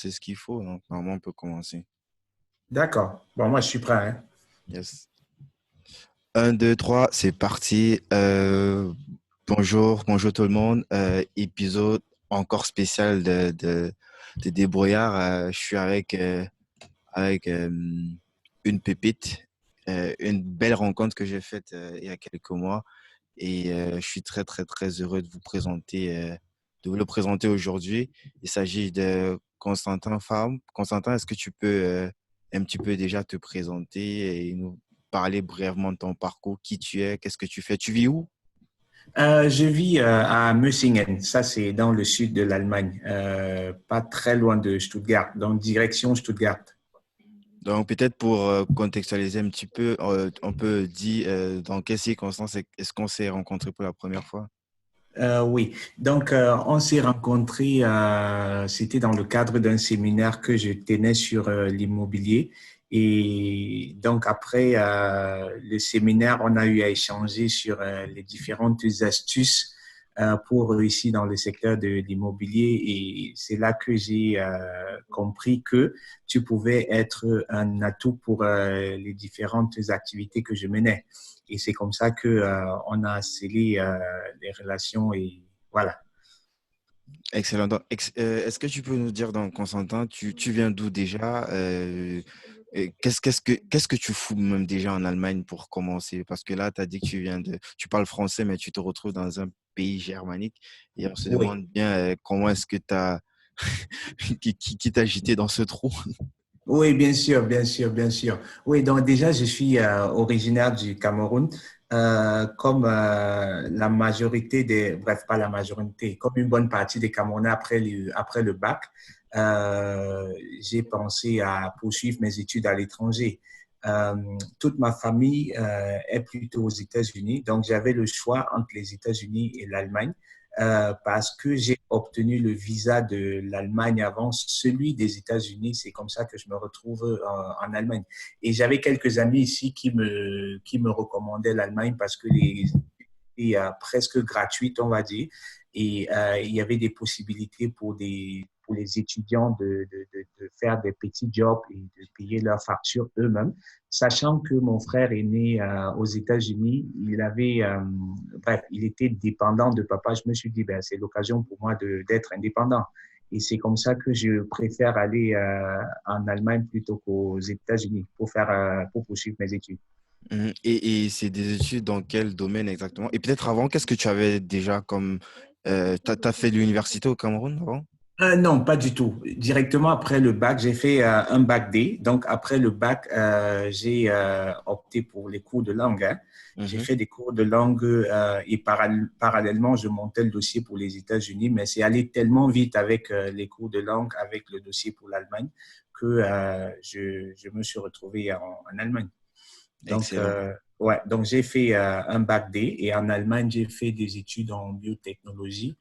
c'est ce qu'il faut. Donc, normalement, on peut commencer. D'accord. Bon, moi, je suis prêt, hein. Yes. Un, 2, 3, c'est parti. Bonjour tout le monde. Épisode encore spécial de Débrouillard. Je suis avec une pépite, une belle rencontre que j'ai faite il y a quelques mois. Et je suis très, très, très heureux de vous le présenter aujourd'hui. Il s'agit de Constantin Farm. Constantin, est-ce que tu peux un petit peu déjà te présenter et nous parler brièvement de ton parcours, qui tu es, qu'est-ce que tu fais, tu vis où? Je vis à Mössingen, ça c'est dans le sud de l'Allemagne, pas très loin de Stuttgart, donc direction Stuttgart. Donc peut-être pour contextualiser un petit peu, on peut dire dans quelles circonstances est-ce qu'on s'est rencontrés pour la première fois? Oui, donc on s'est rencontrés, c'était dans le cadre d'un séminaire que je tenais sur l'immobilier. Et donc après le séminaire, on a eu à échanger sur les différentes astuces pour réussir dans le secteur de l'immobilier. Et c'est là que j'ai compris que tu pouvais être un atout pour les différentes activités que je menais. Et c'est comme ça que on a scellé les relations et voilà. Excellent. Donc, est-ce que tu peux nous dire, donc, Constantin, tu viens d'où déjà? Et qu'est-ce que tu fous même déjà en Allemagne pour commencer? Parce que là, tu as dit que tu parles français, mais tu te retrouves dans un pays germanique et on se Oui. demande bien comment est-ce que tu as, qui t'a jeté dans ce trou? Oui, bien sûr, bien sûr, bien sûr. Oui, donc déjà, je suis originaire du Cameroun. Comme la majorité bref, pas la majorité, comme une bonne partie des Camerounais après le bac, j'ai pensé à poursuivre mes études à l'étranger. Euh, Toute ma famille est plutôt aux États-Unis, donc j'avais le choix entre les États-Unis et l'Allemagne. Parce que j'ai obtenu le visa de l'Allemagne avant celui des États-Unis. C'est comme ça que je me retrouve en Allemagne. Et j'avais quelques amis ici qui me recommandaient l'Allemagne parce que les étaient presque gratuites, on va dire. Et il y avait des possibilités pour les étudiants de faire des petits jobs et de payer leurs factures eux-mêmes. Sachant que mon frère est né aux États-Unis, bref, il était dépendant de papa. Je me suis dit, ben, c'est l'occasion pour moi d'être indépendant. Et c'est comme ça que je préfère aller en Allemagne plutôt qu'aux États-Unis pour poursuivre mes études. Mhm. Et c'est des études dans quel domaine exactement? Et peut-être avant, qu'est-ce que tu avais déjà comme... t'as fait l'université au Cameroun avant? Non, pas du tout. Directement après le bac, j'ai fait un bac D. Donc, après le bac, j'ai opté pour les cours de langue, hein. J'ai Mhm. fait des cours de langue et parallèlement, je montais le dossier pour les États-Unis, mais c'est allé tellement vite avec les cours de langue, avec le dossier pour l'Allemagne, que je me suis retrouvé en Allemagne. Donc, Excellent. ouais, donc j'ai fait un bac D et en Allemagne, j'ai fait des études en biotechnologie.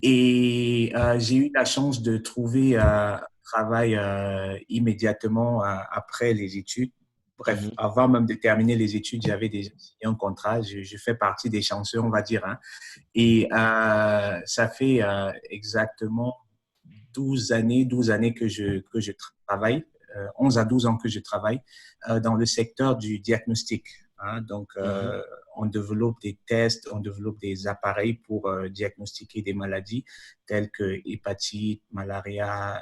Et j'ai eu la chance de trouver un travail immédiatement après les études. Bref, Mhm. avant même de terminer les études, j'avais déjà signé un contrat. Je fais partie des chanceux, on va dire, hein. Et ça fait exactement 12 années que je travaille, 11 à 12 ans que je travaille dans le secteur du diagnostic, hein. Donc, Mhm. on développe des tests, on développe des appareils pour diagnostiquer des maladies telles que hépatite, malaria,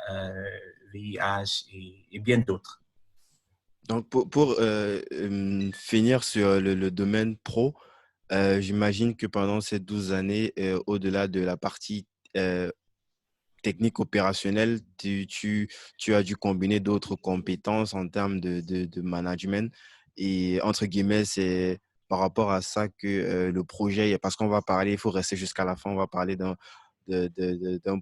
VIH et bien d'autres. Donc, pour finir sur le domaine pro, j'imagine que pendant ces 12 années, au-delà de la partie euh, technique opérationnelle, tu as dû combiner d'autres compétences en termes de management. Et entre guillemets, c'est par rapport à ça que le projet, parce qu'on va parler, il faut rester jusqu'à la fin, on va parler d'un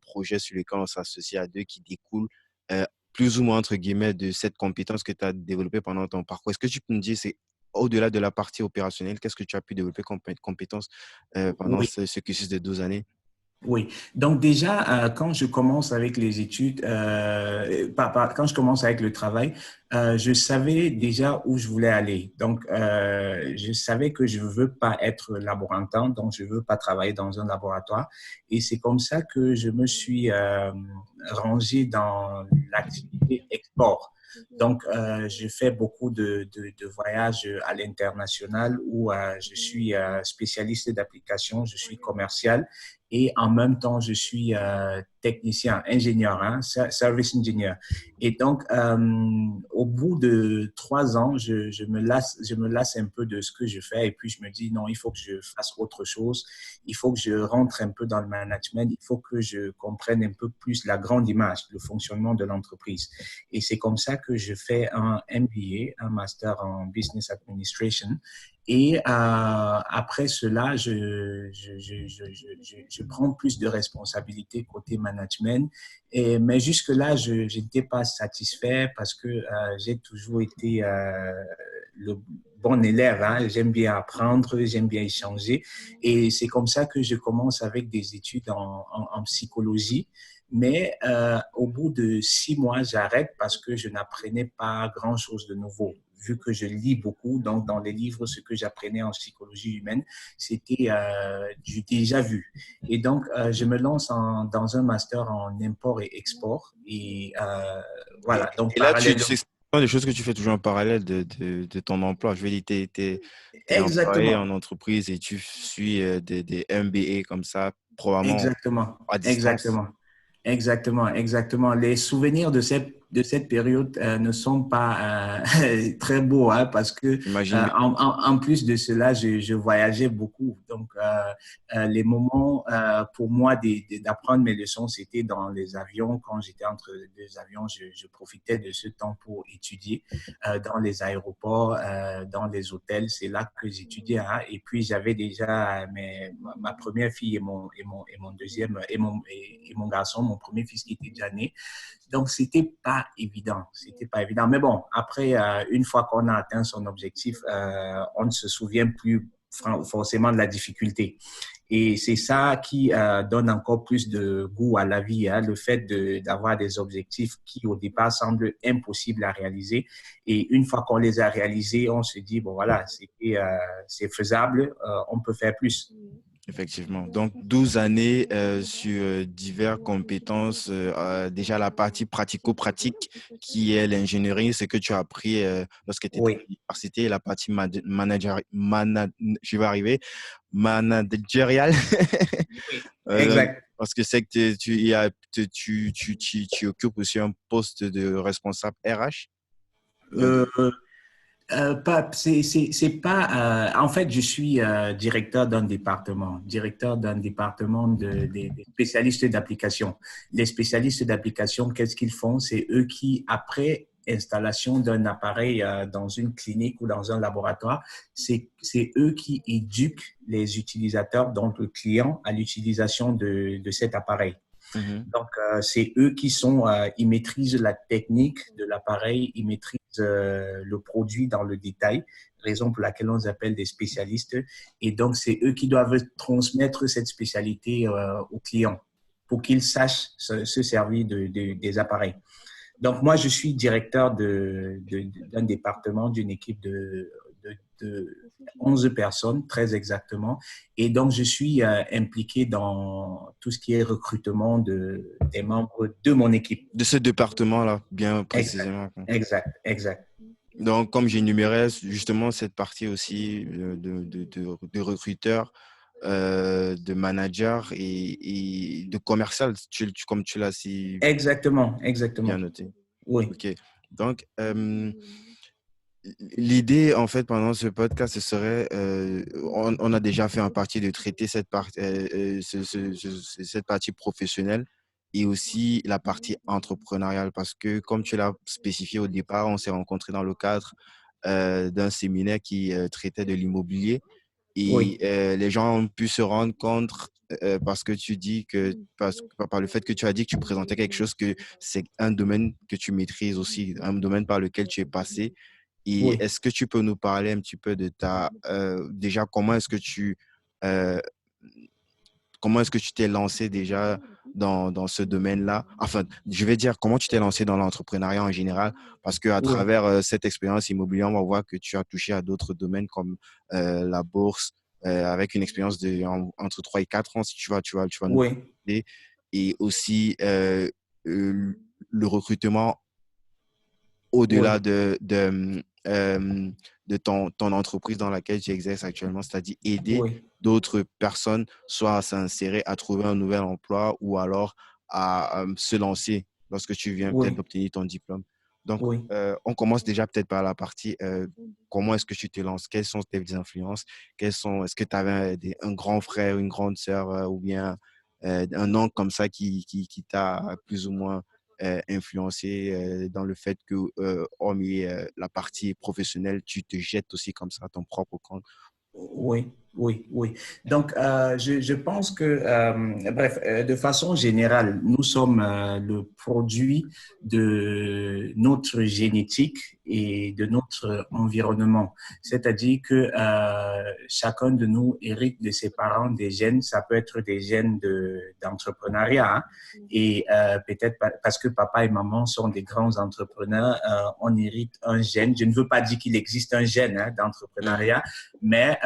projet sur lequel on s'associe à deux qui découle euh, plus ou moins, entre guillemets, de cette compétence que tu as développée pendant ton parcours. Est-ce que tu peux me dire, c'est au-delà de la partie opérationnelle, qu'est-ce que tu as pu développer comme compétences pendant Oui. ce cursus de 12 années? Oui, donc déjà, quand je commence avec les études, quand je commence avec le travail, je savais déjà où je voulais aller. Donc, je savais que je ne veux pas être laborantin, donc je ne veux pas travailler dans un laboratoire. Et c'est comme ça que je me suis rangé dans activité export. Donc, je fais beaucoup de voyages à l'international où je suis spécialiste d'application, je suis commercial et en même temps, je suis technicien, ingénieur, hein, service engineer. Et donc, au bout de 3 ans, je me lasse un peu de ce que je fais et puis je me dis non, il faut que je fasse autre chose. Il faut que je rentre un peu dans le management. Il faut que je comprenne un peu plus la grande image, le fonctionnement de l'entreprise. Et c'est comme ça que je fais un MBA, un master en business administration. Et après cela, je prends plus de responsabilités côté management. Mais jusque-là, je n'étais pas satisfait parce que j'ai toujours été le bon élève. Hein. J'aime bien apprendre, j'aime bien échanger. Et c'est comme ça que je commence avec des études en psychologie. Mais au bout de 6 mois, j'arrête parce que je n'apprenais pas grand-chose de nouveau. Vu que je lis beaucoup, donc dans les livres, ce que j'apprenais en psychologie humaine, c'était du déjà vu. Et donc, je me lance dans un master en import et export. Et voilà, donc Et là, parallèlement. c'est des choses que tu fais toujours en parallèle de ton emploi. Je veux dire, tu es employé Exactement, en entreprise et tu suis des MBA comme ça, probablement exactement, à distance. exactement. Exactement, exactement. Les souvenirs de cette période ne sont pas très beaux hein, parce que J'imagine bien. en plus de cela, je voyageais beaucoup. Donc, les moments pour moi d'apprendre mes leçons, c'était dans les avions. Quand j'étais entre les deux avions, je profitais de ce temps pour étudier dans les aéroports, dans les hôtels. C'est là que j'étudiais. Hein. Et puis, j'avais déjà ma première fille et mon deuxième et mon garçon, mon premier fils qui était déjà né. Donc, c'était pas évident. C'était pas évident. Mais bon, après, une fois qu'on a atteint son objectif, on ne se souvient plus forcément de la difficulté. Et c'est ça qui donne encore plus de goût à la vie, hein, le fait d'avoir des objectifs qui, au départ, semblent impossibles à réaliser. Et une fois qu'on les a réalisés, on se dit, bon, voilà, c'est faisable, on peut faire plus. Effectivement. Donc, 12 années sur diverses compétences. Déjà, la partie pratico-pratique qui est l'ingénierie, ce que tu as appris lorsque tu étais à Oui, l'université, et la partie je vais arriver, managériale. oui, Donc, exact. parce que c'est que tu occupes aussi un poste de responsable RH bientôt. Euh, c'est pas. En fait, je suis directeur d'un département des spécialistes d'application. Les spécialistes d'application, qu'est-ce qu'ils font? C'est eux qui, après installation d'un appareil dans une clinique ou dans un laboratoire, c'est eux qui éduquent les utilisateurs, donc le client, à l'utilisation de cet appareil. Mhm. Donc, c'est eux qui ils maîtrisent la technique de l'appareil, ils maîtrisent le produit dans le détail, raison pour laquelle on les appelle des spécialistes. Et donc, c'est eux qui doivent transmettre cette spécialité aux clients pour qu'ils sachent se servir des appareils. Donc, moi, je suis directeur d'un département, d'une équipe de 11 personnes, très exactement. Et donc, je suis impliqué dans tout ce qui est recrutement des membres de mon équipe. De ce département-là, bien Exact, précisément. exact, exact. Donc, comme j'énumérais justement cette partie aussi de recruteur, de manager et de commercial, comme tu l'as si Exactement, bien exactement. noté. Oui, OK. Donc, l'idée, en fait, pendant ce podcast, ce serait, on a déjà fait en partie de traiter cette partie professionnelle et aussi la partie entrepreneuriale, parce que, comme tu l'as spécifié au départ, on s'est rencontrés dans le cadre d'un séminaire qui traitait de l'immobilier et oui, les gens ont pu se rendre compte parce que tu dis que, par le fait que tu as dit que tu présentais quelque chose, que c'est un domaine que tu maîtrises aussi, un domaine par lequel tu es passé. Et oui. est-ce que tu peux nous parler un petit peu de déjà, euh, comment est-ce que tu t'es lancé déjà dans ce domaine-là? Enfin, je vais dire comment tu t'es lancé dans l'entrepreneuriat en général, parce qu'à Oui, travers cette expérience immobilière, on va voir que tu as touché à d'autres domaines comme la bourse, avec une expérience entre 3 et 4 ans, si tu vas nous oui, parler. Et aussi le recrutement Oui, au-delà de ton entreprise dans laquelle tu exerces actuellement, c'est-à-dire aider oui, d'autres personnes soit à s'insérer, à trouver un nouvel emploi ou alors à se lancer lorsque tu viens peut-être oui, d'obtenir ton diplôme. Donc, oui. on commence déjà peut-être par la partie comment est-ce que tu te lances? Quelles sont tes influences? Est-ce que tu avais un grand frère, une grande sœur ou bien un oncle comme ça qui t'a plus ou moins influencé dans le fait que, hormis la partie professionnelle, tu te jettes aussi comme ça à ton propre compte. Oui, oui, oui. Donc, je pense que, bref, de façon générale, nous sommes le produit de notre génétique et de notre environnement. C'est-à-dire que chacun de nous hérite de ses parents des gènes. Ça peut être des gènes d'entrepreneuriat, hein, et peut-être parce que papa et maman sont des grands entrepreneurs, on hérite un gène. Je ne veux pas dire qu'il existe un gène hein, Mhm. d'entrepreneuriat, mais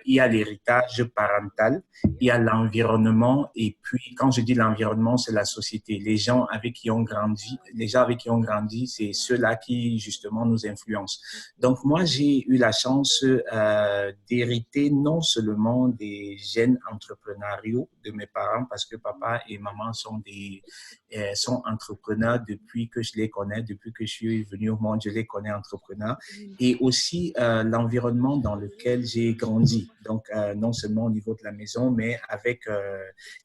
il y a l'héritage parental, il y a l'environnement, et puis quand je dis l'environnement, c'est la société, les gens avec qui on grandit, les gens avec qui on grandit, c'est ceux-là qui justement nous influencent. Donc moi, j'ai eu la chance d'hériter non seulement des gènes entrepreneuriaux de mes parents, parce que papa et maman sont entrepreneurs depuis que je les connais, depuis que je suis venu au monde, je les connais entrepreneurs, et aussi l'environnement dans lequel j'ai grandi. Donc, non seulement au niveau de la maison, mais avec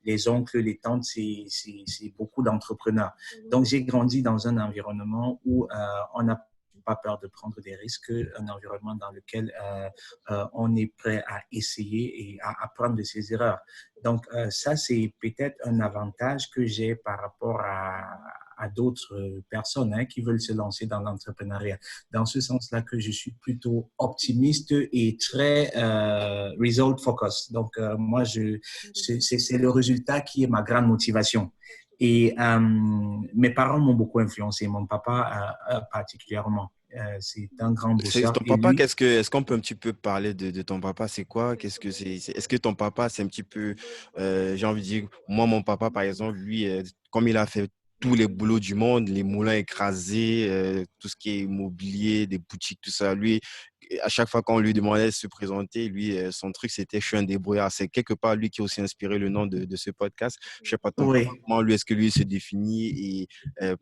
les oncles, les tantes, c'est beaucoup d'entrepreneurs. Donc, j'ai grandi dans un environnement où on n'a pas peur de prendre des risques, un environnement dans lequel on est prêt à essayer et à apprendre de ses erreurs. Donc, ça, c'est peut-être un avantage que j'ai par rapport à d'autres personnes hein, qui veulent se lancer dans l'entrepreneuriat. Dans ce sens-là que je suis plutôt optimiste et très result focus. Donc, moi, c'est le résultat qui est ma grande motivation. Et mes parents m'ont beaucoup influencé, mon papa particulièrement. C'est un grand bosseur Ton et papa, lui, est-ce qu'on peut un petit peu parler de ton papa? C'est quoi? Est-ce que ton papa, c'est un petit peu, j'ai envie de dire, moi, mon papa, par exemple, lui, comme il a fait tous les boulots du monde, les moulins écrasés, tout ce qui est immobilier, des boutiques, tout ça, lui, à chaque fois qu'on lui demandait de se présenter, lui, son truc, c'était je suis un débrouillard. C'est quelque part lui qui a aussi inspiré le nom de ce podcast. Je sais pas ton papa, oui, comment lui, est-ce que lui se définit et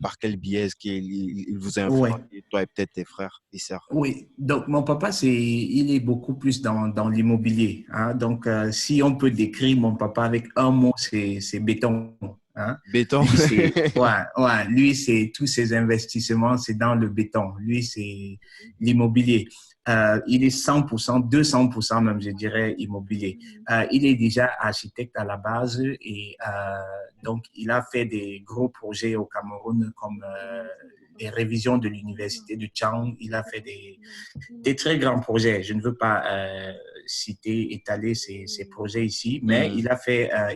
par quel biais est-ce qu'il vous a oui. influencé, toi et peut-être tes frères et sœurs? Oui, donc mon papa, il est beaucoup plus dans l'immobilier. Hein. Donc, si on peut décrire mon papa avec un mot, c'est béton. Hein. Béton. Lui, c'est tous ses investissements, c'est dans le béton. Lui, c'est l'immobilier. Il est 100%, 200% même, je dirais, immobilier. Il est déjà architecte à la base et donc il a fait des gros projets au Cameroun comme les révisions de l'université de Chang. Il a fait des très grands projets. Je ne veux pas citer, étaler ces projets ici, mais Mhm,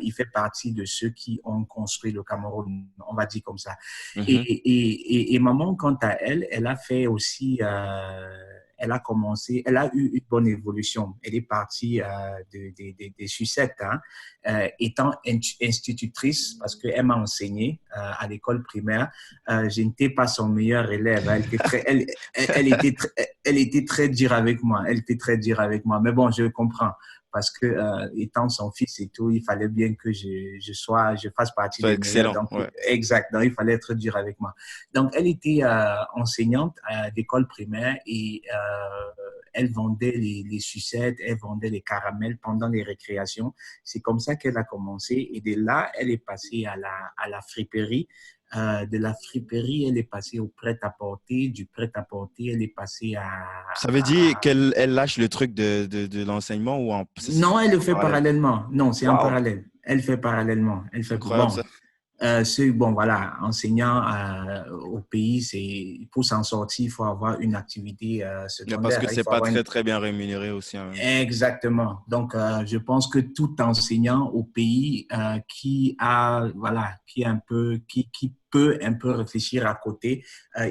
il fait partie de ceux qui ont construit le Cameroun, on va dire comme ça. mhm. Et maman, quant à elle, elle a fait aussi, elle a commencé, elle a eu une bonne évolution. Elle est partie des sucettes, hein, étant institutrice, parce qu'elle m'a enseigné à l'école primaire. Je n'étais pas son meilleur élève. Elle était très dure avec moi. Elle était très dure avec moi. Mais bon, je comprends. Parce que étant son fils et tout, il fallait bien que je fasse partie Toi, des meilleurs. excellent. Donc, Ouais. exact. Donc, il fallait être dur avec moi. Donc, elle était enseignante d'école primaire et elle vendait les sucettes, elle vendait les caramels pendant les récréations. C'est comme ça qu'elle a commencé. Et de là, elle est passée à la friperie. De la friperie, elle est passée au prêt-à-porter. Du prêt-à-porter, elle est passée Ça veut dire qu'elle elle lâche le truc de l'enseignement ou c'est Non, elle le en fait parallèle? parallèlement. Non, c'est en Waouh, parallèle. Elle fait parallèlement. Elle fait incroyable bon. ça. Bon, voilà, enseignant au pays, pour s'en sortir, il faut avoir une activité Mais parce secondaire. que Hein, il c'est faut pas avoir une. très, très bien rémunéré aussi en même temps. Exactement. Donc, je pense que tout enseignant au pays qui a un peu, qui peut un peu réfléchir à côté,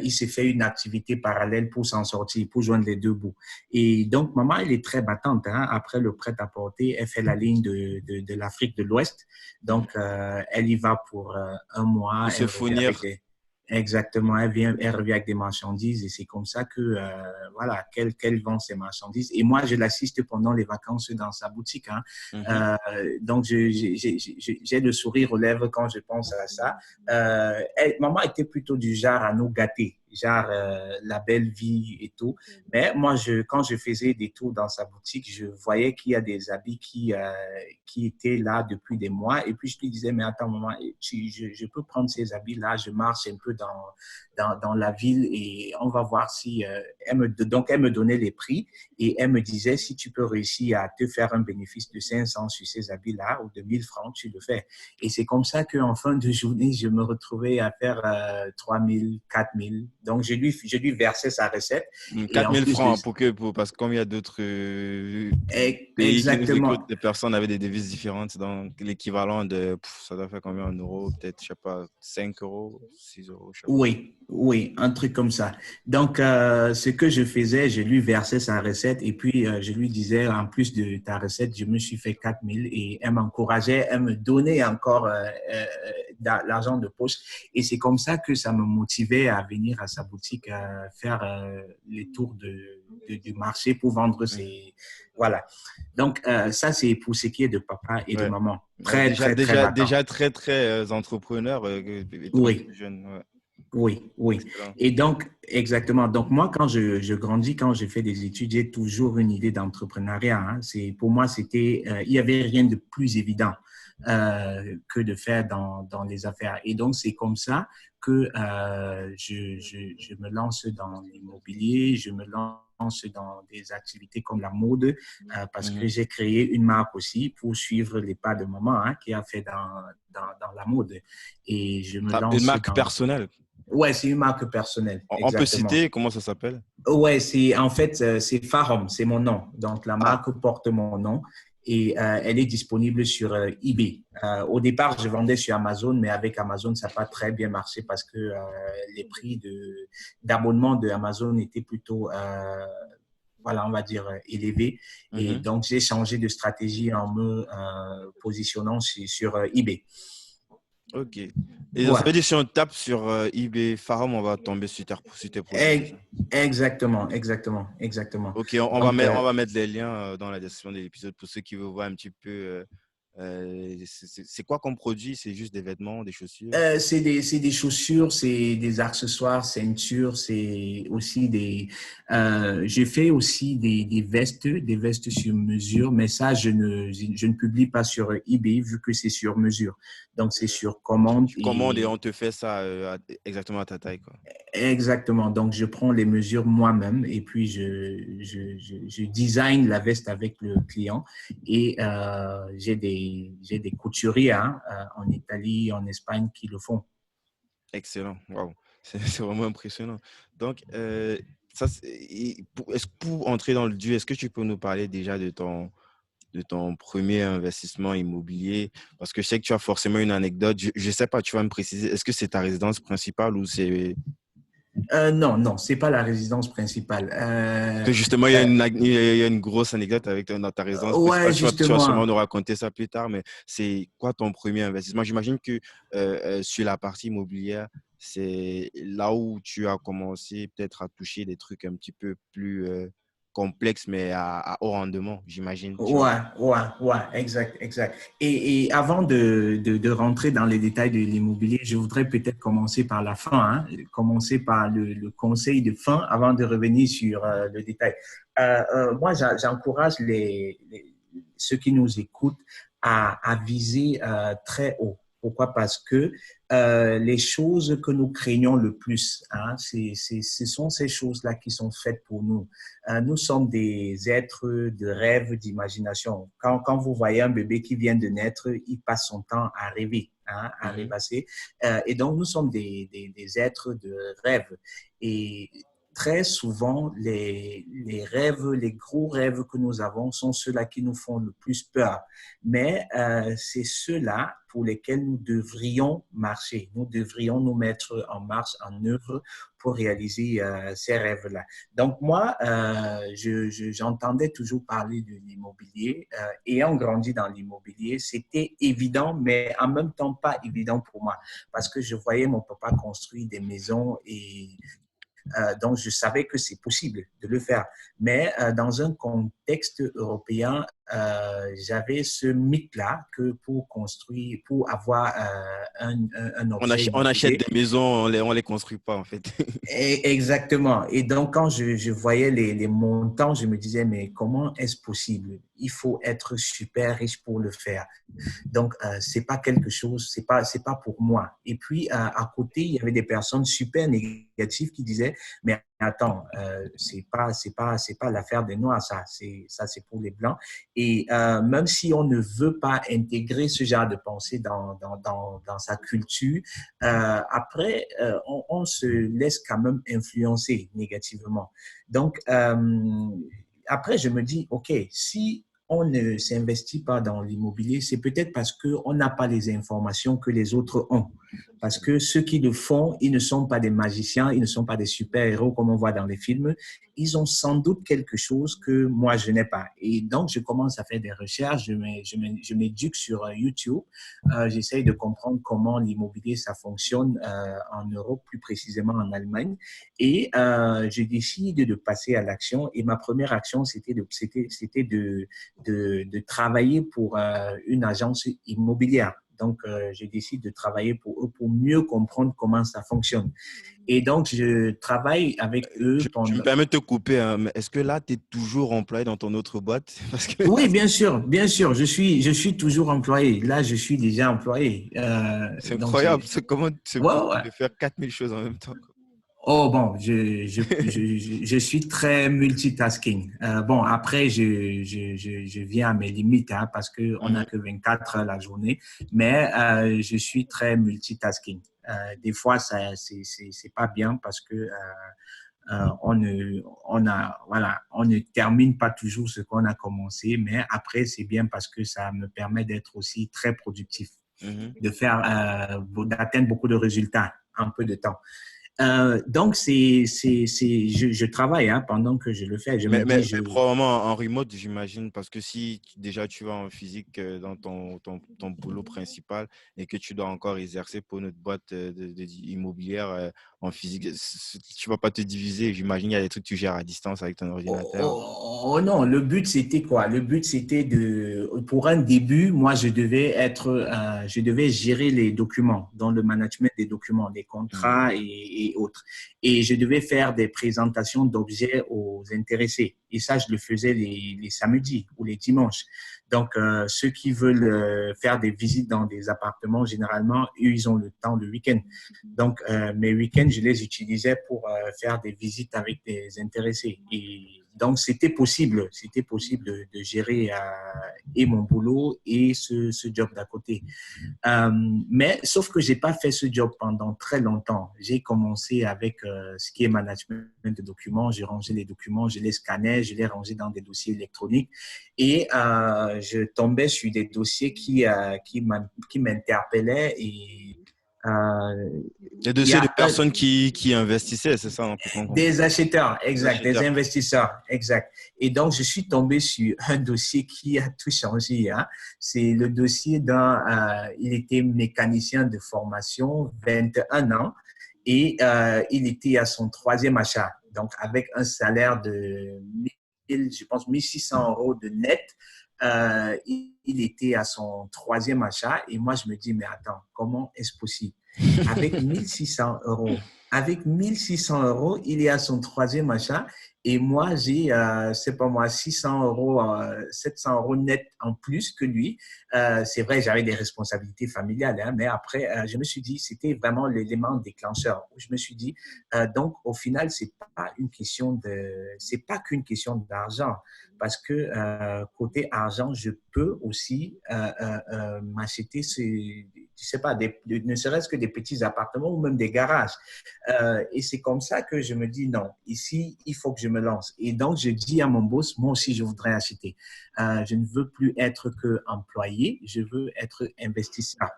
il s'est fait une activité parallèle pour s'en sortir, pour joindre les deux bouts. Et donc, maman, elle est très battante. Hein. Après le prêt-à-porter, elle fait la ligne de l'Afrique de l'Ouest. Donc, elle y va pour un mois. Pour se Elle revient avec fournir des. Exactement, elle revient avec des marchandises et c'est comme ça que voilà qu'elle vend ses marchandises. Et moi, je l'assiste pendant les vacances dans sa boutique. Hein. Mhm. Donc, j'ai le sourire aux lèvres quand je pense à ça. Maman était plutôt du genre à nous gâter, genre la belle vie et tout. Mais moi, quand je faisais des tours dans sa boutique, je voyais qu'il y a des habits qui étaient là depuis des mois. Et puis, je lui disais, mais attends, maman, je peux prendre ces habits-là, je marche un peu dans la ville et on va voir si… donc, elle me donnait les prix et elle me disait, si tu peux réussir à te faire un bénéfice de 500 sur ces habits-là ou de 1000 francs, tu le fais. Et c'est comme ça qu'en fin de journée, je me retrouvais à faire 3000, 4000. Donc, je lui versais sa recette. Et Quatre en mille plus de… francs parce que comme il y a d'autres pays qui nous écoutent, Exactement. les personnes avaient des devises différentes. Donc, l'équivalent de, ça doit faire combien en euros? Peut-être, je sais pas, 5 euros, 6 euros, je sais pas. Oui, oui, un truc comme ça. Donc, ce que je faisais, je lui versais sa recette et puis je lui disais, en plus de ta recette, je me suis fait 4000 et elle m'encourageait, elle me donnait encore l'argent de poche. Et c'est comme ça que ça me motivait à venir à sa boutique, faire les tours du marché pour vendre Mhm. ses… Voilà. Donc, ça, c'est pour ce qui est de papa et de Ouais. maman. Ouais, Très, très, très battant. déjà très, très entrepreneur, étant Oui. plus jeune. Ouais. Oui, oui. Excellent. Et donc, exactement. Donc, moi, quand je grandis, quand j'ai fait des études, j'ai toujours une idée d'entrepreneuriat. Hein. Pour moi, il y avait rien de plus évident que de faire dans les affaires. Et donc, c'est comme ça que je me lance dans l'immobilier, je me lance dans des activités comme la mode, parce que Mhm. j'ai créé une marque aussi pour suivre les pas de maman, hein, qui a fait dans la mode. Et je me Ah, une lance marque dans… personnelle. Ouais, c'est une marque personnelle, On peut exactement. citer comment ça s'appelle? Ouais, en fait, c'est Farom, c'est mon nom. Donc, la Ah, marque porte mon nom et elle est disponible sur eBay. Au départ, je vendais sur Amazon, mais avec Amazon, ça n'a pas très bien marché parce que les prix d'abonnement de Amazon étaient plutôt, voilà, on va dire, élevés. Et mhm. donc, j'ai changé de stratégie en me positionnant sur eBay. Ok. Et donc, ça Ouais. veut dire si on tape sur eBay Farum, on va tomber sur tes produits, c'est ça? Exactement, exactement, exactement. Ok, Donc, on va mettre les liens dans la description de l'épisode pour ceux qui veulent voir un petit peu. C'est quoi comme produit? C'est juste des vêtements, des chaussures? c'est des chaussures, c'est des accessoires, ceintures, c'est aussi je fais aussi des vestes sur mesure, mais ça, je ne publie pas sur eBay vu que c'est sur mesure. Donc, c'est sur commande Tu commandes et et… on te fait ça exactement à ta taille, quoi. Exactement. Donc, je prends les mesures moi-même et puis je design la veste avec le client. Et j'ai des couturiers hein, en Italie, en Espagne qui le font. Excellent. Waouh. C'est vraiment impressionnant. Donc, est-ce que pour entrer dans le dur, est-ce que tu peux nous parler déjà de ton premier investissement immobilier? Parce que je sais que tu as forcément une anecdote. Je sais pas, tu vas me préciser. Est-ce que c'est ta résidence principale ou c'est… Non, non, c'est pas la résidence principale. Que justement, il y a une grosse anecdote avec dans ta résidence Ouais, principale. Tu vas sûrement justement. nous raconter ça plus tard, mais c'est quoi ton premier investissement? J'imagine que sur la partie immobilière, c'est là où tu as commencé peut-être à toucher des trucs un petit peu plus complexes, mais à haut rendement, j'imagine, tu vois. Ouais, ouais, ouais, exact, exact. Et avant de rentrer dans les détails de l'immobilier, je voudrais peut-être commencer par la fin, hein, commencer par le conseil de fin avant de revenir sur le détail. Moi, j'encourage ceux qui nous écoutent à viser très haut. Pourquoi? Parce que les choses que nous craignons le plus, hein, ce sont ces choses-là qui sont faites pour nous. Nous sommes des êtres de rêve, d'imagination. Quand vous voyez un bébé qui vient de naître, il passe son temps à rêver, hein, à Mhm. rêvasser. Et donc, nous sommes des êtres de rêve. Et très souvent, les rêves, les gros rêves que nous avons sont ceux-là qui nous font le plus peur. Mais c'est ceux-là pour lesquels nous devrions marcher. Nous devrions nous mettre en marche, en œuvre pour réaliser ces rêves-là. Donc moi, j'entendais toujours parler de l'immobilier. Ayant grandi dans l'immobilier, c'était évident, mais en même temps pas évident pour moi parce que je voyais mon papa construire des maisons et donc, je savais que c'est possible de le faire. Mais dans un contexte européen, j'avais ce mythe-là que pour construire, pour avoir un objet On achète immobilier, des maisons, on les construit pas, en fait. exactement. Et donc, quand je voyais les montants, je me disais, mais comment est-ce possible? Il faut être super riche pour le faire. Donc, c'est pas quelque chose, c'est pas pour moi. Et puis, à côté, il y avait des personnes super négatives qui disaient, mais attends, c'est pas l'affaire des Noirs, ça, c'est pour les Blancs. Et même si on ne veut pas intégrer ce genre de pensée dans sa culture, après, on se laisse quand même influencer négativement. Donc, après, je me dis, OK, si on ne s'investit pas dans l'immobilier, c'est peut-être parce qu'on n'a pas les informations que les autres ont. Parce que ceux qui le font, ils ne sont pas des magiciens, ils ne sont pas des super-héros comme on voit dans les films. Ils ont sans doute quelque chose que moi, je n'ai pas. Et donc, je commence à faire des recherches, je m'éduque sur YouTube. J'essaye de comprendre comment l'immobilier, ça fonctionne en Europe, plus précisément en Allemagne. Et je décide de passer à l'action. Et ma première action, c'était de travailler pour une agence immobilière. Donc, je décide de travailler pour eux pour mieux comprendre comment ça fonctionne. Et donc, je travaille avec eux Je me pendant… permets de te couper, hein, mais est-ce que là, tu es toujours employé dans ton autre boîte? Parce que Oui, bien sûr, je suis toujours employé. Là, je suis déjà employé. c'est Donc, incroyable. C'est comment c'est ouais, possible ouais. de faire 4000 choses en même temps, quoi. Oh bon, je suis très multitasking. Bon, après, je viens à mes limites hein, parce qu'on n'a Mhm. que 24 heures la journée, mais je suis très multitasking. Des fois, c'est pas bien parce que on ne termine pas toujours ce qu'on a commencé, mais après, c'est bien parce que ça me permet d'être aussi très productif, Mhm. de faire, d'atteindre beaucoup de résultats en peu de temps. Donc, je travaille hein, pendant que je le fais. Je me dis, Mais probablement en remote, j'imagine, parce que si déjà tu vas en physique dans ton boulot principal et que tu dois encore exercer pour notre boîte immobilière en physique, tu vas pas te diviser. J'imagine il y a des trucs que tu gères à distance avec ton oh, ordinateur. non, le but c'était quoi? Le but c'était pour un début, moi je devais gérer les documents, dans le management des documents, des Mhm. contrats et autres. Et je devais faire des présentations d'objets aux intéressés. Et ça, je le faisais les samedis ou les dimanches. Donc, ceux qui veulent faire des visites dans des appartements, généralement, eux, ils ont le temps le week-end. Donc, mes week-ends, je les utilisais pour faire des visites avec des intéressés. Et donc, c'était possible de gérer et mon boulot et ce job d'à côté. Euh, mais sauf que j'ai pas fait ce job pendant très longtemps. J'ai commencé avec ce qui est management de documents. J'ai rangé les documents, je les scannais, je les rangeais dans des dossiers électroniques et je tombais sur des dossiers qui m'interpellaient et Les il y dossiers de a personnes qui investissaient, c'est ça, on peut comprendre. des acheteurs, Des exact, des acheteurs. investisseurs, exact. Et donc, je suis tombé sur un dossier qui a tout changé. Hein. C'est le dossier il était mécanicien de formation, 21 ans, et il était à son troisième achat. Donc, avec un salaire de 1000, je pense, 1600 € de net, il était à son troisième achat. Et moi, je me dis, mais attends, comment est-ce possible? Avec 1600 €, avec 1600 €, il est à son troisième achat. Et moi, j'ai, c'est pas moi, 600 €, 700 € net en plus que lui. C'est vrai, j'avais des responsabilités familiales, hein, mais après, je me suis dit, c'était vraiment l'élément déclencheur. Je me suis dit, donc, au final, c'est pas qu'une question d'argent. Parce que côté argent, je peux aussi m'acheter je sais pas, ne serait-ce que des petits appartements ou même des garages. Et c'est comme ça que je me dis, non, ici, il faut que je me lance. Et donc, je dis à mon boss, moi aussi, je voudrais acheter. Je ne veux plus être que employé, je veux être investisseur.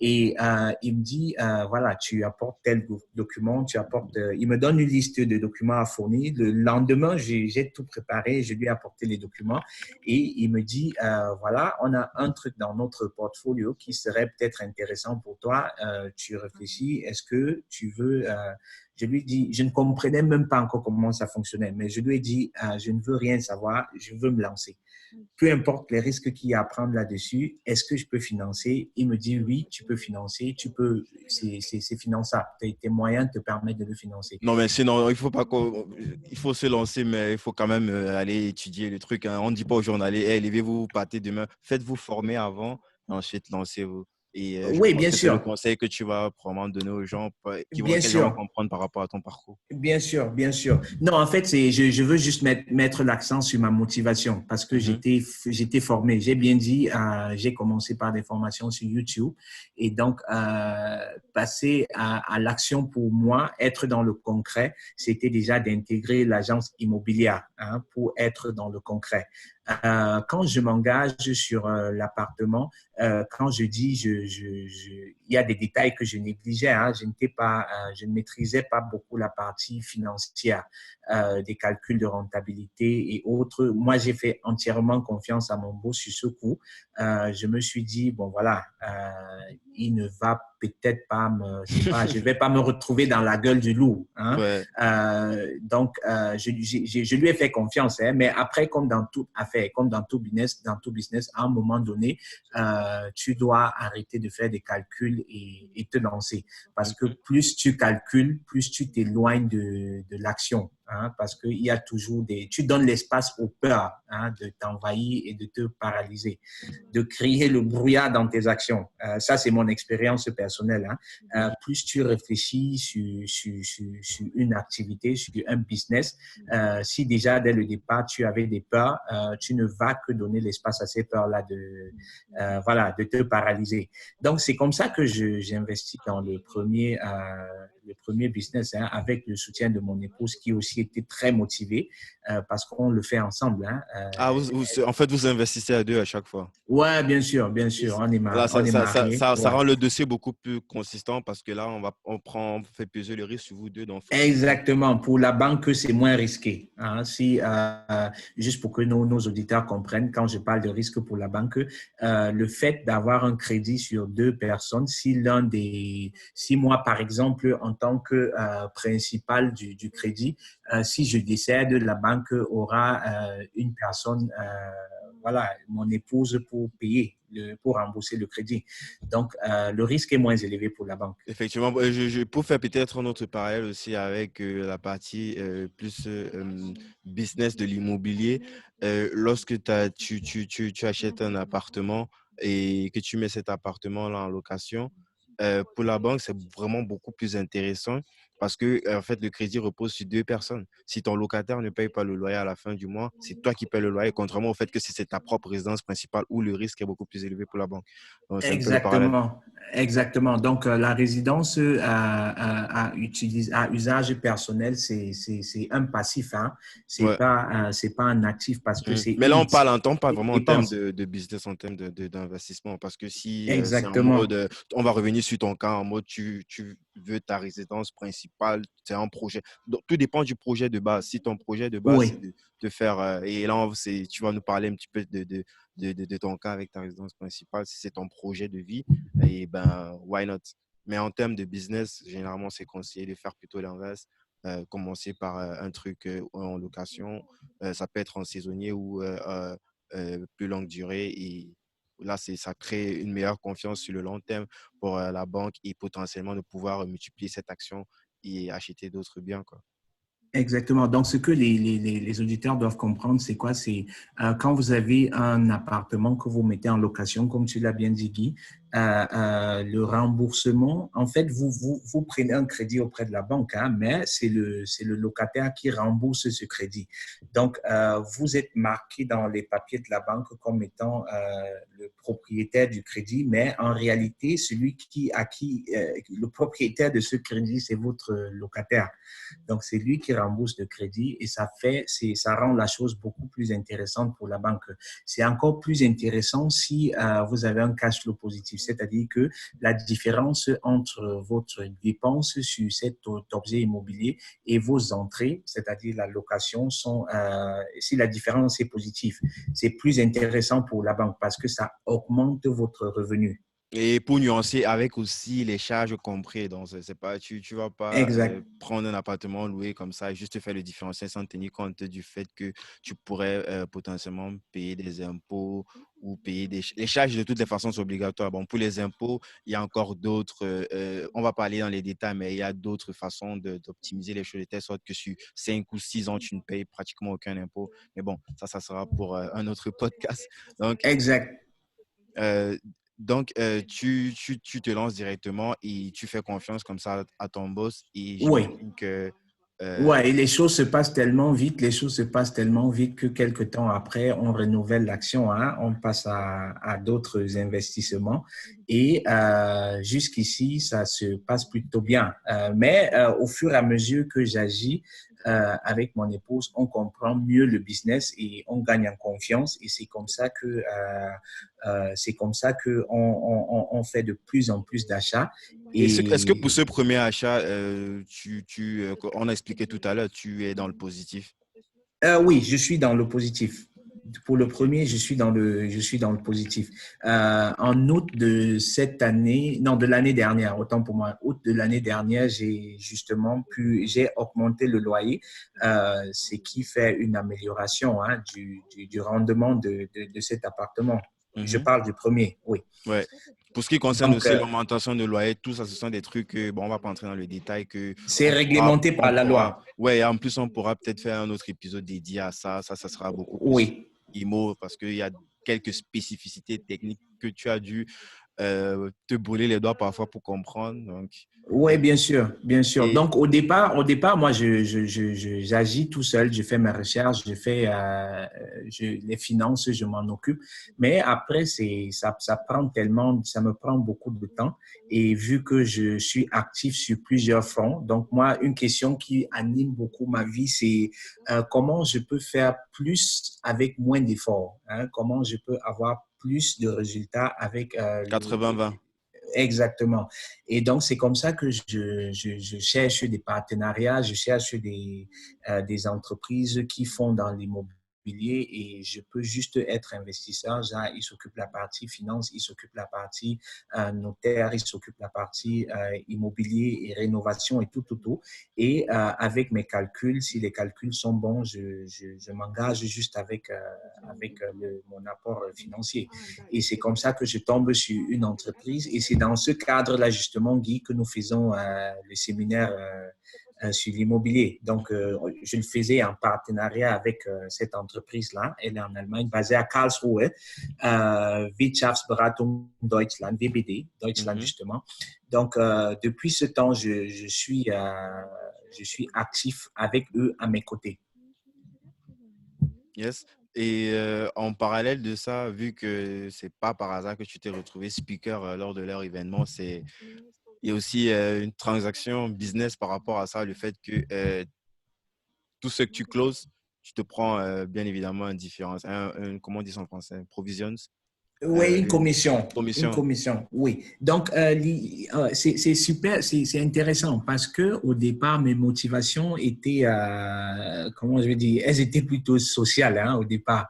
Et il me dit, voilà, tu apportes tel document, tu apportes, il me donne une liste de documents à fournir. Le lendemain, j'ai tout préparé, je lui ai apporté les documents et il me dit, voilà, on a un truc dans notre portfolio qui serait peut-être intéressant pour toi. Tu réfléchis, est-ce que tu veux, je lui dis, je ne comprenais même pas encore comment ça fonctionnait, mais je lui ai dit, je ne veux rien savoir, je veux me lancer. Peu importe les risques qu'il y a à prendre là-dessus, est-ce que je peux financer? Il me dit oui, tu peux financer, c'est finançable. Tes moyens te permettent de le financer. Non, mais sinon, il faut pas il faut se lancer, mais il faut quand même aller étudier le truc, hein. On ne dit pas aux journalistes, hey, levez-vous, partez demain. Faites-vous former avant, ensuite lancez-vous. Et je Oui, pense bien que c'est le sûr, conseil que tu vas probablement donner aux gens qui vont, bien quels vont sûr. comprendre par rapport à ton parcours. Bien sûr, bien sûr. Non, en fait, je veux juste mettre l'accent sur ma motivation parce que Mhm. j'étais formé. J'ai bien dit, j'ai commencé par des formations sur YouTube et donc passer à l'action pour moi, être dans le concret, c'était déjà d'intégrer l'agence immobilière hein, pour être dans le concret. Quand je m'engage sur l'appartement, quand je dis, il y a des détails que je négligeais. Hein, je ne maîtrisais pas beaucoup la partie financière, des calculs de rentabilité et autres. Moi, j'ai fait entièrement confiance à mon boss sur ce coup. Je me suis dit bon voilà, il ne va peut-être pas je vais pas me retrouver dans la gueule du loup. Hein. Ouais. Donc, je lui ai fait confiance. Hein, mais après, comme dans toute affaire, comme dans tout business, à un moment donné, tu dois arrêter de faire des calculs et te lancer. Parce que Mhm. plus tu calcules, plus tu t'éloignes de l'action. Hein, parce qu'il y a toujours tu donnes l'espace aux peurs hein, de t'envahir et de te paralyser, de créer le brouillard dans tes actions. Ça, c'est mon expérience personnelle. Hein. Plus tu réfléchis sur une activité, sur un business, si déjà dès le départ tu avais des peurs, tu ne vas que donner l'espace à ces peurs-là voilà, de te paralyser. Donc, c'est comme ça que j'investis dans le premier business hein, avec le soutien de mon épouse qui aussi était très motivée parce qu'on le fait ensemble. Hein, Ah, en fait, vous investissez à deux à chaque fois. ouais, bien Et sûr, là, on est mariés. ça Ouais. rend le dossier beaucoup plus consistant parce que là, on fait peser le risque sur vous deux, donc forcément. Exactement. Pour la banque, c'est moins risqué. Hein. Si, juste pour que nos auditeurs comprennent, quand je parle de risque pour la banque, le fait d'avoir un crédit sur deux personnes, si moi, par exemple, en tant que principal du crédit, si je décède, la banque aura une personne, voilà, mon épouse pour payer, pour rembourser le crédit. Donc, le risque est moins élevé pour la banque. Effectivement, je peux faire peut-être un autre parallèle aussi avec la partie plus business de l'immobilier. Lorsque tu achètes un appartement et que tu mets cet appartement-là en location, pour la banque, c'est vraiment beaucoup plus intéressant parce que en fait, le crédit repose sur deux personnes. Si ton locataire ne paye pas le loyer à la fin du mois, c'est toi qui payes le loyer, contrairement au fait que si c'est ta propre résidence principale où le risque est beaucoup plus élevé pour la banque. Donc, c'est un peu le parallèle. Exactement, exactement. Donc, la résidence à usage personnel, c'est un passif, hein. Ouais. C'est pas un actif parce que Mm. c'est Mais là, on parle c'est une vraiment en termes dépense. de business, en termes d'investissement. Parce que si c'est en mode, Exactement. on va revenir sur ton cas, en mode tu veux ta résidence principale, c'est un projet. Donc, tout dépend du projet de base. Si ton projet de base, c'est Oui, de faire, et là, tu vas nous parler un petit peu de ton cas avec ta résidence principale, si c'est ton projet de vie, et ben, why not? Mais en termes de business, généralement, c'est conseillé de faire plutôt l'inverse. Commencer par un truc en location, ça peut être en saisonnier ou plus longue durée. Et là, ça crée une meilleure confiance sur le long terme pour la banque et potentiellement de pouvoir multiplier cette action et acheter d'autres biens, quoi. exactement. Donc, ce que les auditeurs doivent comprendre, c'est quoi? C'est quand vous avez un appartement que vous mettez en location, comme tu l'as bien dit, Guy, le remboursement, en fait, vous prenez un crédit auprès de la banque, hein, mais c'est le locataire qui rembourse ce crédit. Donc, vous êtes marqué dans les papiers de la banque comme étant le propriétaire du crédit, mais en réalité, celui le propriétaire de ce crédit, c'est votre locataire. Donc, c'est lui qui rembourse le crédit et ça rend la chose beaucoup plus intéressante pour la banque. C'est encore plus intéressant si vous avez un cash flow positif, c'est-à-dire que la différence entre votre dépense sur cet objet immobilier et vos entrées, c'est-à-dire la location, si la différence est positive, c'est plus intéressant pour la banque parce que ça augmente votre revenu. Et pour nuancer, avec aussi les charges comprises. Donc, c'est pas, tu vas pas Exact. prendre un appartement loué comme ça et juste faire le différentiel sans tenir compte du fait que tu pourrais potentiellement payer des impôts ou payer les charges. De toutes les façons, c'est obligatoire. Bon, pour les impôts, il y a encore d'autres, on va pas aller dans les détails, mais il y a d'autres façons d'optimiser les choses de telle sorte que sur 5 ou 6 ans, tu ne payes pratiquement aucun impôt. Mais bon, ça sera pour un autre podcast. Donc, Exact. euh, tu te lances directement et tu fais confiance comme ça à ton boss et Oui. j'imagine que Ouais, et les choses se passent tellement vite, les choses se passent tellement vite que quelques temps après, on renouvelle l'action, hein, on passe à d'autres investissements et jusqu'ici, ça se passe plutôt bien. Mais au fur et à mesure que j'agis avec mon épouse, on comprend mieux le business et on gagne en confiance et c'est comme ça que on fait de plus en plus d'achats est-ce que pour et ce premier achat, on a expliqué tout à l'heure, tu es dans le positif. Oui, je suis dans le positif. Pour le premier, je suis dans le positif. En août de cette année, non, de l'année dernière, autant pour moi, août de l'année dernière, j'ai augmenté le loyer, ce qui fait une amélioration hein, du rendement de cet appartement. Je Mhm. parle du premier, oui. Ouais. Pour ce qui concerne Donc, aussi l'augmentation de loyer, tout ça, ce sont des trucs que, bon, on va pas entrer dans le détail, que c'est réglementé par la loi. ouais, en plus, on pourra peut-être faire un autre épisode dédié à ça. Ça sera beaucoup plus Oui. IMO parce qu'il y a quelques spécificités techniques que tu as dû te brûler les doigts parfois pour comprendre. Donc, Oui, bien sûr, bien sûr. et Donc, au départ, moi, j'agis tout seul, je fais mes recherches, les finances, je m'en occupe. Mais après, ça me prend beaucoup de temps. Et vu que je suis actif sur plusieurs fronts, donc moi, une question qui anime beaucoup ma vie, c'est comment je peux faire plus avec moins d'efforts, hein? Comment je peux avoir plus de résultats avec 80-20. exactement. Et donc, c'est comme ça que je cherche des partenariats, je cherche des entreprises qui font dans l'immobilier et je peux juste être investisseur. Genre, il s'occupe de la partie finance, il s'occupe de la partie notaire, il s'occupe de la partie immobilier et rénovation et tout. Et avec mes calculs, si les calculs sont bons, je m'engage juste avec mon apport financier. Et c'est comme ça que je tombe sur une entreprise. Et c'est dans ce cadre-là, justement, Guy, que nous faisons le séminaire sur l'immobilier. Donc, je le faisais en partenariat avec cette entreprise-là. Elle est en Allemagne, basée à Karlsruhe, Wirtschaftsberatung Deutschland, VBD, Deutschland Mhm. justement. Donc, depuis ce temps, je suis actif avec eux à mes côtés. Yes. Et en parallèle de ça, vu que c'est pas par hasard que tu t'es retrouvé speaker lors de leur événement, il y a aussi une transaction business par rapport à ça, le fait que tout ce que tu closes, tu te prends bien évidemment un différence, comment on dit ça en français, provisions, Oui, une une une commission. commission, oui. Donc, c'est super, c'est intéressant parce que au départ, mes motivations étaient, comment je vais dire, elles étaient plutôt sociales hein, au départ.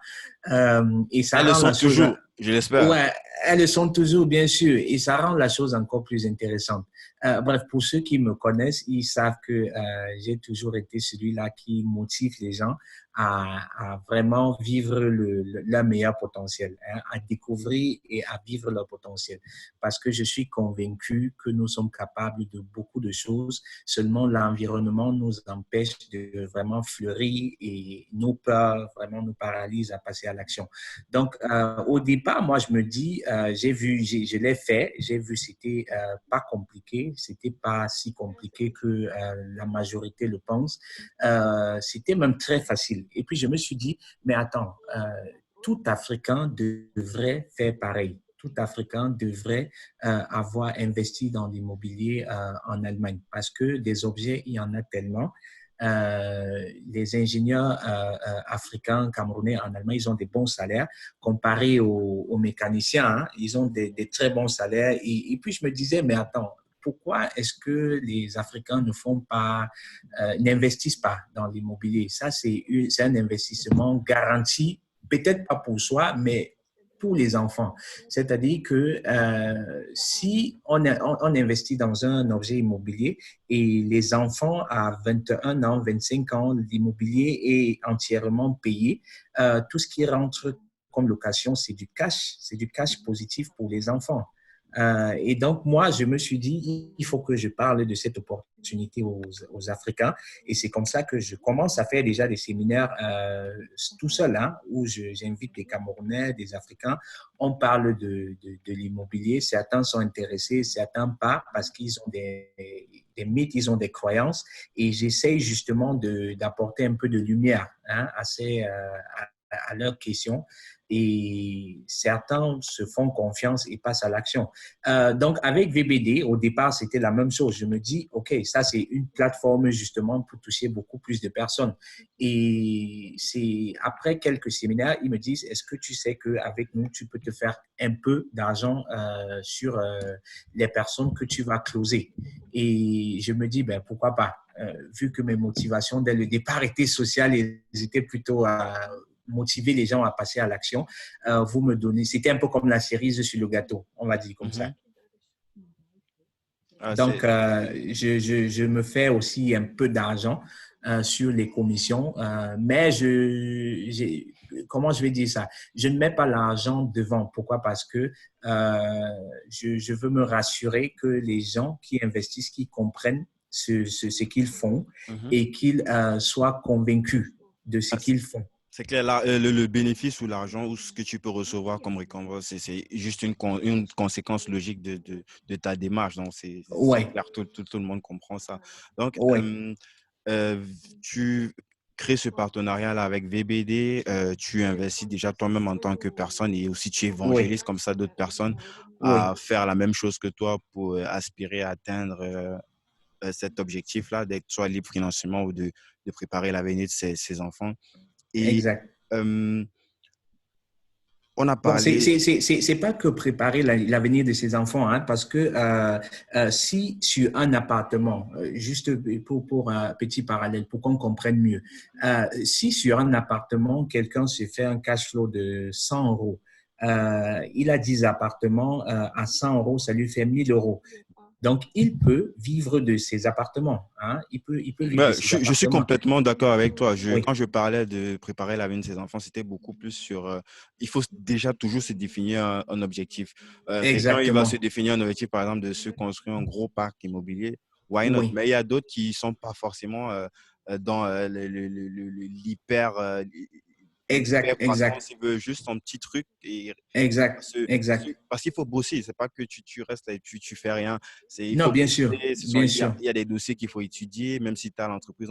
Et ça Elles le rend sont la chose, toujours, je l'espère. ouais, elles le sont toujours, bien sûr, et ça rend la chose encore plus intéressante. Bref, pour ceux qui me connaissent, ils savent que j'ai toujours été celui-là qui motive les gens à vraiment vivre leur meilleur potentiel, hein, à découvrir et à vivre leur potentiel. Parce que je suis convaincu que nous sommes capables de beaucoup de choses, seulement l'environnement nous empêche de vraiment fleurir et nos peurs vraiment nous paralysent à passer à l'action. Donc, au départ, départ, moi, je me dis, je l'ai fait, j'ai vu, c'était pas compliqué, c'était pas si compliqué que la majorité le pense. C'était même très facile. Et puis, je me suis dit, mais attends, tout Africain devrait faire pareil. Tout Africain devrait avoir investi dans l'immobilier en Allemagne parce que des objets, il y en a tellement. Les ingénieurs africains, camerounais en Allemagne, ils ont des bons salaires comparés aux mécaniciens. Hein, ils ont des très bons salaires. Et puis, je me disais, mais attends, pourquoi est-ce que les Africains ne font pas, n'investissent pas dans l'immobilier? Ça, c'est un investissement garanti, peut-être pas pour soi, mais pour les enfants. C'est-à-dire que si on investit dans un objet immobilier et les enfants à 21 ans, 25 ans, l'immobilier est entièrement payé, tout ce qui rentre comme location, c'est du cash positif pour les enfants. Et donc, moi, je me suis dit, il faut que je parle de cette opportunité aux Africains. Et c'est comme ça que je commence à faire déjà des séminaires tout seul, hein, où j'invite des Camerounais, des Africains. On parle de l'immobilier. Certains sont intéressés, certains pas, parce qu'ils ont des mythes, ils ont des croyances. Et j'essaye justement d'apporter un peu de lumière hein, à leurs questions. Et certains se font confiance et passent à l'action. Donc, avec VBD, au départ, c'était la même chose. Je me dis, OK, ça, c'est une plateforme justement pour toucher beaucoup plus de personnes. Et c'est après quelques séminaires, ils me disent, est-ce que tu sais qu'avec nous, tu peux te faire un peu d'argent sur les personnes que tu vas closer? Et je me dis, ben, pourquoi pas? Vu que mes motivations dès le départ étaient sociales et étaient plutôt motiver les gens à passer à l'action, vous me donnez, c'était un peu comme la cerise sur le gâteau, on va dire comme ça. Mhm. Ah, Donc, je me fais aussi un peu d'argent sur les commissions, mais comment je vais dire ça? Je ne mets pas l'argent devant. Pourquoi? Parce que je veux me rassurer que les gens qui investissent, qui comprennent ce qu'ils font mhm. et qu'ils soient convaincus de ce Ah, qu'ils font. c'est clair, le bénéfice ou l'argent ou ce que tu peux recevoir comme récompense, c'est juste une conséquence logique de ta démarche. Donc, c'est Ouais, clair, tout le monde comprend ça. Donc, ouais, euh, tu crées ce partenariat-là avec VBD, tu investis déjà toi-même en tant que personne et aussi tu ouais, évangélises comme ça d'autres personnes ouais, à faire la même chose que toi pour aspirer à atteindre cet objectif-là, d'être soit libre financièrement ou de préparer l'avenir de ses enfants. Et exact. euh, on a Bon, parlé. c'est pas que préparer l'avenir de ses enfants, hein, parce que si sur un appartement, juste pour un petit parallèle, pour qu'on comprenne mieux, si sur un appartement, quelqu'un se fait un cash flow de 100 euros, il a 10 appartements, à 100 euros, ça lui fait 1000 euros. Donc, il peut vivre de ses appartements. Hein, il peut vivre de Ben, ses je suis appartements. complètement d'accord avec toi. Oui, Quand je parlais de préparer l'avenir de ses enfants, c'était beaucoup plus sur. Il faut déjà toujours se définir un objectif. Quelqu'un, il va se exactement. définir un objectif, par exemple, de se construire un gros parc immobilier. Why not? Oui, Mais il y a d'autres qui ne sont pas forcément dans l'hyper exact, exact, croissance. Ils veulent juste un petit truc et exact, exact. parce qu'il faut bosser, c'est pas que tu restes là et tu fais rien. Il Non, faut bien sûr, bosser, bien sûr, il y a des dossiers qu'il faut étudier, même si tu as l'entreprise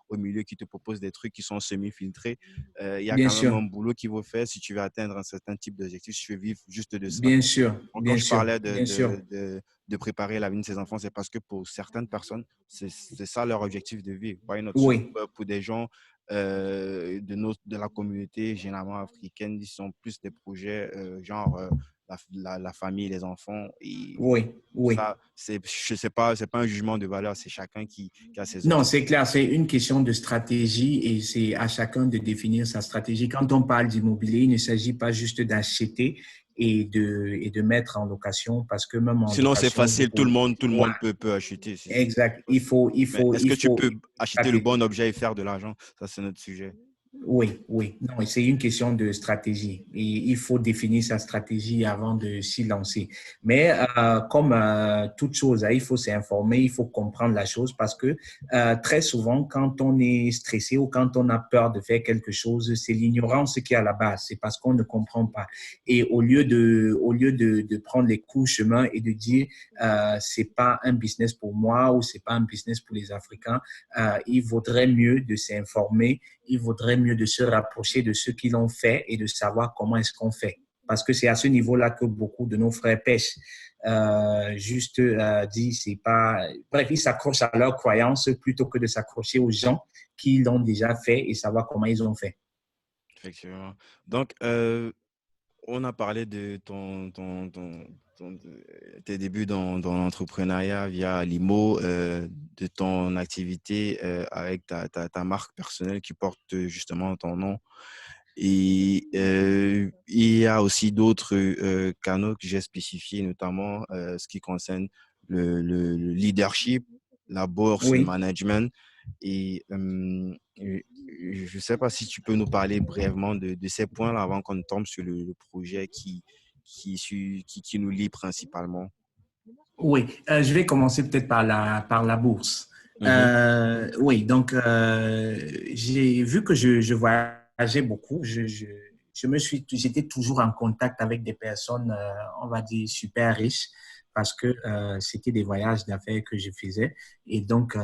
au milieu qui te propose des trucs qui sont semi-filtrés. Il y a bien quand même sûr, un boulot qu'il faut faire si tu veux atteindre un certain type d'objectif, si tu veux vivre juste de ça. bien sûr, Donc, quand bien je sûr, parlais bien sûr. de préparer la vie de ses enfants, c'est parce que pour certaines personnes, c'est ça leur objectif de vie. Why not? Surtout Oui, pour des gens de la communauté généralement africaine, ils sont plus des projets genre la famille, les enfants. Et oui, oui. ça, c'est pas un jugement de valeur, c'est chacun qui a ses Non, objectifs. c'est clair, c'est une question de stratégie et c'est à chacun de définir sa stratégie. Quand on parle d'immobilier, il ne s'agit pas juste d'acheter et de mettre en location parce que même en Sinon, c'est location, vous facile, pouvez. tout le Ouais, monde peut acheter. exact. Possible. Mais est-ce Il que tu faut peux acheter le taper. bon objet et faire de l'argent? Ça, c'est notre sujet. Oui, oui. Non, c'est une question de stratégie. Et il faut définir sa stratégie avant de s'y lancer. Mais comme toute chose, hein, il faut s'informer, il faut comprendre la chose parce que très souvent, quand on est stressé ou quand on a peur de faire quelque chose, c'est l'ignorance qui est à la base. C'est parce qu'on ne comprend pas. Et au lieu de prendre les coups chemin et de dire c'est pas un business pour moi ou c'est pas un business pour les Africains, il vaudrait mieux de s'informer, il vaudrait mieux de se rapprocher de ceux qui l'ont fait et de savoir comment est-ce qu'on fait. Parce que c'est à ce niveau-là que beaucoup de nos frères pêchent. Juste dit, c'est pas. Bref, ils s'accrochent à leurs croyances plutôt que de s'accrocher aux gens qui l'ont déjà fait et savoir comment ils ont fait. Effectivement. Donc, on a parlé de tes débuts dans l'entrepreneuriat via Limo, de ton activité avec ta marque personnelle qui porte justement ton nom. Et il y a aussi d'autres canaux que j'ai spécifiés, notamment ce qui concerne le leadership, la bourse, le Oui. management. Et je ne sais pas si tu peux nous parler brièvement de ces points-là avant qu'on ne tombe sur le projet qui nous lie principalement. Oui, je vais commencer peut-être par la bourse. Mhm. Oui, donc j'ai vu que je voyageais beaucoup. J'étais toujours en contact avec des personnes, on va dire, super riches parce que c'était des voyages d'affaires que je faisais. Et donc,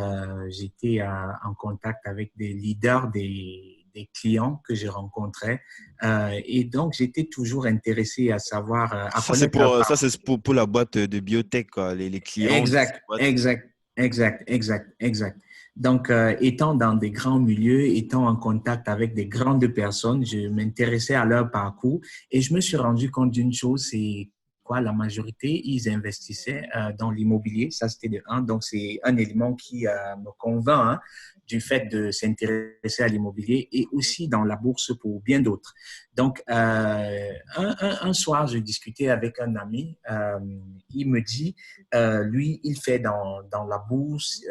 j'étais en contact avec des leaders des clients que je rencontrais. Et donc, j'étais toujours intéressé à savoir, à connaître leur Ça, c'est pour la boîte de biotech, quoi, les clients de cette Exact, boîte. exact, exact, exact, exact. Donc, étant dans des grands milieux, étant en contact avec des grandes personnes, je m'intéressais à leur parcours et je me suis rendu compte d'une chose, c'est quoi, la majorité, ils investissaient dans l'immobilier. Ça, c'était de un. Donc, c'est un élément qui me convainc hein, du fait de s'intéresser à l'immobilier et aussi dans la bourse pour bien d'autres. Donc, un soir, je discutais avec un ami. Il me dit, lui, il fait dans la bourse.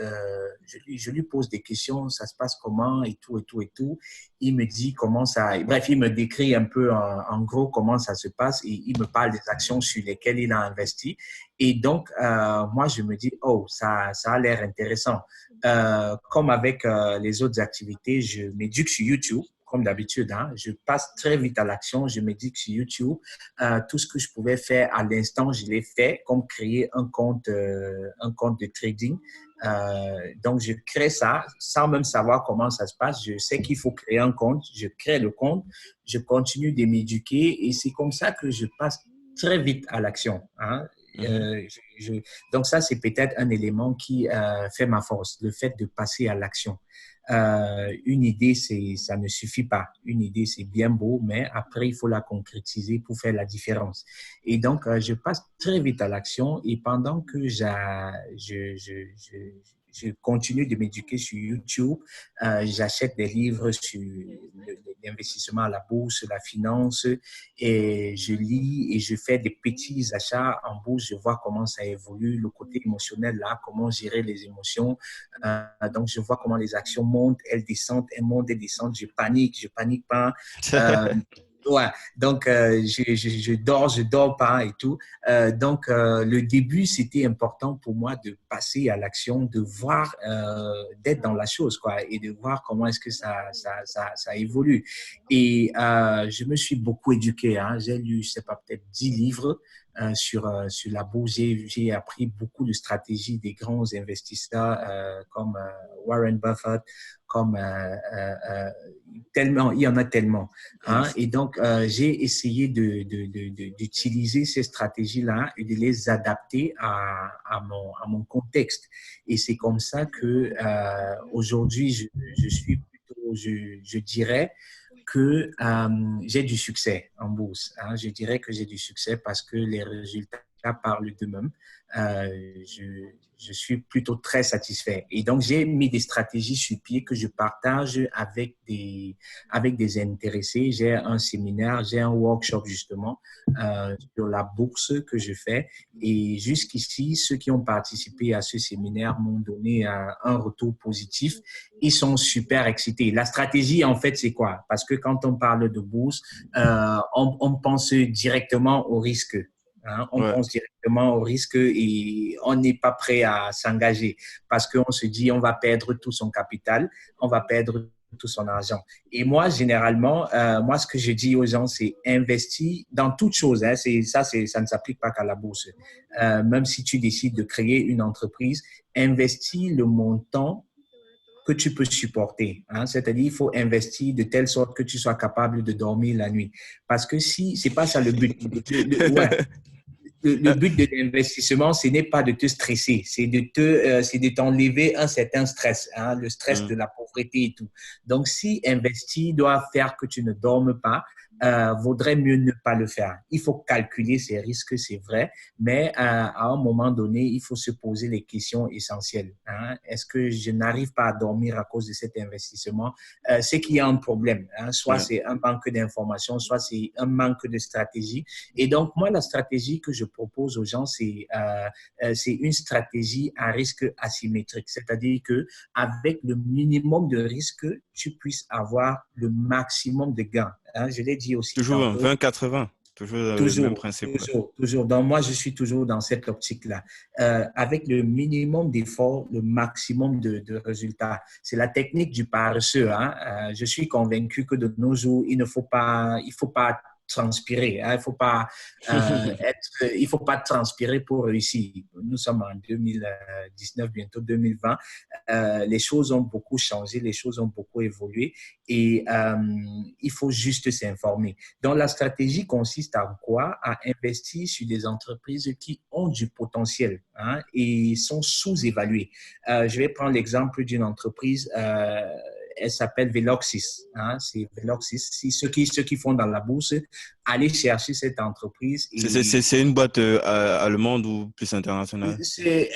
Je lui pose des questions, ça se passe comment et tout, et tout, et tout. Il me dit comment ça. Bref, il me décrit un peu en gros comment ça se passe et il me parle des actions sur lesquelles il a investi. Et donc, moi, je me dis, oh, ça a l'air intéressant. Comme avec les autres activités, je m'éduque sur YouTube. Comme d'habitude, hein, je passe très vite à l'action, je m'éduque sur YouTube. Tout ce que je pouvais faire à l'instant, je l'ai fait, comme créer un compte de trading. Donc, je crée ça sans même savoir comment ça se passe. Je sais qu'il faut créer un compte, je crée le compte, je continue de m'éduquer et c'est comme ça que je passe très vite à l'action. Hein. Mhm. Donc, ça, c'est peut-être un élément qui fait ma force, le fait de passer à l'action. Une idée, ça ne suffit pas. Une idée, c'est bien beau, mais après, il faut la concrétiser pour faire la différence. Et donc, je passe très vite à l'action et pendant que je continue de m'éduquer sur YouTube, j'achète des livres sur l'investissement à la bourse, la finance, et je lis et je fais des petits achats en bourse. Je vois comment ça évolue, le côté émotionnel là, comment gérer les émotions. Donc, je vois comment les actions montent, elles descendent, elles montent, elles descendent. Je panique pas. Euh, ouais, donc je dors pas et tout. Donc, le début, c'était important pour moi de passer à l'action, de voir, d'être dans la chose, quoi, et de voir comment est-ce que ça évolue. Et je me suis beaucoup éduqué. Hein. J'ai lu, je sais pas, peut-être 10 livres sur la bourse. J'ai appris beaucoup de stratégies des grands investisseurs comme Warren Buffett, comme tellement, il y en a tellement. Hein? Yes. Et donc, j'ai essayé d'utiliser ces stratégies-là et de les adapter à mon contexte. Et c'est comme ça que aujourd'hui, je suis plutôt, je dirais, que j'ai du succès en bourse. Hein. Je dirais que j'ai du succès parce que les résultats résultats parlent d'eux-mêmes. Je suis plutôt très satisfait. Et donc, j'ai mis des stratégies sur pied que je partage avec des intéressés. J'ai un séminaire, j'ai un workshop justement sur la bourse que je fais. Et jusqu'ici, ceux qui ont participé à ce séminaire m'ont donné un retour positif. Ils sont super excités. La stratégie, en fait, c'est quoi? Parce que quand on parle de bourse, on pense directement au risque. Hein, on Ouais. pense directement au risque et on n'est pas prêt à s'engager parce qu'on se dit on va perdre tout son capital, on va perdre tout son argent. Et moi, généralement, moi, ce que je dis aux gens, c'est investir dans toute chose. Hein, ça ne s'applique pas qu'à la bourse. Même si tu décides de créer une entreprise, investis le montant que tu peux supporter. Hein? C'est-à-dire, il faut investir de telle sorte que tu sois capable de dormir la nuit. Parce que si, c'est pas ça le but. Ouais, le but de l'investissement, ce n'est pas de te stresser, c'est de t'enlever un certain stress, hein, le stress de Mm. la pauvreté et tout. Donc, si investir doit faire que tu ne dormes pas, vaudrait mieux ne pas le faire. Il faut calculer ses risques, c'est vrai, mais à un moment donné, il faut se poser les questions essentielles. Hein. Est-ce que je n'arrive pas à dormir à cause de cet investissement? C'est qu'il y a un problème. Hein. Soit Ouais. c'est un manque d'information, soit c'est un manque de stratégie. Et donc, moi, la stratégie que je propose aux gens, c'est une stratégie à risque asymétrique. C'est-à-dire que avec le minimum de risque, tu puisses avoir le maximum de gains. Hein, je l'ai dit aussi Toujours un tantôt. 20-80. Toujours le même Toujours, principe. Ouais. toujours, toujours. Donc, moi, je suis toujours dans cette optique-là. Avec le minimum d'efforts, le maximum de résultats. C'est la technique du paresseux. Hein. Je suis convaincu que de nos jours, il faut pas transpirer. Hein. Il faut pas transpirer pour réussir. Nous sommes en 2019, bientôt 2020. Les choses ont beaucoup changé, les choses ont beaucoup évolué et il faut juste s'informer. Donc, la stratégie consiste à quoi? À investir sur des entreprises qui ont du potentiel hein, et sont sous-évaluées. Je vais prendre l'exemple d'une entreprise, elle s'appelle Veloxis. Hein, c'est Veloxis. Si ceux qui font dans la bourse, allez chercher cette entreprise et C'est une boîte allemande ou plus internationale?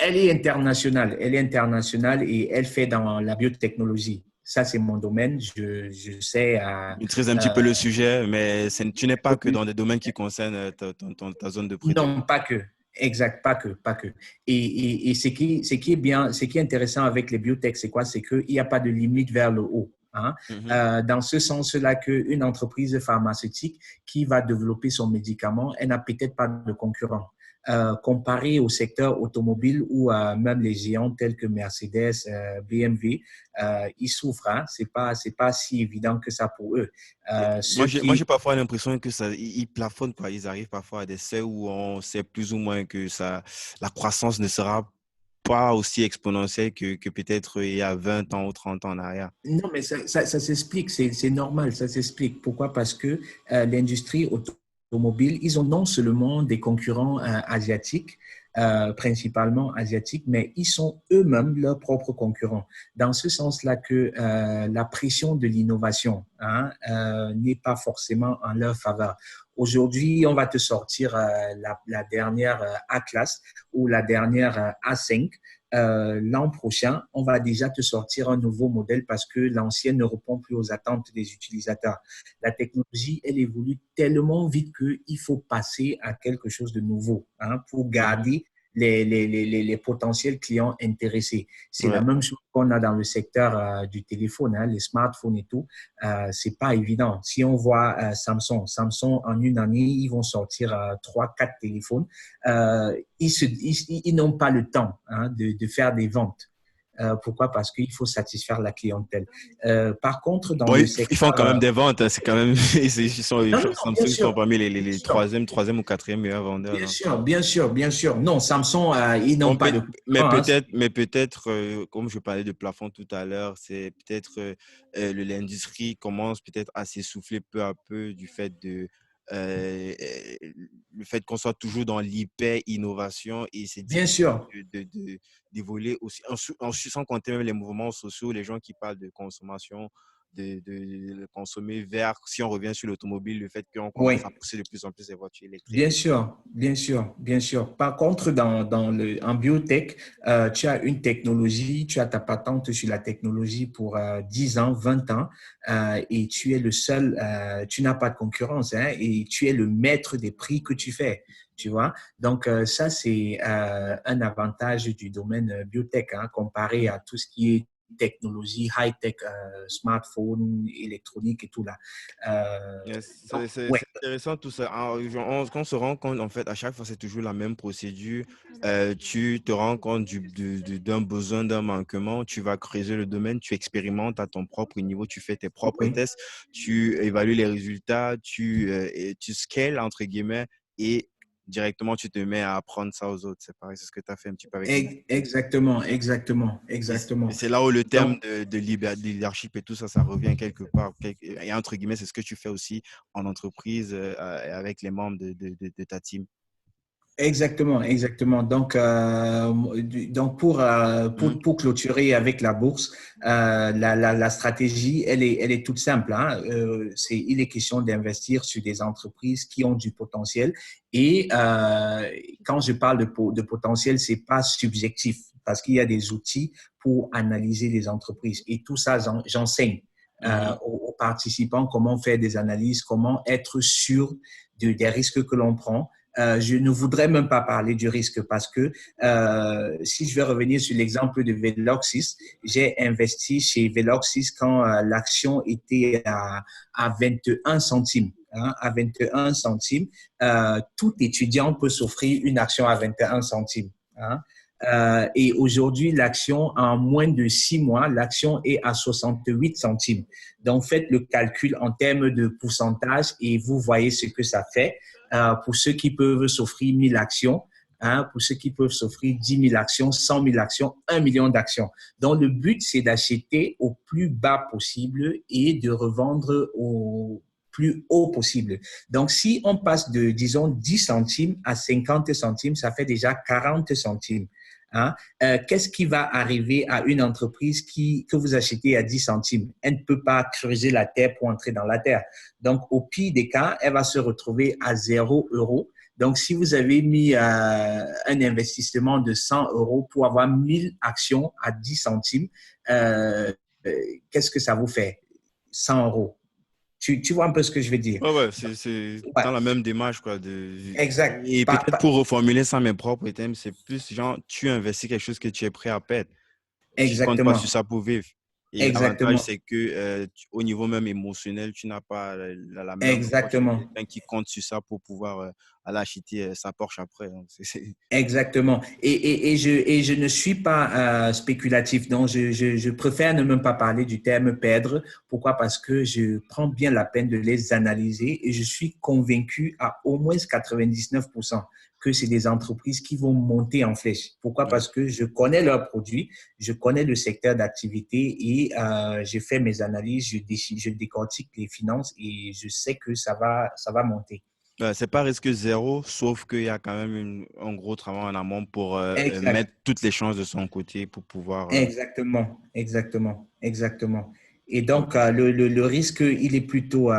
elle est internationale et elle fait dans la biotechnologie. Ça, c'est mon domaine. Je sais. Je maîtrise un petit peu le sujet, mais tu n'es pas que dans des domaines qui concernent ta zone de Non, prédilection. pas que. Exact, pas que, pas que. Et ce qui est bien, ce qui est intéressant avec les biotech, c'est quoi? C'est qu'il n'y a pas de limite vers le haut. Hein? Mhm. Dans ce sens-là, qu'une entreprise pharmaceutique qui va développer son médicament, elle n'a peut-être pas de concurrent. Comparé au secteur automobile où même les géants tels que Mercedes, BMW, ils souffrent. Hein? C'est pas si évident que ça pour eux. Moi, Ceux j'ai qui parfois l'impression que ils plafonnent, quoi. Ils arrivent parfois à des seuils où on sait plus ou moins que la croissance ne sera pas aussi exponentielle que peut-être il y a 20 ans ou 30 ans en arrière. Non, mais ça s'explique, c'est normal, ça s'explique. Pourquoi? Parce que l'industrie automobile, ils ont non seulement des concurrents asiatiques, principalement asiatiques, mais ils sont eux-mêmes leurs propres concurrents. Dans ce sens-là que la pression de l'innovation hein, n'est pas forcément en leur faveur. Aujourd'hui, on va te sortir la dernière A-Class ou la dernière A5 l'an prochain, on va déjà te sortir un nouveau modèle parce que l'ancien ne répond plus aux attentes des utilisateurs. La technologie, elle évolue tellement vite qu'il faut passer à quelque chose de nouveau hein, pour Mhm. garder les potentiels clients intéressés. C'est la Ouais. même chose qu'on a dans le secteur du téléphone, hein, les smartphones et tout. C'est pas évident. Si on voit Samsung, en une année, ils vont sortir 3, 4 téléphones. Ils n'ont pas le temps hein, de faire des ventes. Pourquoi? Parce qu'il faut satisfaire la clientèle. Par contre, dans Bon, le ils font secteur... quand même des ventes, hein. C'est quand même, non, non, non, bien Samsung sont sûr. parmi Bien les sûr. troisième ou quatrième meilleurs vendeurs. Bien Donc. sûr, bien sûr, bien sûr. Non, Samsung, ils n'ont Bon, pas de concurrent. Hein. mais peut-être, comme je parlais de plafond tout à l'heure, c'est peut-être l'industrie commence peut-être à s'essouffler peu à peu du fait euh, euh, le fait qu'on soit toujours dans l'hyper-innovation et c'est Bien difficile sûr. d'évoluer aussi, sans compter même les mouvements sociaux, les gens qui parlent de consommation de consommer vers, si on revient sur l'automobile, le fait qu'on commence Oui. à pousser de plus en plus les voitures électriques. Bien sûr, bien sûr, bien sûr. Par contre, en biotech, tu as une technologie, tu as ta patente sur la technologie pour 10 ans, 20 ans, et tu es le seul, tu n'as pas de concurrence, hein, et tu es le maître des prix que tu fais, tu vois. Donc, ça, c'est un avantage du domaine biotech, hein, comparé à tout ce qui est technologie, high-tech, smartphone, électronique et tout là. Yes, Donc, c'est ouais. intéressant tout ça. On se rend compte, en fait, à chaque fois, c'est toujours la même procédure. Tu te rends compte d'un besoin, d'un manquement, tu vas creuser le domaine, tu expérimentes à ton propre niveau, tu fais tes propres Oui. tests, tu évalues les résultats, et tu scales, entre guillemets, et directement, tu te mets à apprendre ça aux autres. C'est pareil, c'est ce que tu as fait un petit peu avec les... Exactement, exactement, Et exactement. c'est là où le terme Donc, de leadership et tout ça, ça revient quelque part. Et entre guillemets, c'est ce que tu fais aussi en entreprise avec les membres de ta team. exactement, exactement. Donc Mhm. pour clôturer avec la bourse, la stratégie, elle est toute simple, hein. Il est question d'investir sur des entreprises qui ont du potentiel. Et quand je parle de potentiel, c'est pas subjectif parce qu'il y a des outils pour analyser les entreprises. Et tout ça, j'enseigne Mhm. aux participants comment faire des analyses, comment être sûr des risques que l'on prend. Je ne voudrais même pas parler du risque parce que si je vais revenir sur l'exemple de Veloxis, j'ai investi chez Veloxis quand l'action était à 21 centimes. Hein, à 21 centimes, tout étudiant peut s'offrir une action à 21 centimes. Hein. Et aujourd'hui, l'action, en moins de 6 mois, l'action est à 68 centimes. Donc, faites le calcul en termes de pourcentage et vous voyez ce que ça fait pour ceux qui peuvent s'offrir 1000 actions, hein, pour ceux qui peuvent s'offrir 10 000 actions, 100 000 actions, 1 million d'actions. Donc, le but, c'est d'acheter au plus bas possible et de revendre au plus haut possible. Donc, si on passe de, disons, 10 centimes à 50 centimes, ça fait déjà 40 centimes. Hein? Qu'est-ce qui va arriver à une entreprise que vous achetez à 10 centimes? Elle ne peut pas creuser la terre pour entrer dans la terre. Donc, au pire des cas, elle va se retrouver à 0 euros. Donc, si vous avez mis un investissement de 100 euros pour avoir 1000 actions à 10 centimes, euh, qu'est-ce que ça vous fait? 100 euros. Tu vois un peu ce que je veux dire? Ouais, ouais, c'est Ouais, dans la même démarche, quoi. exact. Et peut-être pour reformuler ça, mes propres thèmes, c'est plus genre, tu investis quelque chose que tu es prêt à perdre. Tu ne comptes pas sur Exactement. ça pour vivre. Et l'avantage, Exactement. c'est que au niveau même émotionnel, tu n'as pas la même approche que Exactement. quelqu'un qui compte sur ça pour pouvoir aller acheter sa Porsche après. Donc, Exactement. Et je ne suis pas spéculatif, donc je préfère ne même pas parler du terme perdre. Pourquoi? Parce que je prends bien la peine de les analyser et je suis convaincu à au moins 99% que c'est des entreprises qui vont monter en flèche. Pourquoi? Ouais. Parce que je connais leurs produits, je connais le secteur d'activité et j'ai fait mes analyses, je décortique les finances et je sais que ça va monter. C'est pas risque zéro, sauf qu'il y a quand même un gros travail en amont pour Exact. mettre toutes les chances de son côté pour pouvoir. Exactement, exactement, exactement. Et Donc, donc, le risque, il est plutôt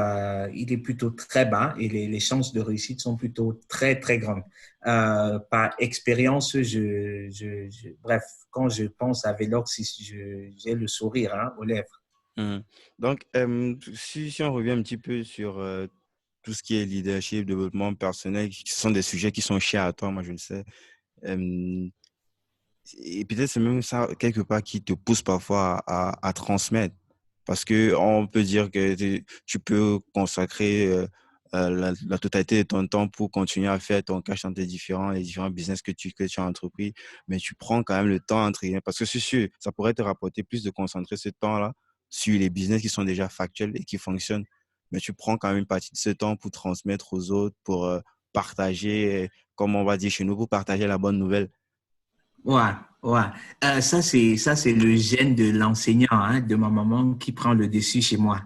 très bas et les chances de réussite sont plutôt très, très grandes. Par expérience, bref, quand je pense à Velox, j'ai le sourire hein, aux lèvres. mhm. Donc, si on revient un petit peu sur tout ce qui est leadership, développement personnel, qui sont des sujets qui sont chers à toi, moi je le sais. Euh, et peut-être c'est même ça, quelque part, qui te pousse parfois à transmettre. Parce que on peut dire que tu peux consacrer la totalité de ton temps pour continuer à faire ton cash dans les différents business que tu as entrepris, mais tu prends quand même le temps, entre guillemets, parce que c'est sûr, ça pourrait te rapporter plus de concentrer ce temps-là sur les business qui sont déjà factuels et qui fonctionnent, mais tu prends quand même une partie de ce temps pour transmettre aux autres, pour partager, comme on va dire chez nous, pour partager la bonne nouvelle. Ouais, ouais. Ça, c'est le gène de l'enseignant, hein, de ma maman qui prend le dessus chez moi.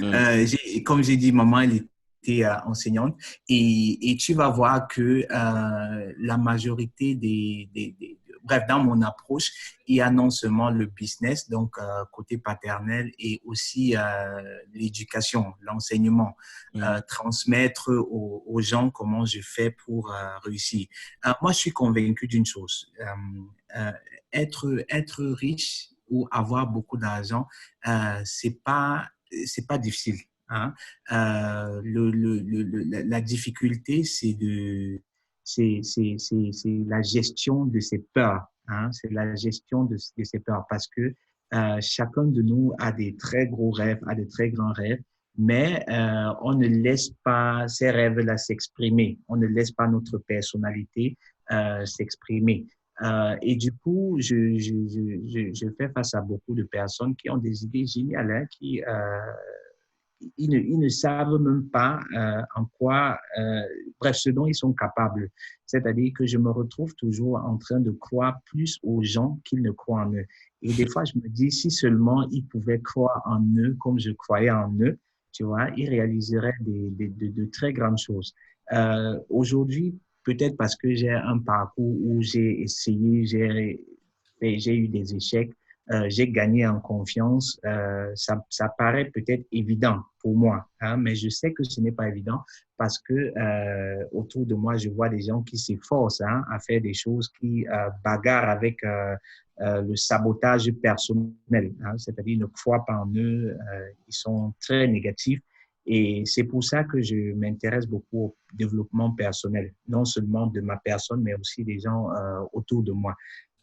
Mm. Comme j'ai dit, maman, elle était enseignante et tu vas voir que la majorité bref, dans mon approche, il y a non seulement le business, donc côté paternel, et aussi l'éducation, l'enseignement, Mhm. transmettre aux gens comment je fais pour réussir. Moi, je suis convaincu d'une chose. Euh, être riche ou avoir beaucoup d'argent, c'est pas difficile. Hein. La difficulté, c'est la gestion de ses peurs. Hein. C'est la gestion de ses peurs parce que chacun de nous a des très gros rêves, a des très grands rêves, mais on ne laisse pas ces rêves-là s'exprimer. On ne laisse pas notre personnalité s'exprimer. Et du coup, je fais face à beaucoup de personnes qui ont des idées géniales, hein, ils ne savent même pas en quoi, bref, ce dont ils sont capables. C'est-à-dire que je me retrouve toujours en train de croire plus aux gens qu'ils ne croient en eux. Et des fois, je me dis, si seulement ils pouvaient croire en eux comme je croyais en eux, tu vois, ils réaliseraient de très grandes choses. Aujourd'hui, peut-être parce que j'ai un parcours où j'ai essayé, j'ai eu des échecs, j'ai gagné en confiance. Ça paraît peut-être évident pour moi, hein, mais je sais que ce n'est pas évident parce que autour de moi, je vois des gens qui s'efforcent hein, à faire des choses, qui bagarrent avec le sabotage personnel, hein, c'est-à-dire ils ne croient pas en eux, ils sont très négatifs. Et c'est pour ça que je m'intéresse beaucoup au développement personnel, non seulement de ma personne, mais aussi des gens autour de moi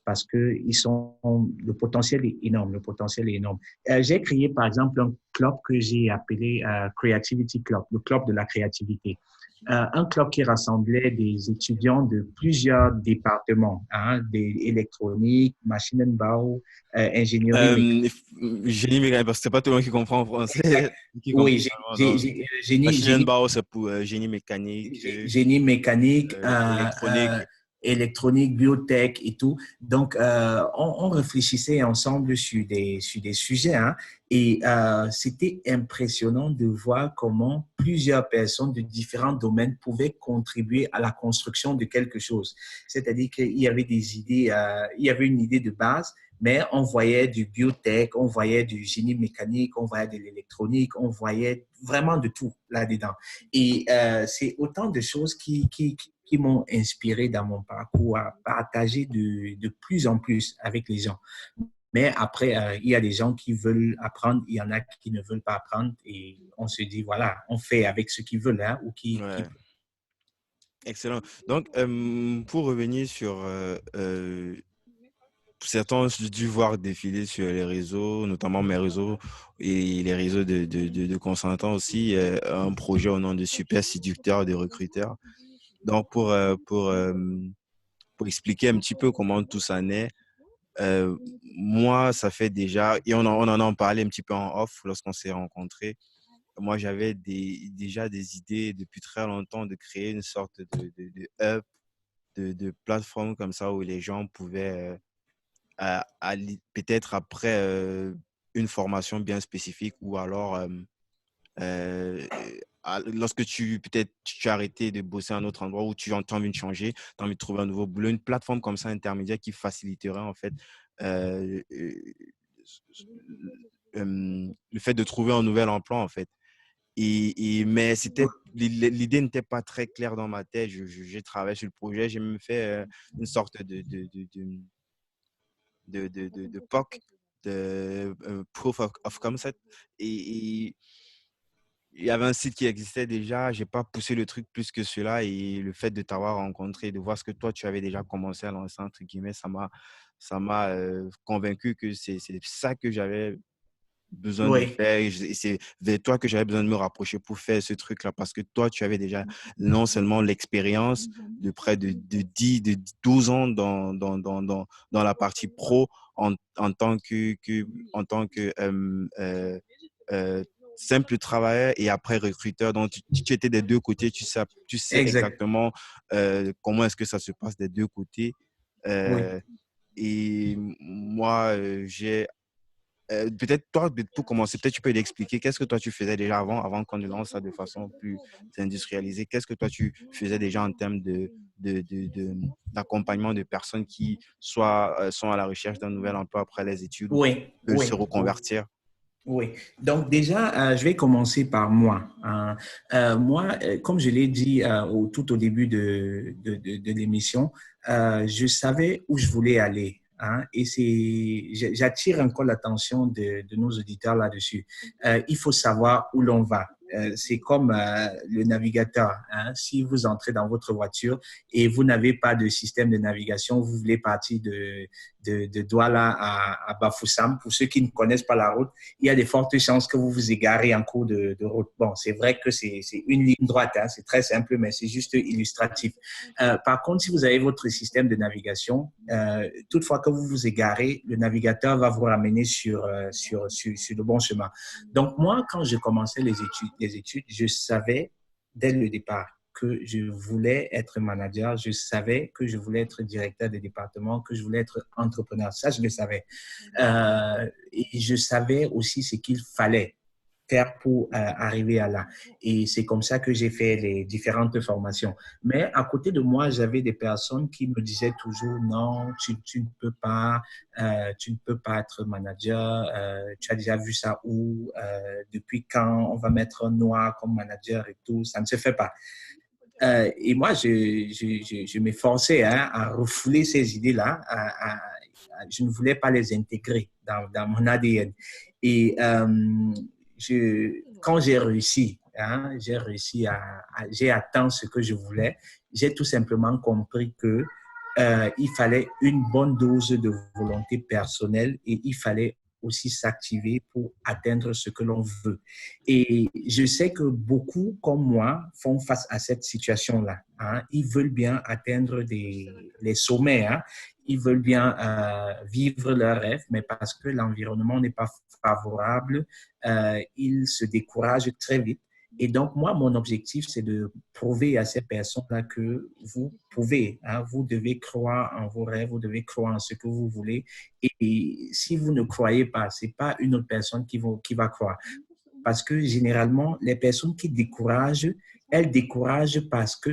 parce que le potentiel est énorme, le potentiel est énorme. J'ai créé, par exemple, un club que j'ai appelé Creativity Club, le club de la créativité. Un club qui rassemblait des étudiants de plusieurs départements, hein, des électroniques, Maschinenbau, ingénierie mécanique. Euh, Génie mécanique, parce que c'est pas tout le monde qui comprend en français, qui comprend Oui, dans génie, Maschinenbau, c'est pour génie mécanique, génie mécanique, électronique. électronique, biotech et tout. Donc, on réfléchissait ensemble sur des sujets hein, et c'était impressionnant de voir comment plusieurs personnes de différents domaines pouvaient contribuer à la construction de quelque chose. C'est-à-dire qu'il y avait des idées, il y avait une idée de base, mais on voyait du biotech, on voyait du génie mécanique, on voyait de l'électronique, on voyait vraiment de tout là-dedans. Et c'est autant de choses qui m'ont inspiré dans mon parcours à partager de plus en plus avec les gens. Mais après, il y a des gens qui veulent apprendre, il y en a qui ne veulent pas apprendre et on se dit, voilà, on fait avec ce qu'ils veulent hein, ou qui Ouais, excellent. Donc, pour revenir sur certains ont dû voir défiler sur les réseaux, notamment mes réseaux et les réseaux de consentants aussi, un projet au nom de Super Séducteur de recruteurs. Donc, pour expliquer un petit peu comment tout ça naît, moi, ça fait déjà, et on en a parlé un petit peu en off lorsqu'on s'est rencontrés. Moi, j'avais déjà des idées depuis très longtemps de créer une sorte de hub, de plateforme comme ça où les gens pouvaient peut-être après une formation bien spécifique ou alors euh, lorsque peut-être tu as arrêté de bosser à un autre endroit où tu as envie de changer, tu as envie de trouver un nouveau boulot, une plateforme comme ça intermédiaire qui faciliterait en fait euh, euh, le fait de trouver un nouvel emploi en fait. Mais l'idée n'était pas très claire dans ma tête. J'ai travaillé sur le projet, j'ai même fait une sorte de POC, de Proof of Concept. Et il y avait un site qui existait déjà. J'ai pas poussé le truc plus que cela. Et le fait de t'avoir rencontré, de voir ce que toi, tu avais déjà commencé à lancer, entre guillemets, ça m'a convaincu que c'est ça que j'avais besoin de oui, faire. Et c'est vers toi que j'avais besoin de me rapprocher pour faire ce truc-là. Parce que toi, tu avais déjà non seulement l'expérience de près de 10 de 12 ans dans la partie pro en en tant que euh, simple travailleur et après recruteur. Donc, tu étais des deux côtés. Tu sais exact. exactement comment est-ce que ça se passe des deux côtés. Oui, Euh, et moi, j'ai peut-être toi, pour commencer, peut-être tu peux l'expliquer. Qu'est-ce que toi tu faisais déjà avant qu'on ne lance ça de façon plus industrialisée? Qu'est-ce que toi tu faisais déjà en termes d'accompagnement de personnes qui soit sont à la recherche d'un nouvel emploi après les études ou Oui, veulent se oui, oui. reconvertir? Oui, donc déjà, je vais commencer par moi, hein. Moi, comme je l'ai dit tout au début de l'émission, je savais où je voulais aller, hein, et j'attire encore l'attention de nos auditeurs là-dessus. Il faut savoir où l'on va. C'est comme le navigateur, hein. Si vous entrez dans votre voiture et vous n'avez pas de système de navigation, vous voulez partir de Douala à Bafoussam. Pour ceux qui ne connaissent pas la route, il y a de fortes chances que vous vous égarez en cours de route. Bon, c'est vrai que c'est une ligne droite, hein, c'est très simple, mais c'est juste illustratif. Par contre, si vous avez votre système de navigation, toutefois que vous vous égarez, le navigateur va vous ramener sur le bon chemin. Donc, moi, quand je commençais les études, je savais dès le départ que je voulais être manager, je savais que je voulais être directeur de département, que je voulais être entrepreneur. Ça, je le savais. Et je savais aussi ce qu'il fallait faire pour arriver à là. Et c'est comme ça que j'ai fait les différentes formations. Mais à côté de moi, j'avais des personnes qui me disaient toujours non, tu ne peux pas, tu ne peux pas être manager. Tu as déjà vu ça où, depuis quand on va mettre un noir comme manager et tout, ça ne se fait pas. Et moi, je m'efforçais, hein, à refouler ces idées-là. Je ne voulais pas les intégrer dans mon ADN. Et quand j'ai réussi, hein, j'ai atteint ce que je voulais, j'ai tout simplement compris que il fallait une bonne dose de volonté personnelle et il fallait aussi s'activer pour atteindre ce que l'on veut. Et je sais que beaucoup, comme moi, font face à cette situation-là, hein. Ils veulent bien atteindre les sommets, hein. Ils veulent bien vivre leurs rêves, mais parce que l'environnement n'est pas favorable, ils se découragent très vite. Et donc, moi, mon objectif, c'est de prouver à ces personnes-là que vous pouvez, hein, vous devez croire en vos rêves, vous devez croire en ce que vous voulez. Et si vous ne croyez pas, ce n'est pas une autre personne qui va croire. Parce que généralement, les personnes qui découragent, elles découragent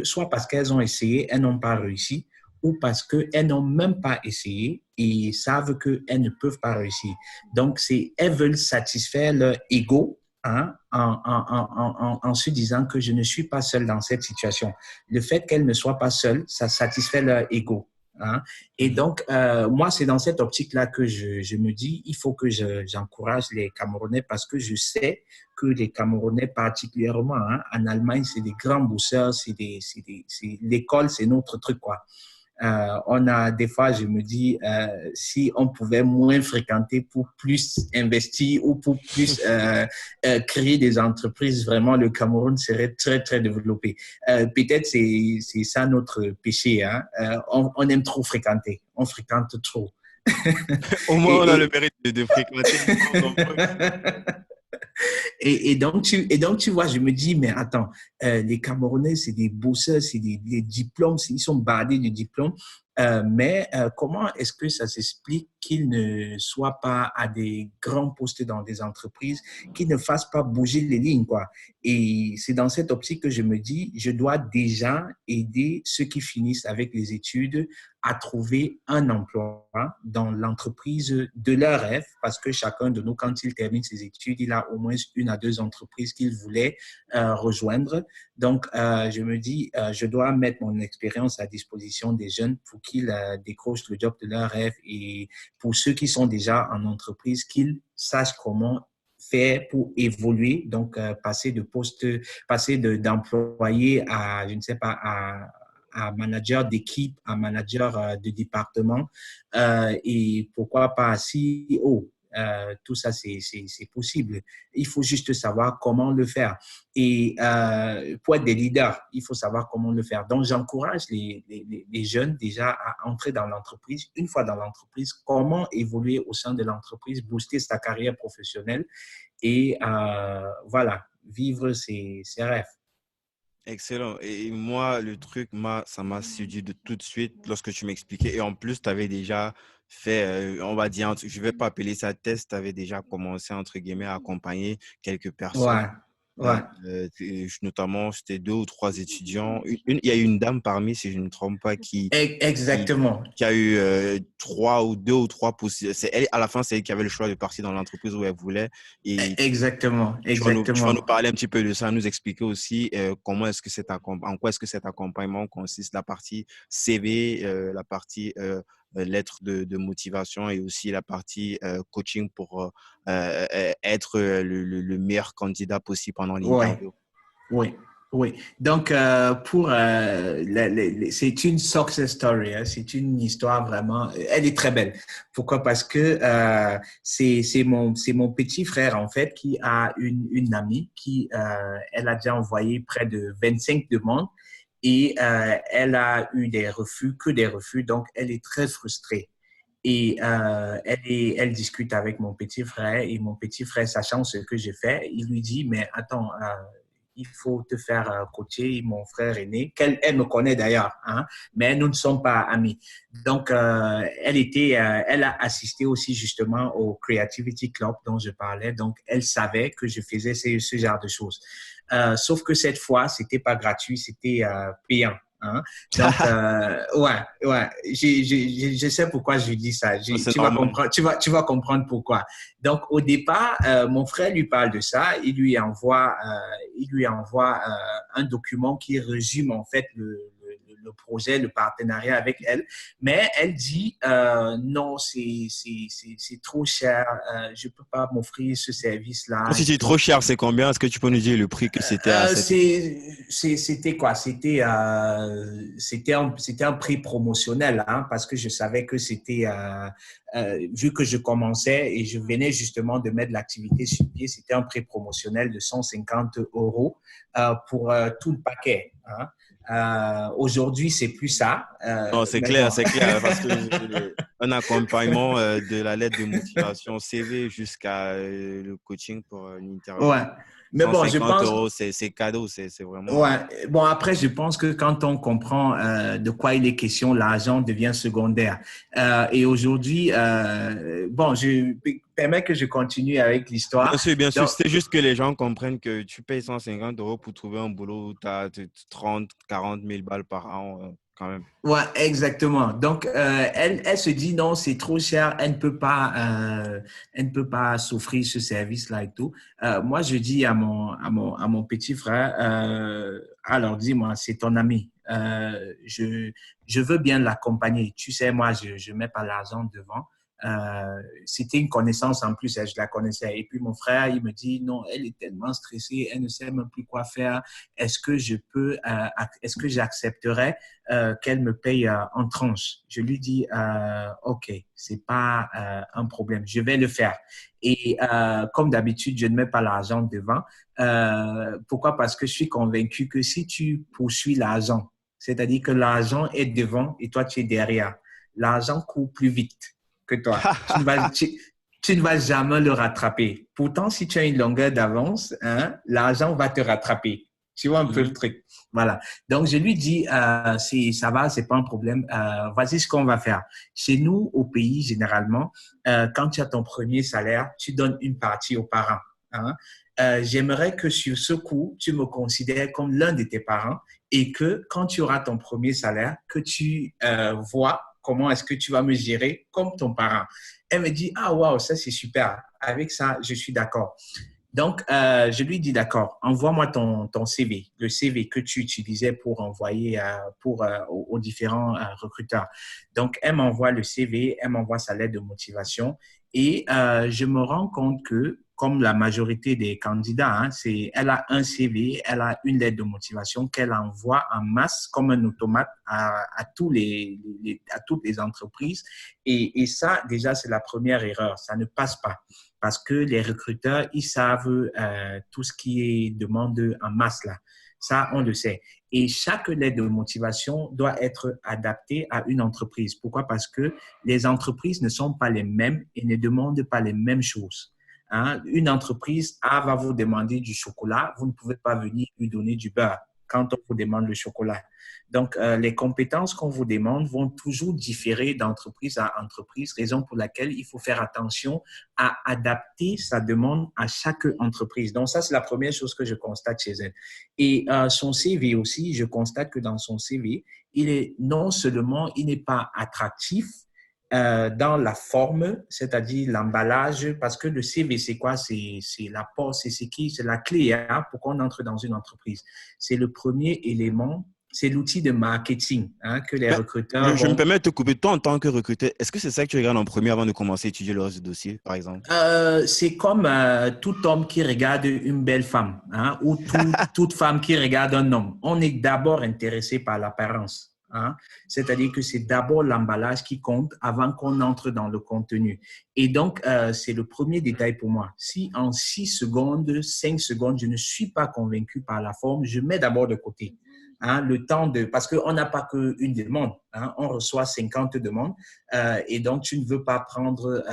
soit parce qu'elles ont essayé, elles n'ont pas réussi, ou parce qu'elles n'ont même pas essayé et savent qu'elles ne peuvent pas réussir. Donc, elles veulent satisfaire leur ego, hein, en se disant que je ne suis pas seul dans cette situation. Le fait qu'elles ne soient pas seules, ça satisfait leur ego, hein. Et donc, moi, c'est dans cette optique-là que je me dis, il faut que j'encourage les Camerounais parce que je sais que les Camerounais particulièrement, hein, en Allemagne, c'est des grands bosseurs, l'école, c'est notre truc, quoi. On a des fois, je me dis, si on pouvait moins fréquenter pour plus investir ou pour plus créer des entreprises, vraiment, le Cameroun serait très, très développé. Peut-être c'est ça notre péché, hein. On aime trop fréquenter, on fréquente trop. Au moins, on a le et, mérite de fréquenter, nous sommes nombreux. et donc, tu vois, je me dis, mais attends, les Camerounais, c'est des bosseurs, c'est des diplômes, ils sont bardés de diplômes. Mais comment est-ce que ça s'explique qu'ils ne soient pas à des grands postes dans des entreprises, qu'ils ne fassent pas bouger les lignes, quoi? Et c'est dans cette optique que je me dis, je dois déjà aider ceux qui finissent avec les études à trouver un emploi dans l'entreprise de leur rêve, parce que chacun de nous, quand il termine ses études, il a au moins une à deux entreprises qu'il voulait rejoindre. Donc, je me dis, je dois mettre mon expérience à disposition des jeunes pour qu'ils décrochent le job de leur rêve et pour ceux qui sont déjà en entreprise, qu'ils sachent comment faire pour évoluer, donc passer d'employé à, je ne sais pas, à manager d'équipe, à manager de département et pourquoi pas à CEO. Tout ça, c'est possible. Il faut juste savoir comment le faire. Et pour être des leaders, il faut savoir comment le faire. Donc, j'encourage les jeunes déjà à entrer dans l'entreprise. Une fois dans l'entreprise, comment évoluer au sein de l'entreprise, booster sa carrière professionnelle et voilà, vivre ses rêves. Excellent. Et moi, le truc, ça m'a séduit de tout de suite lorsque tu m'expliquais. Et en plus, tu avais déjà fait, on va dire, je ne vais pas appeler ça test, tu avais déjà commencé, entre guillemets, à accompagner quelques personnes Ouais. Ouais. Notamment, c'était deux ou trois étudiants. Il y a eu une dame parmi, si je ne me trompe pas, qui, Exactement. qui a eu deux ou trois possibilités. À la fin, c'est elle qui avait le choix de partir dans l'entreprise où elle voulait. Et Exactement. tu vas nous Exactement. parler un petit peu de ça, nous expliquer aussi en quoi est-ce que cet accompagnement consiste, la partie CV, la partie lettre de motivation et aussi la partie coaching pour être le meilleur candidat possible pendant Ouais. l'interview. Oui, oui. Donc, c'est une success story, hein. C'est une histoire vraiment, elle est très belle. Pourquoi? Parce que c'est mon petit frère, en fait, qui a une amie qui, elle a déjà envoyé près de 25 demandes et elle a eu des refus, que des refus. Donc, elle est très frustrée. Et elle discute avec mon petit frère et mon petit frère, sachant ce que j'ai fait, il lui dit, mais attends, il faut te faire coacher, mon frère aîné, elle me connaît d'ailleurs, hein, mais nous ne sommes pas amis. Donc, elle a assisté aussi justement au Creativity Club dont je parlais. Donc, elle savait que je faisais ce genre de choses. Sauf que cette fois, c'était pas gratuit, c'était payant. Hein? Donc, ouais, je sais pourquoi je dis ça. C'est Tu vas normal. comprendre, tu vas comprendre pourquoi. Donc, au départ, mon frère lui parle de ça. Il lui envoie un document qui résume en fait le projet, le partenariat avec elle. Mais elle dit non, c'est trop cher. Je peux pas m'offrir ce service-là Si et c'est trop tout. cher, c'est combien? Est-ce que tu peux nous dire le prix que c'était à cette époque? C'était quoi? C'était un prix promotionnel, hein, parce que je savais que vu que je commençais et je venais justement de mettre l'activité sur pied, c'était un prix promotionnel de 150 euros pour tout le paquet. Hein. Aujourd'hui, c'est plus ça, Non, mais bon. c'est clair, parce que un accompagnement de la lettre de motivation CV jusqu'à le coaching pour l'interview, Ouais. Mais cent bon, je cinquante pense, euros, c'est cadeau, c'est vraiment. ouais. Bon, après, je pense que quand on comprend de quoi il est question, l'argent devient secondaire. Et aujourd'hui, bon, je permets que je continue avec l'histoire. Bien sûr, Donc, c'est juste que les gens comprennent que tu payes 150 euros pour trouver un boulot où tu as 30, 40 000 balles par an, quand même. ouais, exactement. Donc, elle se dit non, c'est trop cher, elle ne peut pas s'offrir ce service-là et tout. Moi, je dis à mon petit frère, alors dis-moi, c'est ton ami. Je veux bien l'accompagner. Tu sais, moi, je mets pas l'argent devant. C'était une connaissance en plus, je la connaissais. Et puis mon frère, il me dit non, elle est tellement stressée, elle ne sait même plus quoi faire. Est-ce que j'accepterais qu'elle me paye en tranches? Je lui dis ok, c'est pas un problème, je vais le faire. Et comme d'habitude, je ne mets pas l'argent devant. Pourquoi? Parce que je suis convaincu que si tu poursuis l'argent, c'est-à-dire que l'argent est devant et toi tu es derrière, l'argent court plus vite que toi. Tu ne vas jamais le rattraper. Pourtant, si tu as une longueur d'avance, hein, l'argent va te rattraper. Tu vois un peu le Mhm. truc. Voilà. Donc, je lui dis, ça va, c'est pas un problème. Voici ce qu'on va faire. Chez nous, au pays, généralement, quand tu as ton premier salaire, tu donnes une partie aux parents. Hein. J'aimerais que sur ce coup, tu me considères comme l'un de tes parents et que quand tu auras ton premier salaire, que tu vois comment est-ce que tu vas me gérer comme ton parent. Elle me dit, ah, waouh, ça c'est super. Avec ça, je suis d'accord. Donc, je lui dis, d'accord, envoie-moi ton CV, le CV que tu utilisais pour envoyer aux différents recruteurs. Donc, elle m'envoie le CV, elle m'envoie sa lettre de motivation et je me rends compte que, comme la majorité des candidats, hein, elle a un CV, elle a une lettre de motivation qu'elle envoie en masse comme un automate à toutes les entreprises. Et ça, déjà, c'est la première erreur. Ça ne passe pas parce que les recruteurs, ils savent tout ce qui est demande en masse là. Ça, on le sait. Et chaque lettre de motivation doit être adaptée à une entreprise. Pourquoi? Parce que les entreprises ne sont pas les mêmes et ne demandent pas les mêmes choses. Hein? Une entreprise A va vous demander du chocolat, vous ne pouvez pas venir lui donner du beurre. quand on vous demande le chocolat. Donc, les compétences qu'on vous demande vont toujours différer d'entreprise à entreprise, raison pour laquelle il faut faire attention à adapter sa demande à chaque entreprise. Donc, ça, c'est la première chose que je constate chez elle. Et son CV aussi, je constate que dans son CV, il est non seulement, il n'est pas attractif, dans la forme, c'est-à-dire l'emballage, parce que le CV, c'est quoi? C'est la porte, c'est la clé hein, pour qu'on entre dans une entreprise. C'est le premier élément, c'est l'outil de marketing hein, que les Ben, recruteurs je me vont. permets de te couper. Toi, en tant que recruteur, est-ce que c'est ça que tu regardes en premier avant de commencer à étudier le reste du dossier, par exemple? C'est comme tout homme qui regarde une belle femme hein, ou toute femme qui regarde un homme. On est d'abord intéressé par l'apparence. Hein? C'est-à-dire que c'est d'abord l'emballage qui compte avant qu'on entre dans le contenu. Et donc, c'est le premier détail pour moi. Si en 6 secondes, 5 secondes, je ne suis pas convaincu par la forme, je mets d'abord de côté. Hein, le temps de, parce qu'on n'a pas qu'une demande, hein, on reçoit 50 demandes et donc tu ne veux pas prendre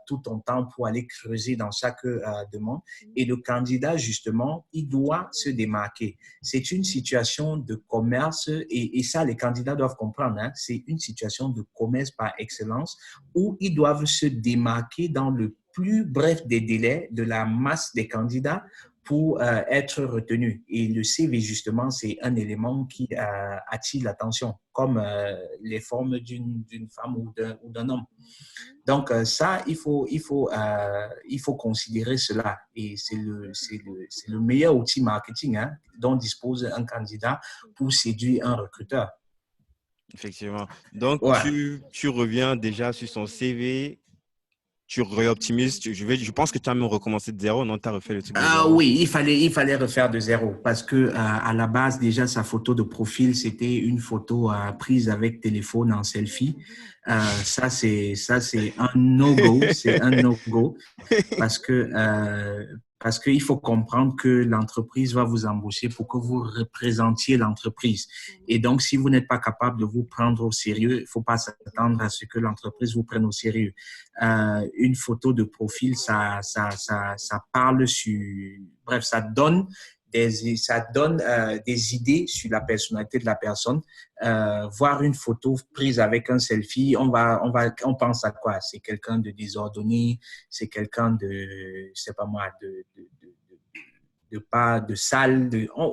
tout ton temps pour aller creuser dans chaque demande. Et le candidat, justement, il doit se démarquer. C'est une situation de commerce et ça, les candidats doivent comprendre. Hein, c'est une situation de commerce par excellence où ils doivent se démarquer dans le plus bref des délais de la masse des candidats pour être retenu. Et le CV, justement, c'est un élément qui attire l'attention, comme les formes d'une femme ou d'un homme. Donc, ça, il faut considérer cela. Et c'est le meilleur outil marketing hein, dont dispose un candidat pour séduire un recruteur. Effectivement. Donc, Ouais. tu reviens déjà sur son CV, tu réoptimises. Je pense que tu as même recommencé de zéro, non? Tu as refait le truc de Ah zéro. oui, il fallait refaire de zéro parce que à la base déjà sa photo de profil c'était une photo prise avec téléphone en selfie. Ça c'est un no-go, c'est un no-go parce que parce qu'il faut comprendre que l'entreprise va vous embaucher pour que vous représentiez l'entreprise. Et donc, si vous n'êtes pas capable de vous prendre au sérieux, il ne faut pas s'attendre à ce que l'entreprise vous prenne au sérieux. Une photo de profil, ça parle sur, bref, ça donne des idées sur la personnalité de la personne. Voir une photo prise avec un selfie, on pense à quoi? C'est quelqu'un de désordonné, c'est quelqu'un de, je sais pas moi, pas de sale.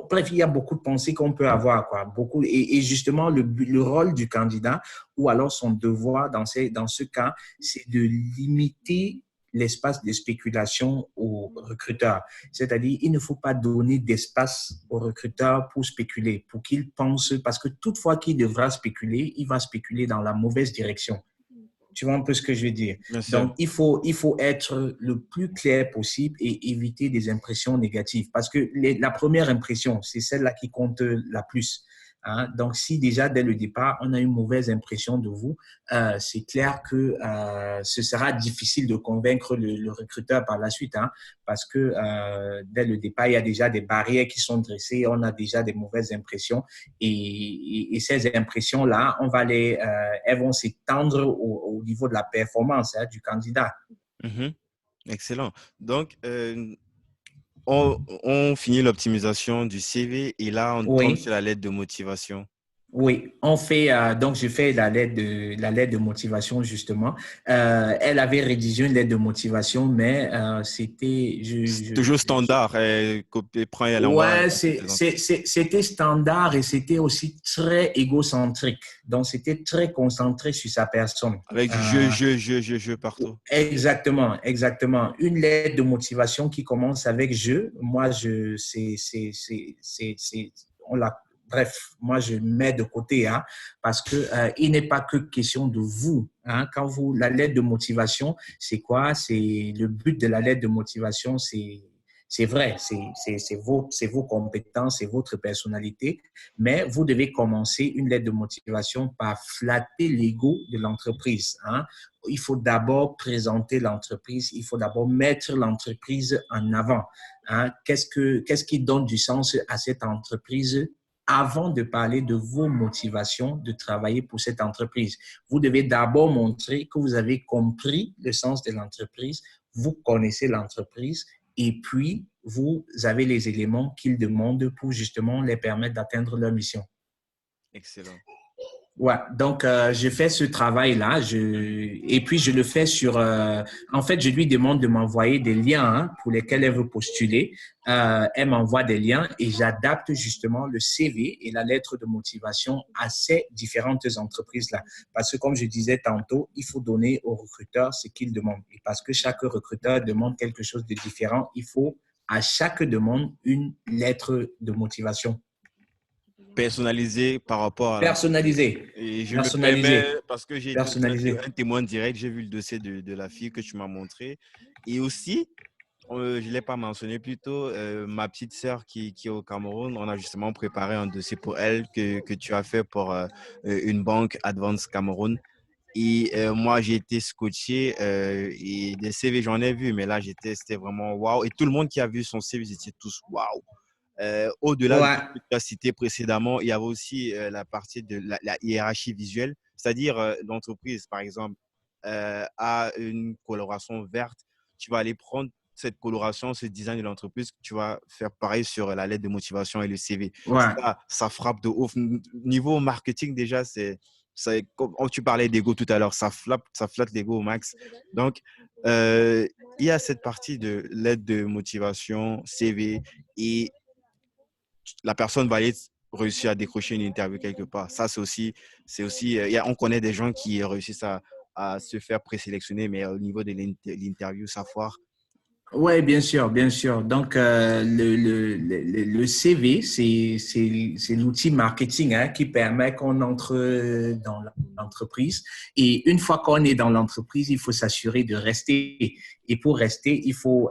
Bref, il y a beaucoup de pensées qu'on peut avoir, quoi. Beaucoup, et justement, le rôle du candidat ou alors son devoir dans ce cas, c'est de limiter l'espace de spéculation aux recruteurs. C'est-à-dire, il ne faut pas donner d'espace aux recruteurs pour spéculer, pour qu'ils pensent, parce que toutefois qu'il devra spéculer, il va spéculer dans la mauvaise direction. Tu vois un peu ce que je veux dire. Bien sûr. Donc, il faut être le plus clair possible et éviter des impressions négatives parce que la première impression, c'est celle-là qui compte la plus. Hein? Donc, si déjà dès le départ, on a une mauvaise impression de vous, c'est clair que ce sera difficile de convaincre le recruteur par la suite hein, parce que dès le départ, il y a déjà des barrières qui sont dressées, on a déjà des mauvaises impressions et ces impressions-là, elles vont s'étendre au niveau de la performance hein, du candidat. Mhm. Excellent. Donc, on finit l'optimisation du CV et là, on tombe sur Oui. la lettre de motivation. Oui, on fait donc je fais la lettre de motivation justement. Elle avait rédigé une lettre de motivation, mais c'était C'est toujours standard. Copier, prends et l'envoie. ouais c'était standard et c'était aussi très égocentrique. Donc c'était très concentré sur sa personne. Avec du je partout. Exactement, exactement. Une lettre de motivation qui commence avec je. Moi, on l'a, bref, moi, je mets de côté, hein, parce que il n'est pas que question de vous, hein. La lettre de motivation, c'est quoi? C'est le but de la lettre de motivation, c'est vrai, c'est vos compétences, c'est votre personnalité, mais vous devez commencer une lettre de motivation par flatter l'ego de l'entreprise, hein. Il faut d'abord présenter l'entreprise, il faut d'abord mettre l'entreprise en avant. Hein. Qu'est-ce qui donne du sens à cette entreprise avant de parler de vos motivations de travailler pour cette entreprise? Vous devez d'abord montrer que vous avez compris le sens de l'entreprise, vous connaissez l'entreprise et puis vous avez les éléments qu'ils demandent pour justement les permettre d'atteindre leur mission. Excellent. Ouais, donc je fais ce travail-là, et puis je le fais sur. En fait, je lui demande de m'envoyer des liens hein, pour lesquels elle veut postuler. Elle m'envoie des liens et j'adapte justement le CV et la lettre de motivation à ces différentes entreprises-là. Parce que comme je disais tantôt, il faut donner aux recruteurs ce qu'ils demandent. Et parce que chaque recruteur demande quelque chose de différent, il faut à chaque demande une lettre de motivation. Personnalisé par rapport à l'entreprise. Personnalisée. Et je me permets, Personnalisée. parce que j'ai été aussi Personnalisée. un témoin direct, j'ai vu le dossier de la fille que tu m'as montré. Et aussi, je ne l'ai pas mentionné plus tôt, ma petite sœur qui est au Cameroun, on a justement préparé un dossier pour elle que tu as fait pour une banque Advance Cameroun. Et moi, j'ai été scotché et des CV, j'en ai vu, mais là, c'était vraiment waouh. Et tout le monde qui a vu son CV, ils étaient tous waouh. Au-delà de Ouais. ce que tu as cité précédemment, il y avait aussi la partie de la hiérarchie visuelle, c'est-à-dire l'entreprise, par exemple, a une coloration verte. Tu vas aller prendre cette coloration, ce design de l'entreprise, tu vas faire pareil sur la lettre de motivation et le CV. Ouais. Ça frappe de ouf. Niveau marketing, déjà, comme tu parlais d'ego tout à l'heure, ça flatte l'ego au max. Donc, il y a cette partie de lettre de motivation, CV, et la personne va aller réussir à décrocher une interview quelque part. Ça, c'est aussi on connaît des gens qui réussissent à se faire présélectionner, mais au niveau de l'interview, ça foire. Oui, bien sûr, bien sûr. Donc, le CV, c'est l'outil marketing hein, qui permet qu'on entre dans l'entreprise. Et une fois qu'on est dans l'entreprise, il faut s'assurer de rester. Et pour rester, il faut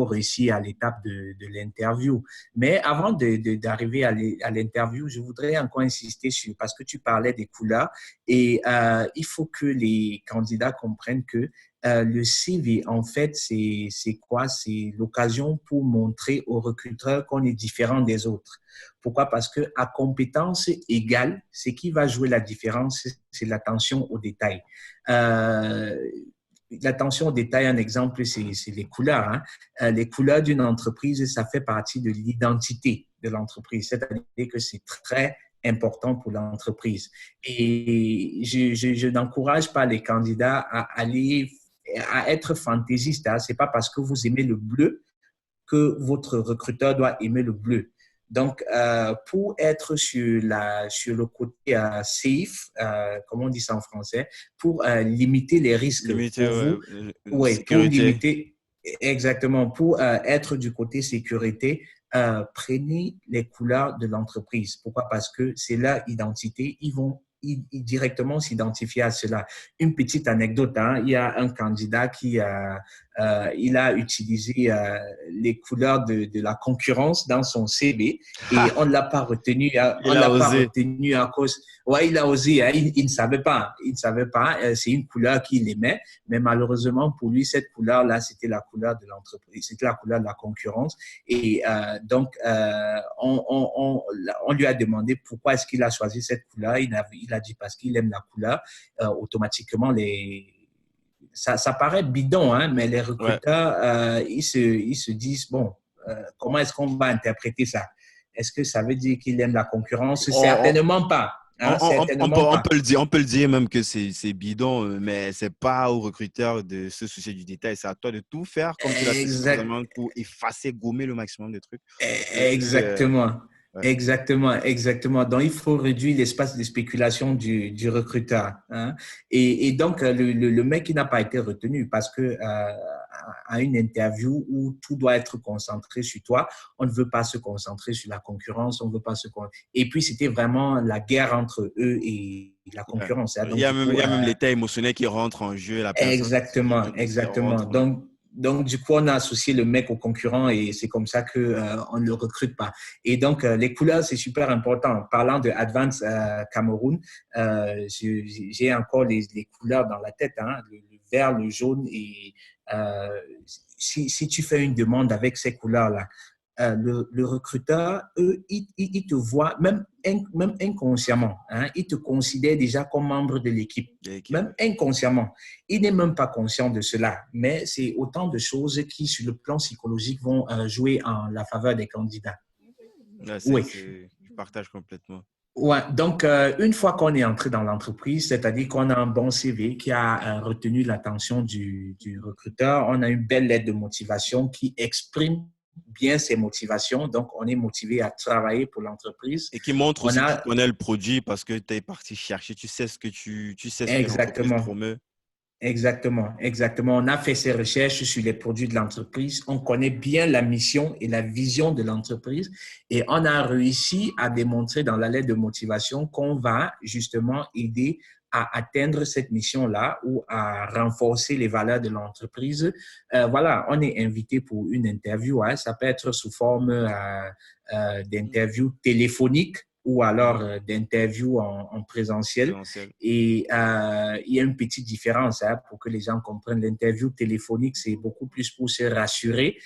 réussir à l'étape de l'interview. Mais avant d'arriver à l'interview, je voudrais encore insister sur, parce que tu parlais des couleurs, et il faut que les candidats comprennent que le CV, en fait, c'est quoi? C'est l'occasion pour montrer aux recruteurs qu'on est différent des autres. Pourquoi? Parce que à compétence égale, ce qui va jouer la différence, c'est l'attention aux détails. Euh, L'attention aux détails, un exemple, c'est les couleurs. Hein. Les couleurs d'une entreprise, ça fait partie de l'identité de l'entreprise. C'est-à-dire que c'est très important pour l'entreprise. Et je n'encourage pas les candidats à être fantaisiste. Hein. Ce n'est pas parce que vous aimez le bleu que votre recruteur doit aimer le bleu. Donc, pour être sur le côté safe, comment on dit ça en français, pour limiter les risques Limiter pour vous, ouais, pour sécurité. limiter, exactement, pour être du côté sécurité, prenez les couleurs de l'entreprise. Pourquoi? Parce que c'est leur identité. Ils vont directement s'identifier à cela. Une petite anecdote, hein, il y a un candidat il a utilisé les couleurs de la concurrence dans son CV et on ne l'a pas retenu, Il a osé. à cause. Ouais, il a osé, hein, il ne savait pas. Il ne savait pas. C'est une couleur qu'il aimait, mais malheureusement pour lui, cette couleur-là, c'était la couleur de l'entreprise, c'était la couleur de la concurrence. Et donc, on lui a demandé pourquoi est-ce qu'il a choisi cette couleur. Il a dit parce qu'il aime la couleur. Automatiquement, ça paraît bidon, hein, mais les Ouais. recruteurs, ils se disent, bon, comment est-ce qu'on va interpréter ça? Est-ce que ça veut dire qu'il aime la concurrence? On, Certainement pas. Hein, certainement pas. on peut le dire même que c'est bidon, mais c'est pas au recruteur de se soucier du détail. C'est à toi de tout faire, comme tu l'as cité Exact. précédemment, pour effacer, gommer le maximum de trucs. Exactement. Ouais. Exactement, exactement. Donc, il faut réduire l'espace de spéculation du recruteur. Hein. Et donc, le mec qui n'a pas été retenu parce que à une interview où tout doit être concentré sur toi, on ne veut pas se concentrer sur la concurrence, on veut pas se et puis c'était vraiment la guerre entre eux et la Ouais. concurrence. Hein. Donc, du Il coup, y a même l'état émotionnel qui rentre en jeu, la personne exactement, aussi exactement. rentre. Donc, du coup, on a associé le mec au concurrent et c'est comme ça que on ne le recrute pas. Et donc, les couleurs, c'est super important. Parlant de Advance Cameroun, j'ai encore les couleurs dans la tête, hein, le vert, le jaune. Et si tu fais une demande avec ces couleurs-là, le recruteur, eux, il te voit, même même inconsciemment, hein, il te considère déjà comme membre de l'équipe, même inconsciemment. Il n'est même pas conscient de cela, mais c'est autant de choses qui, sur le plan psychologique, vont jouer en la faveur des candidats. Ouais, Oui. je partage complètement. Ouais, donc, une fois qu'on est entré dans l'entreprise, c'est-à-dire qu'on a un bon CV qui a retenu l'attention du recruteur, on a une belle lettre de motivation qui exprime bien ses motivations. Donc, on est motivé à travailler pour l'entreprise. Et qui montre On aussi que tu a connais le produit parce que tu es parti chercher, tu sais ce que tu sais ce que l'entreprise exactement. promeut. Exactement, exactement. On a fait ses recherches sur les produits de l'entreprise. On connaît bien la mission et la vision de l'entreprise et on a réussi à démontrer dans la lettre de motivation qu'on va justement aider à atteindre cette mission-là ou à renforcer les valeurs de l'entreprise. Voilà, on est invité pour une interview. Hein. Ça peut être sous forme d'interview téléphonique ou alors d'interview en présentiel. Et il y a une petite différence hein, pour que les gens comprennent. L'interview téléphonique, c'est beaucoup plus pour se rassurer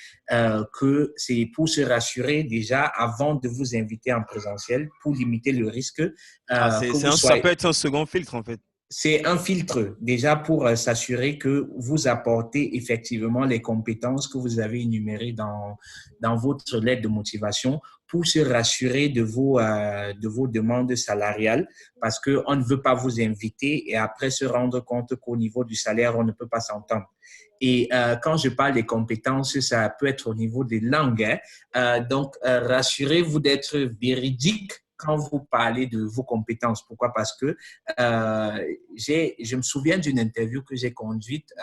que c'est pour se rassurer déjà avant de vous inviter en présentiel pour limiter le risque que vous ça soyez. peut être un second filtre en fait. C'est un filtre déjà pour s'assurer que vous apportez effectivement les compétences que vous avez énumérées dans votre lettre de motivation pour se rassurer de vos demandes salariales parce qu'on ne veut pas vous inviter et après se rendre compte qu'au niveau du salaire, on ne peut pas s'entendre. Et quand je parle des compétences, ça peut être au niveau des langues. Hein. Donc, rassurez-vous d'être véridique quand vous parlez de vos compétences. Pourquoi? Parce que je me souviens d'une interview que j'ai conduite.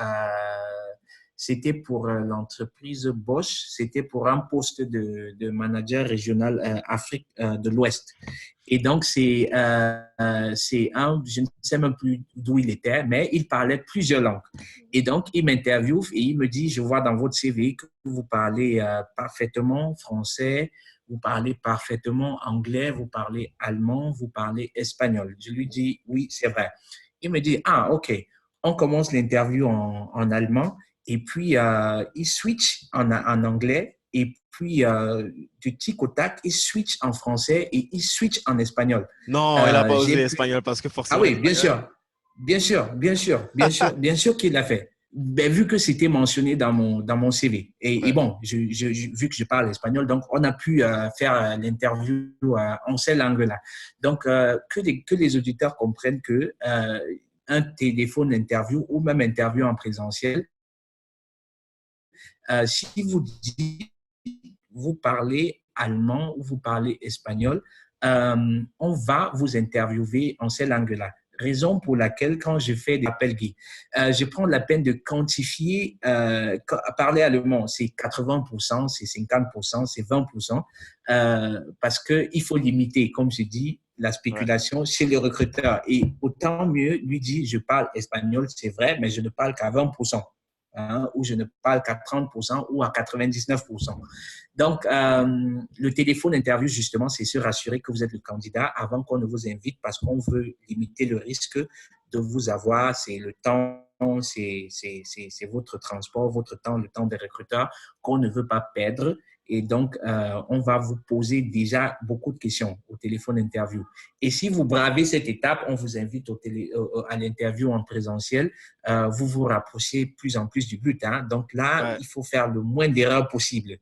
C'était pour l'entreprise Bosch. C'était pour un poste de manager régional Afrique de l'Ouest. Et donc, c'est je ne sais même plus d'où il était, mais il parlait plusieurs langues. Et donc, il m'interviewe et il me dit, je vois dans votre CV que vous parlez parfaitement français, vous parlez parfaitement anglais, vous parlez allemand, vous parlez espagnol. Je lui dis, oui, c'est vrai. Il me dit, ah, OK, on commence l'interview en allemand et puis il switch en anglais et puis du tic au tac, il switch en français et il switch en espagnol. Non, il n'a pas osé l'espagnol parce que Ah forcément oui, bien l'espagnol. sûr, bien sûr, bien sûr, bien sûr, bien sûr qu'il l'a fait. Ben, vu que c'était mentionné dans mon CV. Et bon, vu que je parle espagnol, donc on a pu faire l'interview en ces langues-là. Donc, que les auditeurs comprennent que un téléphone interview ou même interview en présentiel, si vous dites, vous parlez allemand ou vous parlez espagnol, on va vous interviewer en ces langues-là. Raison pour laquelle, quand je fais des appels Guy, je prends la peine de quantifier, parler allemand, c'est 80%, c'est 50%, c'est 20%, parce qu'il faut limiter, comme je dis, la spéculation chez les recruteurs. Et autant mieux lui dire, je parle espagnol, c'est vrai, mais je ne parle qu'à 20%. Hein, où je ne parle qu'à 30% ou à 99%. Donc, le téléphone interview, justement, c'est se rassurer que vous êtes le candidat avant qu'on ne vous invite parce qu'on veut limiter le risque de vous avoir. C'est le temps, c'est votre transport, votre temps, le temps des recruteurs qu'on ne veut pas perdre. Et donc, on va vous poser déjà beaucoup de questions au téléphone interview. Et si vous bravez cette étape, on vous invite à l'interview en présentiel. Vous vous rapprochez plus en plus du but. Hein. Donc là, il faut faire le moins d'erreurs possible.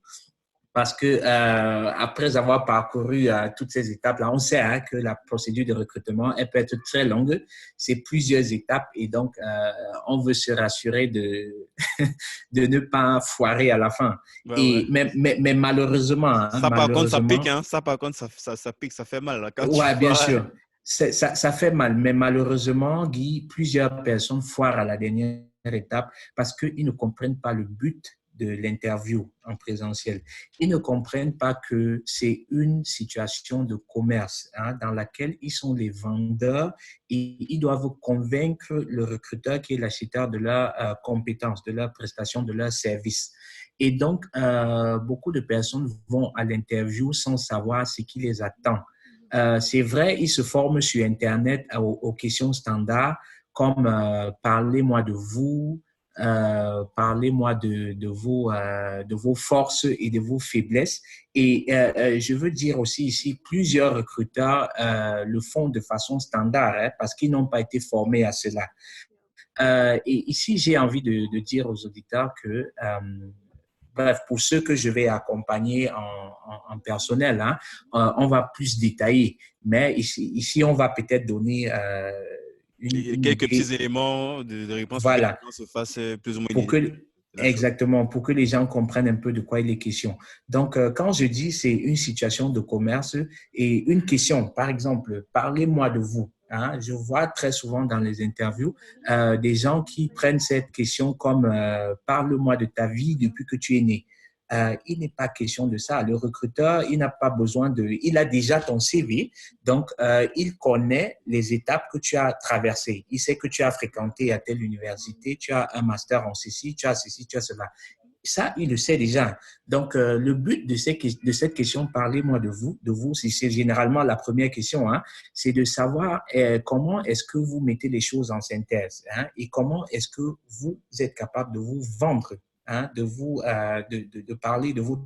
Parce que après avoir parcouru toutes ces étapes-là, on sait hein, que la procédure de recrutement, elle peut être très longue. C'est plusieurs étapes et donc on veut se rassurer de de ne pas foirer à la fin. Et mais malheureusement, hein, ça par contre ça pique, hein. Ça par contre ça pique, ça fait mal là, quand tu ouais, bien foires. sûr. Ça fait mal, mais malheureusement, Guy, plusieurs personnes foirent à la dernière étape parce qu'ils ne comprennent pas le but de l'interview en présentiel. Ils ne comprennent pas que c'est une situation de commerce hein, dans laquelle ils sont les vendeurs et ils doivent convaincre le recruteur qui est l'acheteur de leurs compétences, de leurs prestations, de leurs services. Et donc, beaucoup de personnes vont à l'interview sans savoir ce qui les attend. C'est vrai, ils se forment sur Internet aux questions standards comme parlez-moi de vous, Parlez-moi de vos forces et de vos faiblesses. Et je veux dire aussi ici, plusieurs recruteurs le font de façon standard hein, parce qu'ils n'ont pas été formés à cela. Et ici, j'ai envie de dire aux auditeurs que bref, pour ceux que je vais accompagner en personnel, hein, on va plus détailler. Mais ici on va peut-être donner Et une quelques petits idée. éléments de réponse pour que les Voilà, gens se fassent plus ou moins une pour idée que, de la chose. exactement, pour que les gens comprennent un peu de quoi il est question. Donc, quand je dis c'est une situation de commerce et une question, par exemple, parlez-moi de vous. Hein, je vois très souvent dans les interviews des gens qui prennent cette question comme parle-moi de ta vie depuis que tu es né. Il n'est pas question de ça. Le recruteur, il n'a pas besoin de, il a déjà ton CV, donc il connaît les étapes que tu as traversées. Il sait que tu as fréquenté à telle université, tu as un master en ceci, tu as ceci, tu as cela. Ça, il le sait déjà. Donc, le but de cette question, parlez-moi de vous, c'est généralement la première question, hein, c'est de savoir comment est-ce que vous mettez les choses en synthèse hein, et comment est-ce que vous êtes capable de vous vendre, hein, de parler de votre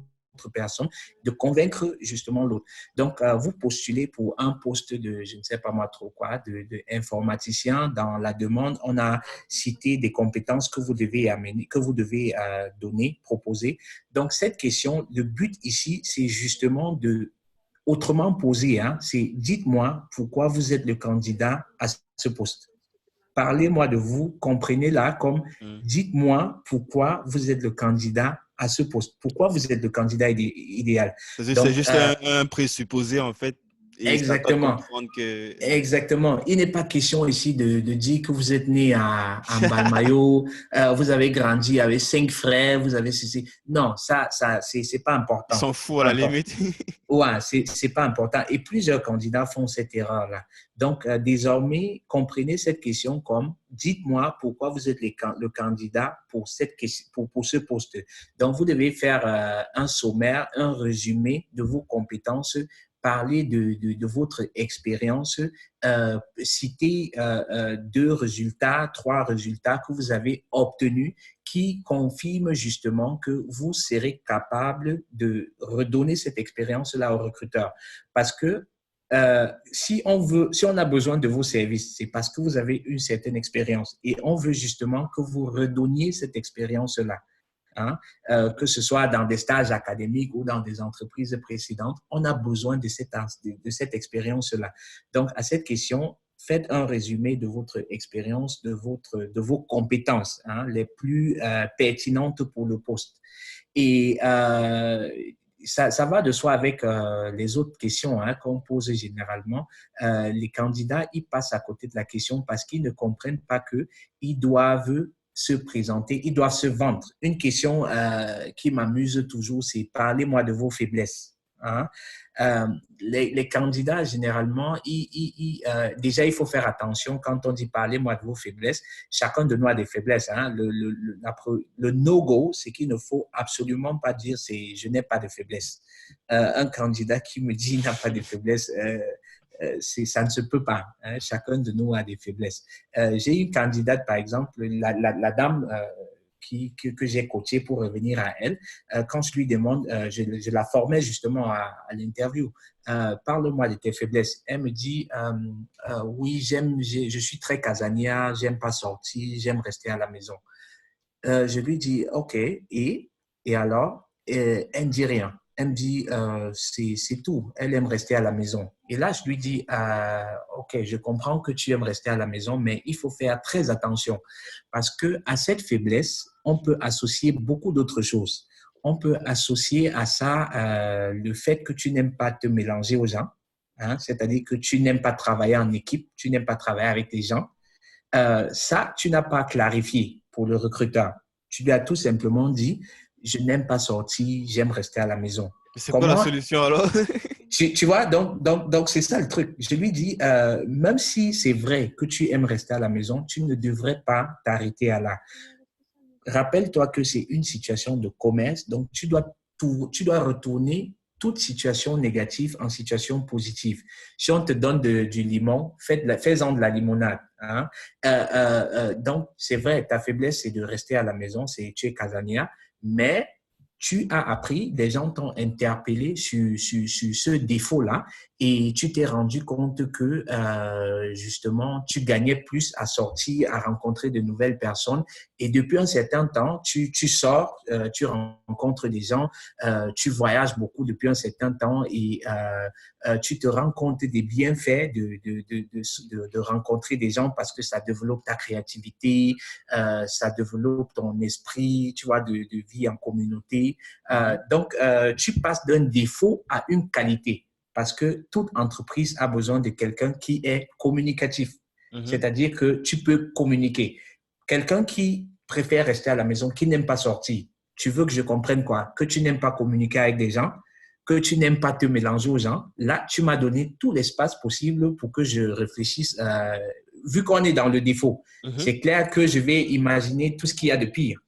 personne, de convaincre justement l'autre. Donc, vous postulez pour un poste de, je ne sais pas moi trop quoi, de informaticien. Dans la demande, on a cité des compétences que vous devez amener, que vous devez donner, proposer. Donc, cette question, le but ici, c'est justement de, autrement posé, hein, c'est dites-moi pourquoi vous êtes le candidat à ce poste. Parlez-moi de vous, comprenez-la comme Mm. dites-moi pourquoi vous êtes le candidat à ce poste. Pourquoi vous êtes le candidat idéal. C'est Donc, juste un présupposé, en fait, et c'est à toi de exactement. comprendre que… Exactement. Il n'est pas question ici de dire que vous êtes né à Mbalmayo, vous avez grandi avec 5 frères, vous avez ceci. Non, ça, c'est pas Ils important. s'en foutent à Pas la important. limite. Ouais, c'est pas important. Et plusieurs candidats font cette erreur-là. Donc, désormais, comprenez cette question comme dites-moi pourquoi vous êtes le candidat pour cette question, pour ce poste. Donc, vous devez faire un sommaire, un résumé de vos compétences, parler de votre expérience, citer 2 résultats, 3 résultats que vous avez obtenus qui confirme justement que vous serez capable de redonner cette expérience-là au recruteur. Parce que si on a besoin de vos services, c'est parce que vous avez une certaine expérience et on veut justement que vous redonniez cette expérience-là. Hein, que ce soit dans des stages académiques ou dans des entreprises précédentes, on a besoin de cette expérience-là. Donc, à cette question, faites un résumé de votre expérience, de vos compétences hein, les plus pertinentes pour le poste. Et ça va de soi avec les autres questions hein, qu'on pose généralement. Les candidats, ils passent à côté de la question parce qu'ils ne comprennent pas qu'ils doivent se présenter, ils doivent se vendre. Une question qui m'amuse toujours, c'est parlez-moi de vos faiblesses. Hein? Les candidats, généralement, déjà, il faut faire attention quand on dit parlez-moi de vos faiblesses. Chacun de nous a des faiblesses. Hein? Le no-go, c'est qu'il ne faut absolument pas dire c'est je n'ai pas de faiblesse. Un candidat qui me dit il n'a pas de faiblesse, ça ne se peut pas. Hein? Chacun de nous a des faiblesses. J'ai une candidate, par exemple, la dame que j'ai coachée pour revenir à elle, quand je lui demande, je la formais justement à l'interview, parle-moi de tes faiblesses. Elle me dit, oui, je suis très casanière, j'aime pas sortir, j'aime rester à la maison. Je lui dis, OK, et alors, elle ne dit rien. Elle me dit, c'est tout. Elle aime rester à la maison. Et là, je lui dis, OK, je comprends que tu aimes rester à la maison, mais il faut faire très attention parce que à cette faiblesse, on peut associer beaucoup d'autres choses. On peut associer à ça le fait que tu n'aimes pas te mélanger aux gens, hein, c'est-à-dire que tu n'aimes pas travailler en équipe, tu n'aimes pas travailler avec des gens. Ça, tu n'as pas clarifié pour le recruteur. Tu lui as tout simplement dit, je n'aime pas sortir, j'aime rester à la maison. C'est quoi la Comment solution alors? tu vois, donc c'est ça le truc. Je lui dis, même si c'est vrai que tu aimes rester à la maison, tu ne devrais pas t'arrêter à là. Rappelle-toi que c'est une situation de commerce, donc tu dois retourner toute situation négative en situation positive. Si on te donne du limon, fais-en de la limonade. Hein? Donc, c'est vrai, ta faiblesse, c'est de rester à la maison, tu es casanière, mais tu as appris, des gens t'ont interpellé sur ce défaut-là et tu t'es rendu compte que justement, tu gagnais plus à sortir, à rencontrer de nouvelles personnes. Et depuis un certain temps, tu sors, tu rencontres des gens, tu voyages beaucoup depuis un certain temps et tu te rends compte des bienfaits de rencontrer des gens parce que ça développe ta créativité, ça développe ton esprit, tu vois, de vie en communauté. Donc, tu passes d'un défaut à une qualité parce que toute entreprise a besoin de quelqu'un qui est communicatif. C'est-à-dire que tu peux communiquer. Quelqu'un qui préfère rester à la maison, qui n'aime pas sortir, tu veux que je comprenne quoi? Que tu n'aimes pas communiquer avec des gens, que tu n'aimes pas te mélanger aux gens. Là, tu m'as donné tout l'espace possible pour que je réfléchisse. Vu qu'on est dans le défaut, c'est clair que je vais imaginer tout ce qu'il y a de pire.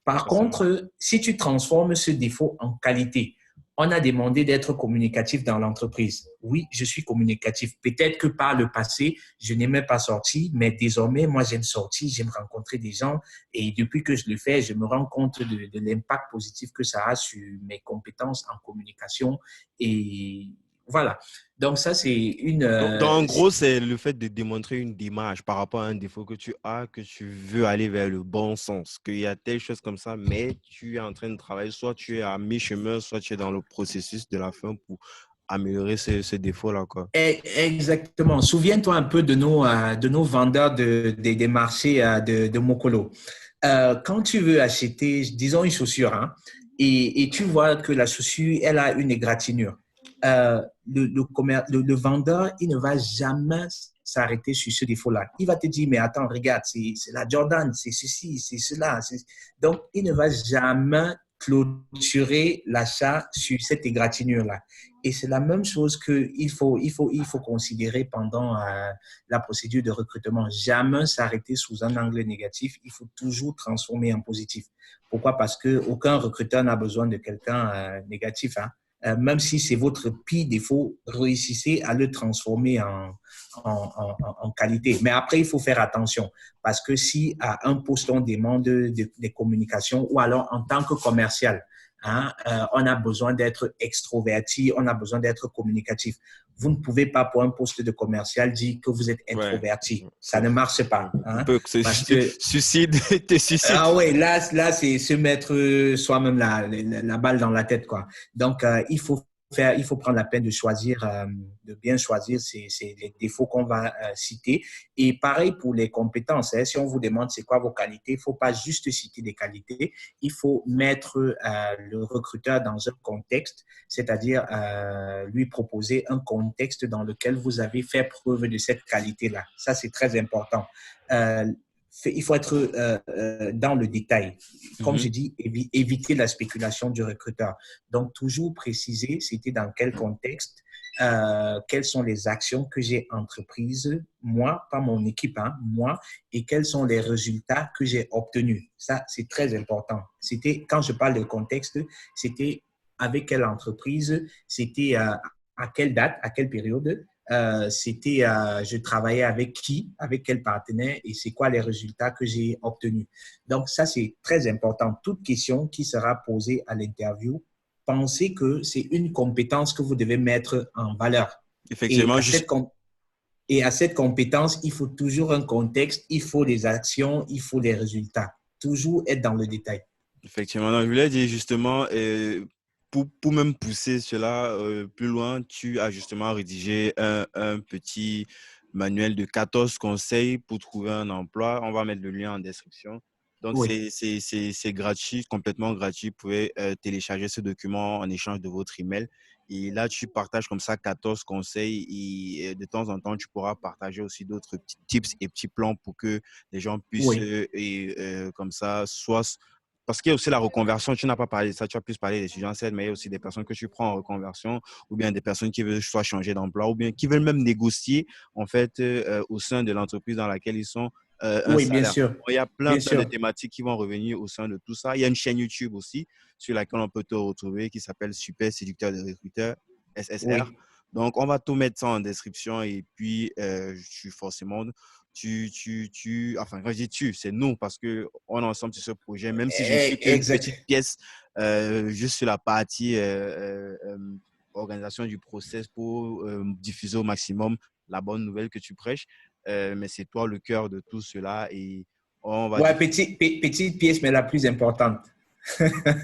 Par contre, si tu transformes ce défaut en qualité, on a demandé d'être communicatif dans l'entreprise. Oui, je suis communicatif. Peut-être que par le passé, je n'aimais pas sortir, mais désormais, moi, j'aime sortir, j'aime rencontrer des gens. Et depuis que je le fais, je me rends compte de l'impact positif que ça a sur mes compétences en communication. Et voilà. Donc, ça, c'est une... Donc, en gros, c'est le fait de démontrer une démarche par rapport à un défaut que tu as, que tu veux aller vers le bon sens, qu'il y a telle chose comme ça, mais tu es en train de travailler, soit tu es à mi-chemin, soit tu es dans le processus de la fin pour améliorer ce défaut-là, quoi. Exactement. Souviens-toi un peu de nos vendeurs des marchés de Mokolo. Quand tu veux acheter, disons, une chaussure, hein, et tu vois que la chaussure, elle a une égratignure, le vendeur, il ne va jamais s'arrêter sur ce défaut-là. Il va te dire, mais attends, regarde, c'est la Jordan, c'est ceci, c'est cela. Donc, il ne va jamais clôturer l'achat sur cette égratignure-là. Et c'est la même chose qu'il faut considérer pendant la procédure de recrutement. Jamais s'arrêter sous un angle négatif. Il faut toujours transformer en positif. Pourquoi? Parce qu'aucun recruteur n'a besoin de quelqu'un négatif. Hein. Même si c'est votre pire défaut, réussissez à le transformer en qualité. Mais après, il faut faire attention parce que si à un poste, on demande des communications ou alors en tant que commercial, hein, on a besoin d'être extroverti, on a besoin d'être communicatif. Vous ne pouvez pas, pour un poste de commercial, dire que vous êtes introverti. Ouais. Ça ne marche pas. Hein, parce que suicide, te suicide. Ah oui, là c'est se mettre soi-même la balle dans la tête, quoi. Donc, il faut prendre la peine de choisir, de bien choisir les défauts qu'on va citer. Et pareil pour les compétences. Hein, si on vous demande c'est quoi vos qualités, il faut pas juste citer des qualités. Il faut mettre le recruteur dans un contexte, c'est-à-dire lui proposer un contexte dans lequel vous avez fait preuve de cette qualité-là. Ça, c'est très important. Il faut être dans le détail. Comme je dis, éviter la spéculation du recruteur. Donc, toujours préciser c'était dans quel contexte, quelles sont les actions que j'ai entreprises, moi, pas mon équipe, hein, moi, et quels sont les résultats que j'ai obtenus. Ça, c'est très important. C'était, quand je parle de contexte, c'était avec quelle entreprise, c'était à quelle date, à quelle période, c'était je travaillais avec qui, avec quel partenaire et c'est quoi les résultats que j'ai obtenus. Donc, ça, c'est très important. Toute question qui sera posée à l'interview, pensez que c'est une compétence que vous devez mettre en valeur. Effectivement, Et à cette compétence, il faut toujours un contexte, il faut des actions, il faut des résultats. Toujours être dans le détail. Effectivement, non, je voulais dire justement, pour même pousser cela plus loin, tu as justement rédigé un petit manuel de 14 conseils pour trouver un emploi. On va mettre le lien en description. Donc, Oui. c'est gratuit, complètement gratuit. Vous pouvez télécharger ce document en échange de votre email. Et là, tu partages comme ça 14 conseils et de temps en temps, tu pourras partager aussi d'autres petits tips et petits plans pour que les gens puissent, Oui. comme ça, soit parce qu'il y a aussi la reconversion, tu n'as pas parlé de ça, tu as plus parlé des étudiants, mais il y a aussi des personnes que tu prends en reconversion, ou bien des personnes qui veulent soit changer d'emploi, ou bien qui veulent même négocier en fait au sein de l'entreprise dans laquelle ils sont un Oui, bien salaire. sûr. Il y a plein, Bien plein de sûr. thématiques qui vont revenir au sein de tout ça. Il y a une chaîne YouTube aussi sur laquelle on peut te retrouver qui s'appelle Super Séducteur de Recruteurs, SSR. Oui. Donc, on va tout mettre ça en description et puis forcément, enfin, quand je dis tu, c'est nous parce qu'on est ensemble sur ce projet, même si je ne suis qu'une petite Exact. pièce juste sur la partie organisation du process pour diffuser au maximum la bonne nouvelle que tu prêches. Mais c'est toi le cœur de tout cela et on va Ouais, diffuser. petite pièce, mais la plus importante.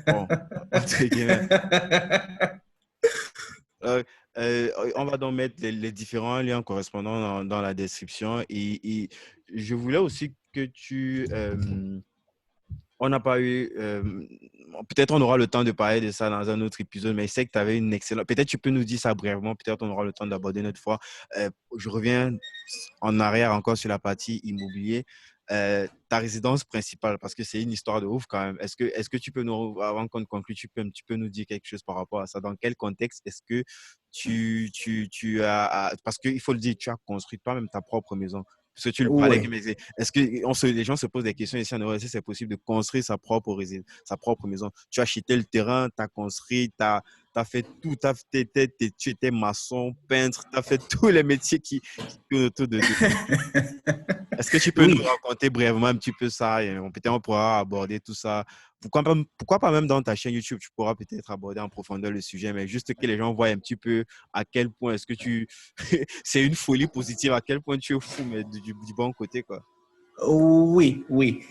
Bon, entre guillemets. Euh, on va donc mettre les différents liens correspondants dans la description et je voulais aussi que on n'a pas eu, peut-être on aura le temps de parler de ça dans un autre épisode, mais je sais que tu avais une excellente, peut-être tu peux nous dire ça brièvement, peut-être on aura le temps d'aborder une autre fois. Je reviens en arrière encore sur la partie immobilier. Ta résidence principale, parce que c'est une histoire de ouf quand même. Est-ce que tu peux nous, avant qu'on conclue, tu peux nous dire quelque chose par rapport à ça? Dans quel contexte est-ce que tu as, parce qu'il faut le dire, tu as construit toi-même ta propre maison. Parce que tu le parlais, Oui. mais est-ce que les gens se posent des questions ici en Europe, est-ce que c'est possible de construire sa propre maison? Tu as acheté le terrain, tu as construit, tu as fait tout, tu étais maçon, peintre, tu as fait tous les métiers qui tournent autour de est-ce que tu peux nous Oui. raconter brièvement un petit peu ça et peut-être on pourra aborder tout ça. Pourquoi pas même dans ta chaîne YouTube, tu pourras peut-être aborder en profondeur le sujet, mais juste que les gens voient un petit peu à quel point est-ce que c'est une folie positive, à quel point tu es fou, mais du bon côté, quoi. Oui, oui.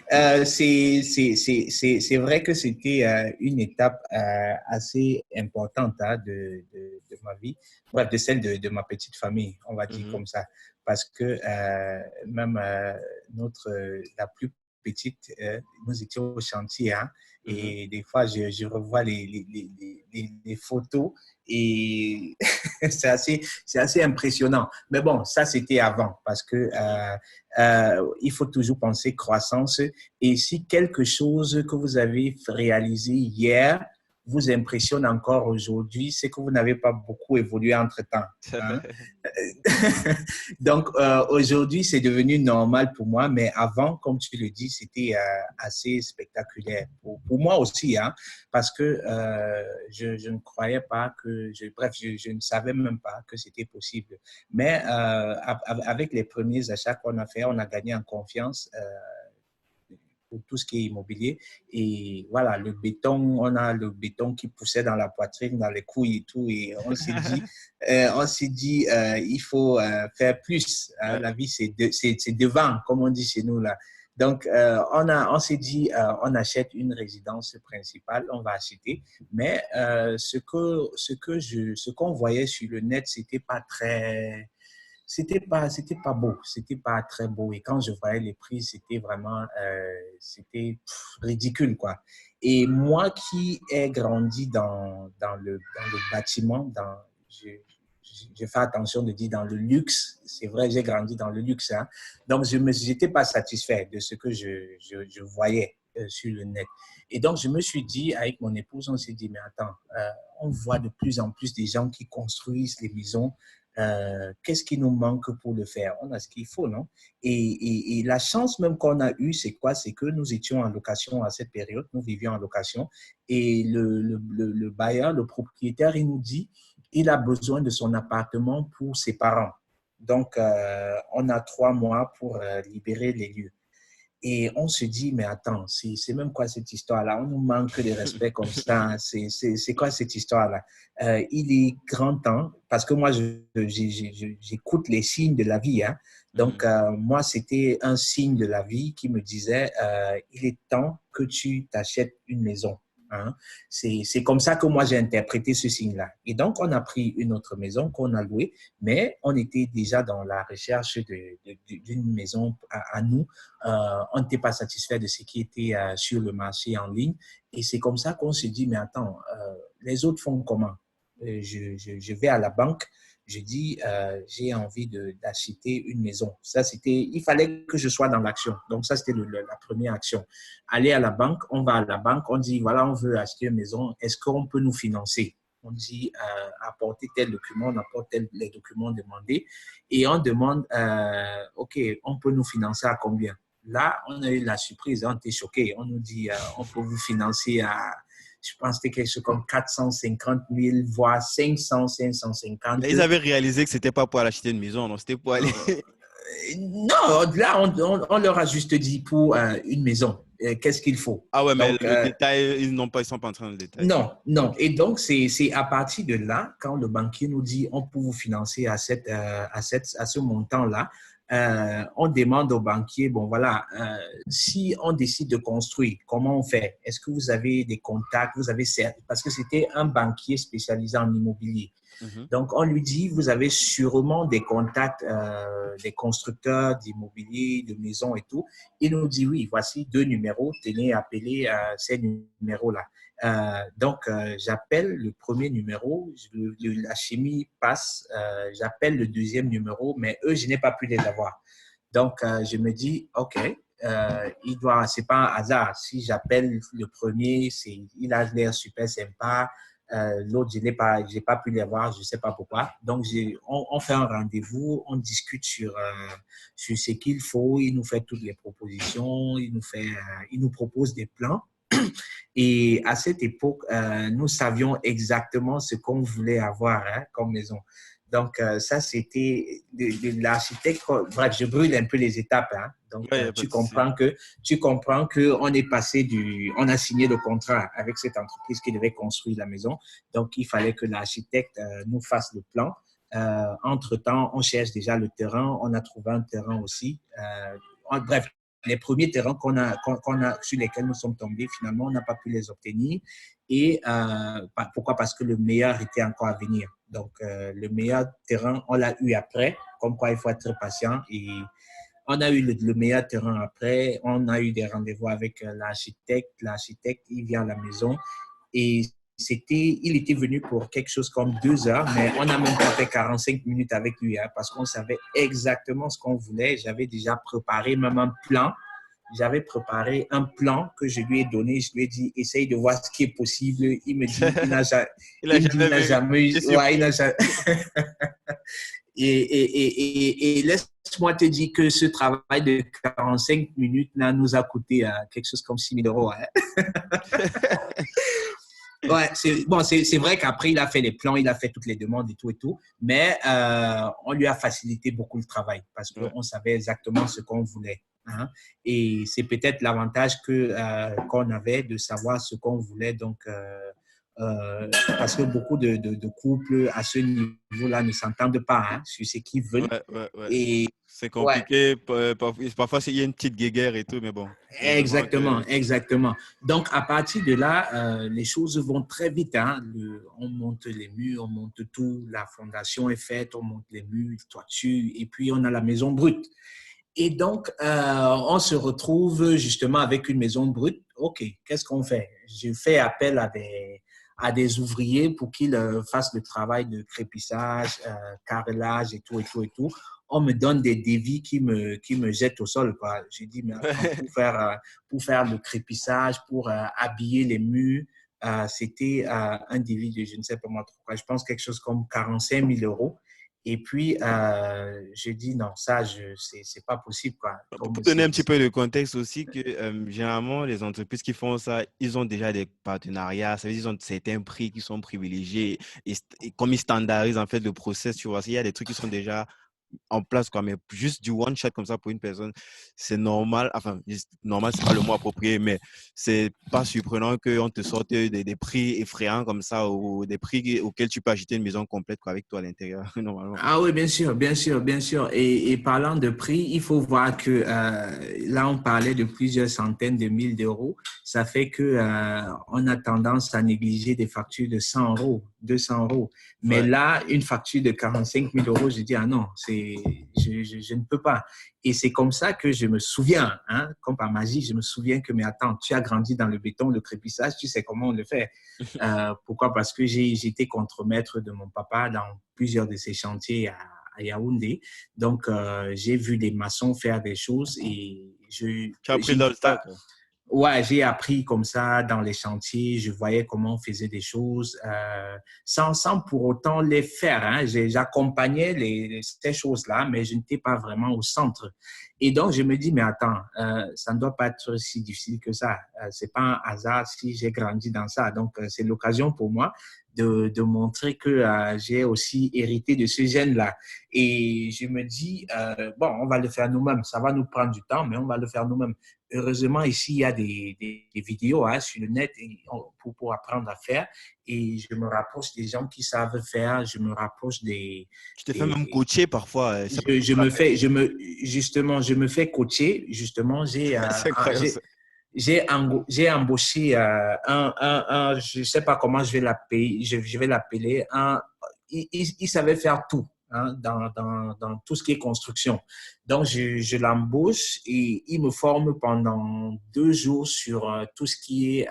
C'est vrai que c'était une étape assez importante hein, de ma vie, bref, de celle de ma petite famille, on va dire Mhm, comme ça. Parce que même la plus petite, nous étions au chantier, hein, mhm. et des fois, je revois les photos et c'est assez impressionnant. Mais bon, ça, c'était avant parce que Mhm. il faut toujours penser croissance. Et si quelque chose que vous avez réalisé hier vous impressionne encore aujourd'hui, c'est que vous n'avez pas beaucoup évolué entre-temps. Hein? Donc, aujourd'hui, c'est devenu normal pour moi, mais avant, comme tu le dis, c'était assez spectaculaire. Pour moi aussi, hein, parce que je ne croyais pas bref, je ne savais même pas que c'était possible. Mais avec les premiers achats qu'on a fait, on a gagné en confiance. Pour tout ce qui est immobilier. Et voilà, le béton, on a le béton qui poussait dans la poitrine, dans les couilles et tout. Et il faut faire plus. Hein. Ouais. La vie, c'est devant, comme on dit chez nous là. Donc, on s'est dit, on achète une résidence principale, on va acheter. Mais ce qu'on voyait sur le net, c'était pas beau, c'était pas très beau. Et quand je voyais les prix, c'était vraiment, ridicule, quoi. Et moi qui ai grandi dans le bâtiment, je fais attention de dire dans le luxe, c'est vrai, j'ai grandi dans le luxe, hein. Donc, j'étais pas satisfait de ce que je voyais sur le net. Et donc, je me suis dit, avec mon épouse, on s'est dit, mais attends, on voit de plus en plus des gens qui construisent les maisons qu'est-ce qui nous manque pour le faire? On a ce qu'il faut, non? Et la chance même qu'on a eue, c'est quoi? C'est que nous étions en location à cette période, nous vivions en location, et le bailleur, le propriétaire, il nous dit, il a besoin de son appartement pour ses parents. Donc, on a 3 mois pour libérer les lieux. Et on se dit, mais attends, c'est même quoi cette histoire-là? On nous manque de respect comme ça. C'est quoi cette histoire-là? Il est grand temps, parce que moi, j'écoute les signes de la vie. Hein. Donc, Mhm. moi, c'était un signe de la vie qui me disait, il est temps que tu t'achètes une maison. Hein. C'est comme ça que moi, j'ai interprété ce signe-là. Et donc, on a pris une autre maison qu'on a louée, mais on était déjà dans la recherche d'une maison à nous on n'était pas satisfait de ce qui était sur le marché en ligne. Et c'est comme ça qu'on se dit, mais attends, les autres font comment? Je vais à la banque, je dis, j'ai envie d'acheter une maison. Il fallait que je sois dans l'action. Donc ça, c'était la première action. Aller à la banque, on va à la banque, on dit, voilà, on veut acheter une maison, est-ce qu'on peut nous financer? On dit, apportez tel document, on apporte les documents demandés et on demande, OK, on peut nous financer à combien? là, on a eu la surprise, on était choqués. On nous dit, on peut vous financer à, je pense que c'était quelque chose comme 450 000, voire 500, 550. Mais ils avaient réalisé que c'était pas pour aller acheter une maison, non, c'était pour aller. Non, là, on leur a juste dit pour une maison, qu'est-ce qu'il faut. Ah ouais, mais Donc, le détail, ils sont pas entrés dans le détail. non, non. Et donc, c'est à partir de là, quand le banquier nous dit on peut vous financer à ce montant-là, on demande au banquier, bon voilà, si on décide de construire, comment on fait? Est-ce que vous avez des contacts? Vous avez parce que c'était un banquier spécialisé en immobilier. Mhm. Donc, on lui dit, vous avez sûrement des contacts des constructeurs d'immobilier, de maisons et tout. Il nous dit, oui, voici 2 numéros, tenez, appelez ces numéros-là. Donc, j'appelle le premier numéro, la chimie passe, j'appelle le deuxième numéro, mais eux, je n'ai pas pu les avoir. Donc, je me dis, OK, c'est pas un hasard. Si j'appelle le premier, il a l'air super sympa. L'autre, je n'ai pas pu les voir, je ne sais pas pourquoi. Donc, on fait un rendez-vous, on discute sur ce qu'il faut. Il nous fait toutes les propositions, il nous propose des plans. Et à cette époque, nous savions exactement ce qu'on voulait avoir comme maison. Donc, ça, c'était de l'architecte. Bref, je brûle un peu les étapes. Donc, Ouais, y a pas tu de souci. comprends qu'on est on a signé le contrat avec cette entreprise qui devait construire la maison. Donc, il fallait que l'architecte nous fasse le plan. Entre-temps, on cherche déjà le terrain. On a trouvé un terrain aussi. Bref, les premiers terrains sur lesquels nous sommes tombés, finalement, on n'a pas pu les obtenir. Et pourquoi? Parce que le meilleur était encore à venir. Donc, le meilleur terrain, on l'a eu après, comme quoi il faut être patient. Et on a eu le meilleur terrain après. On a eu des rendez-vous avec l'architecte. L'architecte, il vient à la maison et il était venu pour quelque chose comme 2 heures, mais on n'a même pas fait 45 minutes avec lui parce qu'on savait exactement ce qu'on voulait. J'avais déjà préparé même un plan. J'avais préparé un plan que je lui ai donné. Je lui ai dit, essaye de voir ce qui est possible. Il me dit, Il a jamais il n'a vu. jamais eu. J'ai Ouais, il surpris. n'a jamais. Et laisse-moi te dire que ce travail de 45 minutes là, nous a coûté quelque chose comme 6 000 euros. Ouais, c'est vrai qu'après, il a fait les plans, il a fait toutes les demandes et tout, mais on lui a facilité beaucoup le travail parce Ouais. qu'on savait exactement ce qu'on voulait. Et c'est peut-être l'avantage qu'on avait de savoir ce qu'on voulait. Donc, parce que beaucoup de couples à ce niveau-là ne s'entendent pas sur ce qu'ils veulent. Ouais, ouais, ouais. Et C'est ouais, compliqué. Parfois, il y a une petite guéguerre et tout, mais bon, heureusement exactement, que. exactement. Donc, à partir de là, les choses vont très vite. On monte les murs, on monte tout, la fondation est faite, on monte les murs, toiture, et puis on a la maison brute. Et donc, on se retrouve justement avec une maison brute. OK, qu'est-ce qu'on fait? Je fais appel à des ouvriers pour qu'ils fassent le travail de crépissage, carrelage et tout, et tout, et tout. On me donne des devis qui me jettent au sol, quoi. J'ai dit, mais attends, pour faire le crépissage, pour habiller les murs, c'était un devis de je ne sais pas moi trop quoi. Je pense quelque chose comme 45 000 euros. Et puis, je dis non, ça, c'est pas possible, quoi. Pour Comme donner un petit peu de contexte aussi, que généralement, les entreprises qui font ça, ils ont déjà des partenariats, ça veut dire qu'ils ont certains prix qui sont privilégiés et comme ils standardisent en fait le process, tu vois, il y a des trucs qui sont déjà en place, quoi, mais juste du one shot comme ça pour une personne, c'est normal. Enfin, normal, c'est pas le mot approprié, mais c'est pas surprenant qu'on te sorte des prix effrayants comme ça ou des prix auxquels tu peux acheter une maison complète quoi, avec toi à l'intérieur, normalement. Ah oui, bien sûr, bien sûr, bien sûr. Et parlant de prix, il faut voir que là, on parlait de plusieurs centaines de mille d'euros. Ça fait que on a tendance à négliger des factures de 100 euros, 200 euros. Mais Ouais. là, une facture de 45 000 euros, je dis, ah non, je ne peux pas. Et c'est comme ça que je me souviens, comme par magie, je me souviens que, mais attends, tu as grandi dans le béton, le crépissage, tu sais comment on le fait. Pourquoi? Parce que j'étais contremaître de mon papa dans plusieurs de ses chantiers à Yaoundé. Donc, j'ai vu des maçons faire des choses et Tu as pris je ne dans le peux tas, pas. quoi. Ouais, j'ai appris comme ça dans les chantiers, je voyais comment on faisait des choses sans pour autant les faire. Hein. J'accompagnais ces choses-là, mais je n'étais pas vraiment au centre. Et donc, je me dis, mais attends, ça ne doit pas être si difficile que ça. C'est pas un hasard si j'ai grandi dans ça. Donc, c'est l'occasion pour moi de montrer que j'ai aussi hérité de ce gène-là. Et je me dis, bon, on va le faire nous-mêmes. Ça va nous prendre du temps, mais on va le faire nous-mêmes. Heureusement, ici, il y a des vidéos hein, sur le net pour apprendre à faire. Et je me rapproche des gens qui savent faire. Je me rapproche Tu te fais même coacher parfois. justement, je me fais coacher. Justement, C'est incroyable ça. j'ai embauché je ne sais pas comment je vais l'appeler, il savait faire tout hein, dans tout ce qui est construction. Donc, je l'embauche et il me forme pendant 2 jours sur tout ce qui est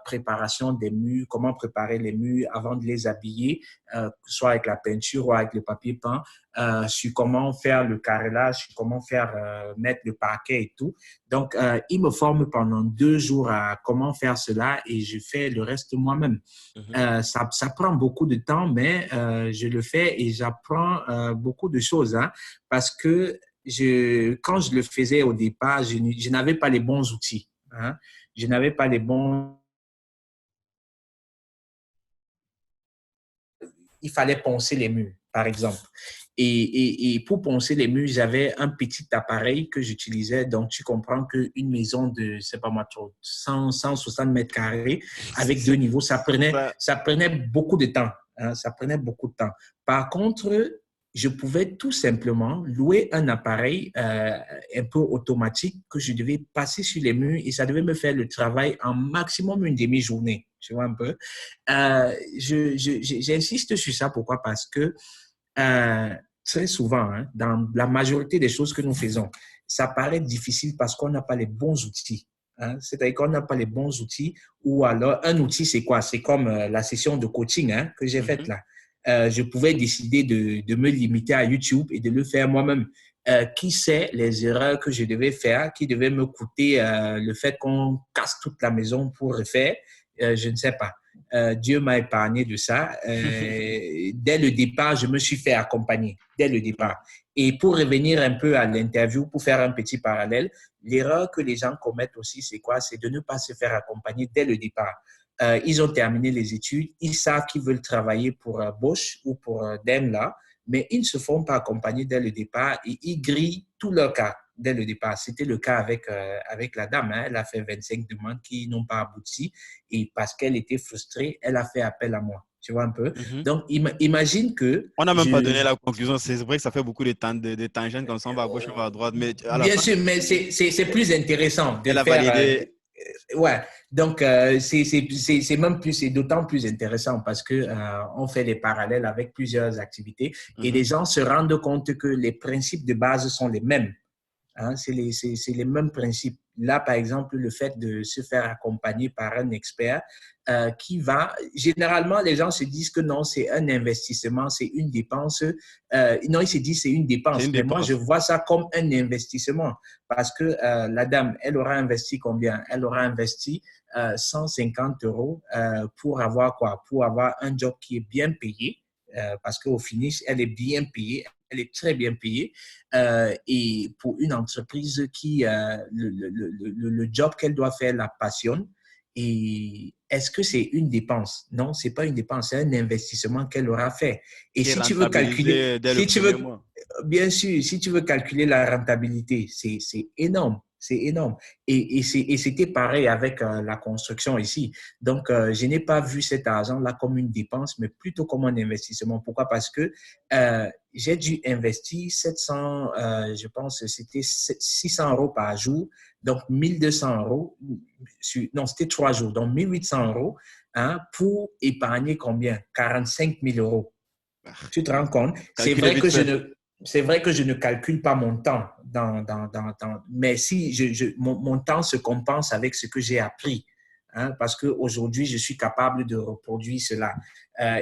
préparation des murs, comment préparer les murs avant de les habiller, soit avec la peinture ou avec le papier peint, sur comment faire le carrelage, sur comment faire mettre le parquet et tout. Donc, il me forme pendant 2 jours à comment faire cela et je fais le reste moi-même. Ça prend beaucoup de temps, mais je le fais et j'apprends beaucoup de choses hein, parce que quand je le faisais au départ, je n'avais pas les bons outils. Hein. Je n'avais pas les bons. Il fallait poncer les murs, par exemple. Et pour poncer les murs, j'avais un petit appareil que j'utilisais. Donc, tu comprends qu'une maison de, c'est pas moi trop, 160 mètres carrés avec 2 niveaux, ça prenait beaucoup de temps. Hein, ça prenait beaucoup de temps. Par contre, je pouvais tout simplement louer un appareil un peu automatique que je devais passer sur les murs et ça devait me faire le travail en maximum une demi-journée. Tu vois un peu. J'insiste sur ça. Pourquoi? Parce que très souvent, hein, dans la majorité des choses que nous faisons, ça paraît difficile parce qu'on n'a pas les bons outils. Hein? C'est-à-dire qu'on n'a pas les bons outils ou alors un outil, c'est quoi? C'est comme la session de coaching hein, que j'ai faite là. Je pouvais décider de me limiter à YouTube et de le faire moi-même. Qui sait les erreurs que je devais faire, qui devaient me coûter le fait qu'on casse toute la maison pour refaire, je ne sais pas. Dieu m'a épargné de ça. Dès le départ, je me suis fait accompagner, dès le départ. Et pour revenir un peu à l'interview, pour faire un petit parallèle, l'erreur que les gens commettent aussi, c'est quoi? C'est de ne pas se faire accompagner dès le départ. Ils ont terminé les études, ils savent qu'ils veulent travailler pour Bosch ou pour Daimler, mais ils ne se font pas accompagner dès le départ et ils grillent tout leur cas dès le départ. C'était le cas avec la dame. Hein. Elle a fait 25 demandes qui n'ont pas abouti et parce qu'elle était frustrée, elle a fait appel à moi. Tu vois un peu? Donc, imagine que… On n'a même pas donné la conclusion. C'est vrai que ça fait beaucoup de tangentes comme ça, on va à gauche, on va à droite. Mais à la bien fin, sûr, mais c'est plus intéressant de elle a faire… validé. ouais, donc c'est même plus, c'est d'autant plus intéressant parce que on fait des parallèles avec plusieurs activités et les gens se rendent compte que les principes de base sont les mêmes. Hein, c'est les mêmes principes. Là, par exemple, le fait de se faire accompagner par un expert qui va… Généralement, les gens se disent que non, c'est un investissement, c'est une dépense. Non, ils se disent c'est une dépense. Une Mais moi, dépense. je vois ça comme un investissement parce que la dame, elle aura investi combien? Elle aura investi 150 euros pour avoir quoi? Pour avoir un job qui est bien payé parce qu'au finish, elle est bien payée. Elle est très bien payée et pour une entreprise qui, le job qu'elle doit faire la passionne. Et est-ce que c'est une dépense? Non, c'est pas une dépense, c'est un investissement qu'elle aura fait. Et Qui est si tu veux calculer, rentabilisé dès le premier mois. bien sûr, si tu veux calculer la rentabilité, c'est énorme. C'est énorme. Et c'était pareil avec la construction ici. Donc, je n'ai pas vu cet argent-là comme une dépense, mais plutôt comme un investissement. Pourquoi? Parce que j'ai dû investir 700, je pense que c'était 600 euros par jour, donc 1200 euros, non, c'était 3 jours, donc 1800 euros hein, pour épargner combien? 45 000 euros. Tu te rends compte? Calculez vite fait. C'est vrai que je ne calcule pas mon temps, mais si mon temps se compense avec ce que j'ai appris. hein, parce qu'aujourd'hui, je suis capable de reproduire cela.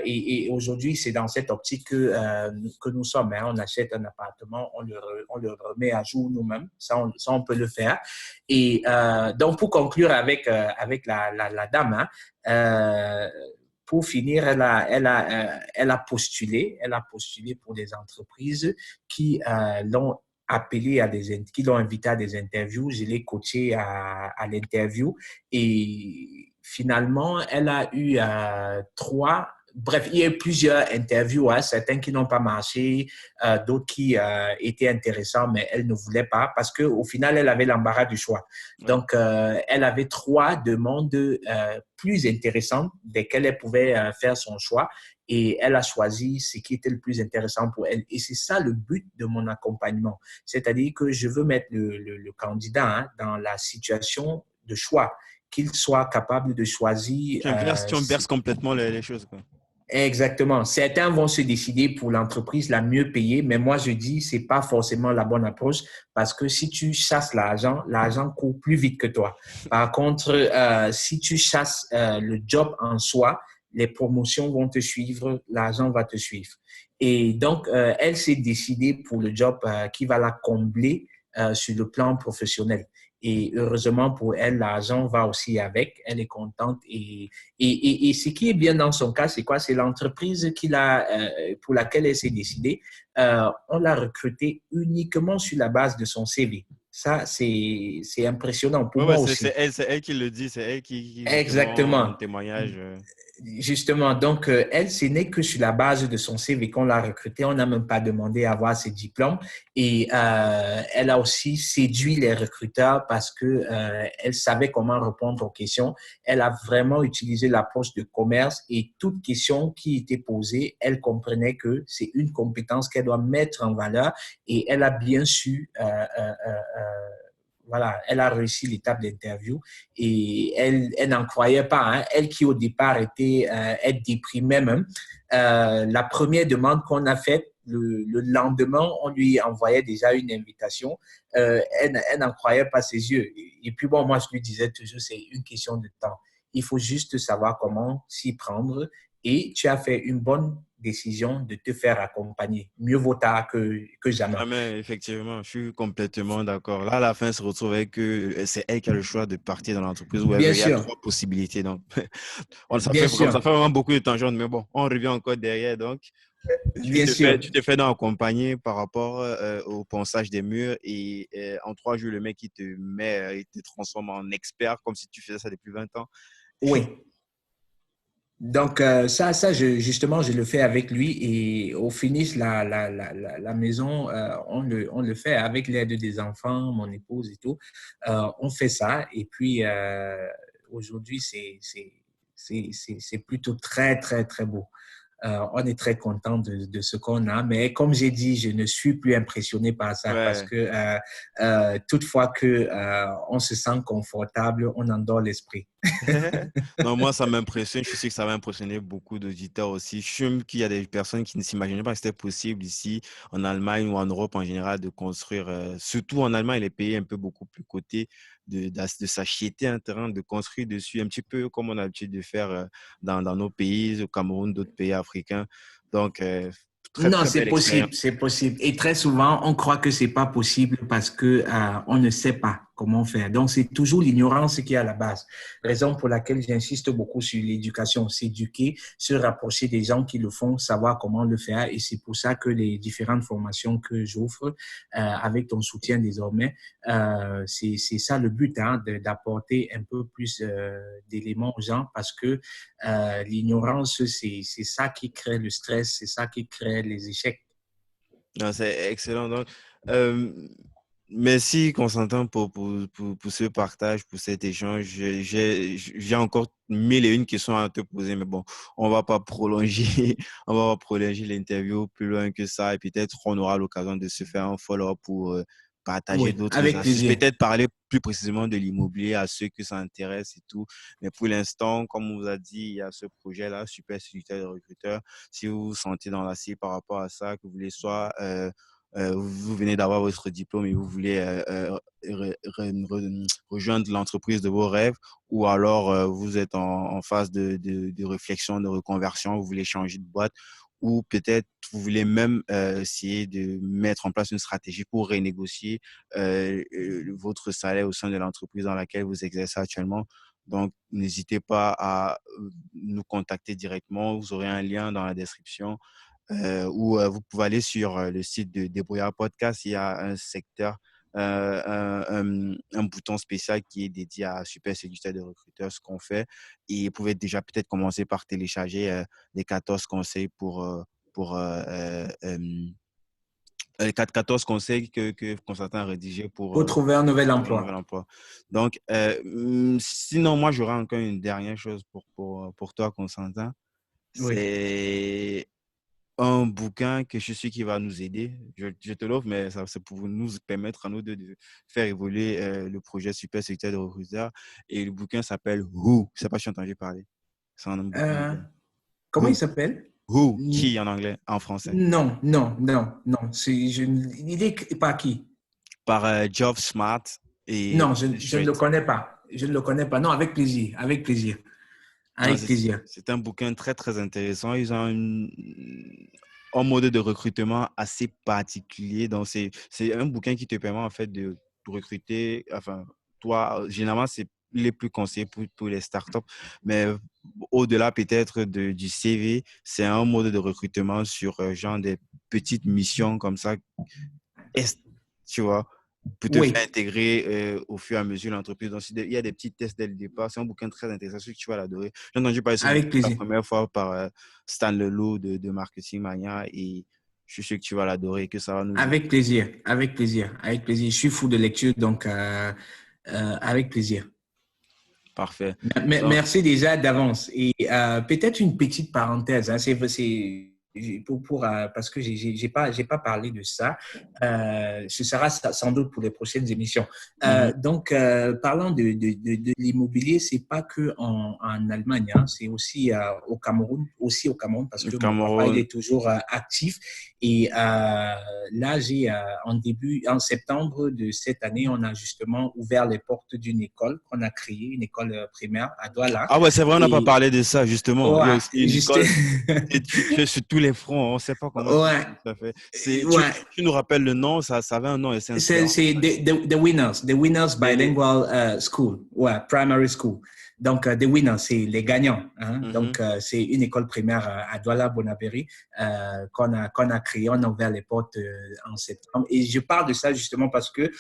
Et aujourd'hui, c'est dans cette optique que nous sommes. Hein. On achète un appartement, on le remet à jour nous-mêmes. Ça, on peut le faire. Et donc, pour conclure avec la dame, hein, pour finir, elle a postulé pour des entreprises qui l'ont appelé qui l'ont invité à des interviews. Je l'ai coaché à l'interview et finalement, elle a eu trois. Bref, il y a eu plusieurs interviews, hein, certains qui n'ont pas marché, d'autres qui étaient intéressants, mais elle ne voulait pas parce qu'au final, elle avait l'embarras du choix. Ouais. Donc, elle avait trois demandes plus intéressantes desquelles elle pouvait faire son choix et elle a choisi ce qui était le plus intéressant pour elle. Et c'est ça le but de mon accompagnement. C'est-à-dire que je veux mettre le candidat hein, dans la situation de choix, qu'il soit capable de choisir. Tu inverses complètement les choses, quoi. Exactement. Certains vont se décider pour l'entreprise la mieux payée, mais moi je dis c'est pas forcément la bonne approche parce que si tu chasses l'argent, l'argent court plus vite que toi. Par contre, si tu chasses le job en soi, les promotions vont te suivre, l'argent va te suivre. Et donc, elle s'est décidée pour le job qui va la combler sur le plan professionnel. Et heureusement pour elle, l'argent va aussi avec. Elle est contente. Et ce qui est bien dans son cas, c'est quoi? C'est l'entreprise pour laquelle elle s'est décidée. On l'a recrutée uniquement sur la base de son CV. Ça, c'est impressionnant pour Ouais, moi aussi. c'est elle qui le dit, c'est elle qui justement, en Exactement. témoignage. Justement, donc, elle, ce n'est que sur la base de son CV qu'on l'a recrutée. On n'a même pas demandé à avoir ses diplômes. Et elle a aussi séduit les recruteurs parce que elle savait comment répondre aux questions. Elle a vraiment utilisé l'approche de commerce et toute question qui était posée, elle comprenait que c'est une compétence qu'elle doit mettre en valeur et elle a bien su voilà, elle a réussi l'étape d'interview et elle n'en croyait pas. Hein. Elle qui au départ elle déprimait même. La première demande qu'on a faite, le lendemain, on lui envoyait déjà une invitation. Elle n'en croyait pas ses yeux. Et puis bon, moi je lui disais toujours, c'est une question de temps. Il faut juste savoir comment s'y prendre. Et tu as fait une bonne décision de te faire accompagner. Mieux vaut tard que jamais. Jamais, effectivement, je suis complètement d'accord. Là, à la fin, elle se retrouve avec que c'est elle qui a le choix de partir dans l'entreprise où elle Bien veut. Il y a sûr, trois possibilités. Donc, bien ça sûr, fait vraiment beaucoup de tangentes, mais bon, on revient encore derrière. Donc, bien sûr. tu te fais donc accompagner par rapport au ponçage des murs et en 3 jours, le mec, il te transforme en expert comme si tu faisais ça depuis 20 ans. Oui. Donc, justement, je le fais avec lui et au finish, la maison, on le fait avec l'aide des enfants, mon épouse et tout. On fait ça et puis aujourd'hui, c'est plutôt très, très, très beau. On est très content de ce qu'on a. Mais comme j'ai dit, je ne suis plus impressionné par ça parce Ouais. que toutefois que on se sent confortable, on endort l'esprit. Non, moi, ça m'impressionne. Je suis sûr que ça va impressionner beaucoup d'auditeurs aussi. Je suis sûr qu'il y a des personnes qui ne s'imaginaient pas que c'était possible ici, en Allemagne ou en Europe en général, de construire, surtout en Allemagne, les pays un peu beaucoup plus cotés, de s'acheter un terrain, de construire dessus, un petit peu comme on a l'habitude de faire dans nos pays, au Cameroun, d'autres pays africains. Donc, très, Non, très c'est belle possible, expérience. c'est possible. Et très souvent, on croit que c'est pas possible parce que on ne sait pas comment faire. Donc, c'est toujours l'ignorance qui est à la base. Raison pour laquelle j'insiste beaucoup sur l'éducation, s'éduquer, se rapprocher des gens qui le font, savoir comment le faire. Et c'est pour ça que les différentes formations que j'offre, avec ton soutien désormais, c'est ça le but, hein, d'apporter un peu plus d'éléments aux gens parce que l'ignorance, c'est ça qui crée le stress, c'est ça qui crée les échecs. Non, c'est excellent. Donc, euh, merci Constantin pour ce partage, pour cet échange. J'ai encore mille et une questions à te poser, mais bon, on va pas prolonger, on va pas prolonger l'interview plus loin que ça. Et peut-être on aura l'occasion de se faire un follow-up pour partager Oui, d'autres avec astuces. plaisir. Peut-être parler plus précisément de l'immobilier à ceux que ça intéresse et tout. Mais pour l'instant, comme on vous a dit, il y a ce projet-là, Super Séducteur de recruteur. Si vous vous sentez dans la cible par rapport à ça, que vous voulez soit vous venez d'avoir votre diplôme et vous voulez rejoindre l'entreprise de vos rêves, ou alors vous êtes en phase de réflexion, de reconversion, vous voulez changer de boîte, ou peut-être vous voulez même essayer de mettre en place une stratégie pour renégocier votre salaire au sein de l'entreprise dans laquelle vous exercez actuellement. Donc, n'hésitez pas à nous contacter directement. Vous aurez un lien dans la description ou vous pouvez aller sur le site de Débrouillard Podcast. Il y a un secteur, un bouton spécial qui est dédié à Super Séducteur de recruteurs, ce qu'on fait. Et vous pouvez déjà peut-être commencer par télécharger les 14 conseils pour 14 conseils que Constantin a rédigés Pour trouver un pour nouvel trouver un nouvel emploi. emploi. Donc, sinon, moi, j'aurais encore une dernière chose pour toi, Constantin. Oui. C'est un bouquin que je suis qui va nous aider. Je te l'offre, mais ça, c'est pour nous permettre à nous de faire évoluer le projet Super Secteur de recruteurs. Et le bouquin s'appelle Who. Je ne sais pas si tu as entendu parler. C'est un bouquin Euh, anglais. Comment il Who. s'appelle? Who. Qui en anglais, en français. Non, non, non, non. Il est écrit par qui? Par Geoff Smart et Non, Paul je ne le Strait. connais pas. Je ne le connais pas. Non, avec plaisir, avec plaisir, Non, avec plaisir. c'est un bouquin très, très intéressant. Ils ont un mode de recrutement assez particulier. Donc, c'est un bouquin qui te permet en fait de recruter. Enfin, toi, généralement, c'est les plus conseillés pour les startups. Mais au-delà peut-être du CV, c'est un mode de recrutement sur genre des petites missions comme ça, tu vois, pour te faire Oui, intégrer au fur et à mesure l'entreprise. Donc, il y a des petits tests dès le départ. C'est un bouquin très intéressant, je suis sûr que tu vas l'adorer. J'ai entendu parler de ce bouquin avec la plaisir. première fois par Stan Leloup de Marketing Mania et je suis sûr que tu vas l'adorer et que ça va nous aider. Avec plaisir, avec plaisir, avec plaisir. Je suis fou de lecture, donc avec plaisir. Parfait. Donc, Merci déjà d'avance. Et peut-être une petite parenthèse, hein, parce que j'ai pas parlé de ça. Ce sera sans doute pour les prochaines émissions. mhm. Parlant de l'immobilier, c'est pas que en Allemagne, hein, c'est aussi au Cameroun, parce Le que mon papa il Cameroun. est toujours actif. Et là, en septembre de cette année, on a justement ouvert les portes d'une école qu'on a créée, une école primaire à Douala. Ah ouais, c'est vrai, on n'a pas Et parlé de ça, justement. Il y a ouais, aussi une juste, école et tu es sur tous les fronts. On ne sait pas comment ouais, ça fait. ouais. Tu nous rappelles le nom, ça avait un nom assez inspirant. C'est The Winners Les- Bilingual School, ouais, Primary School. Donc, The Winners, c'est les gagnants. Hein? Mhm, Donc, c'est une école primaire à Douala, Bonabéry, qu'on a créée. On a ouvert les portes en septembre. Et je parle de ça justement parce que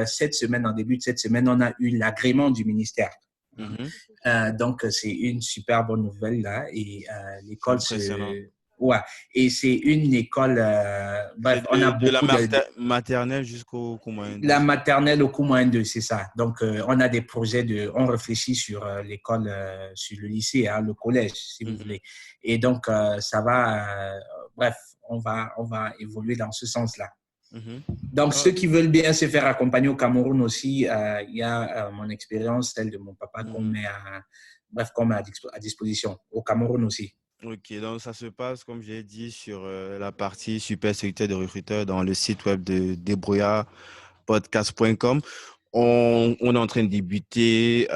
cette semaine, en début de cette semaine, on a eu l'agrément du ministère. Hein? mhm. Donc, c'est une super bonne nouvelle là. Et C'est l'école impressionnant. se. Ouais, et c'est une école. Bref, C'est on a de la beaucoup maternelle jusqu'au moyen deux. la maternelle au cours moins 2, c'est ça. Donc, on a des projets on réfléchit sur l'école, sur le lycée, hein, le collège, si vous Mhm, voulez. Et donc, ça va, bref, on va évoluer dans ce sens-là. mhm. Donc, Ah, ceux qui veulent bien se faire accompagner au Cameroun aussi, il y a mon expérience, celle de mon papa mhm. qu'on met à disposition au Cameroun aussi. Ok, donc ça se passe, comme j'ai dit, sur la partie super sécurité de recruteurs dans le site web de débrouillardpodcast.com. On est en train de débuter,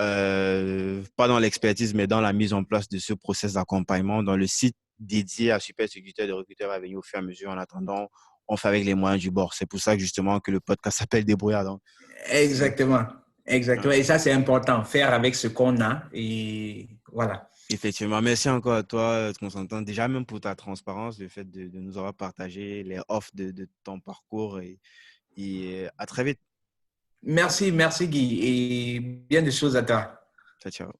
pas dans l'expertise, mais dans la mise en place de ce process d'accompagnement dans le site dédié à super sécurité de recruteurs à venir au fur et à mesure. En attendant, on fait avec les moyens du bord. C'est pour ça que justement que le podcast s'appelle Débrouillard. Donc, c'est Exactement. Exactement. Et ça, c'est important, faire avec ce qu'on a. Et voilà. effectivement, merci encore à toi, Constantin. Déjà, même pour ta transparence, le fait de nous avoir partagé les offres de ton parcours et à très vite. Merci, merci Guy. Et bien de choses à toi. Ciao, ciao.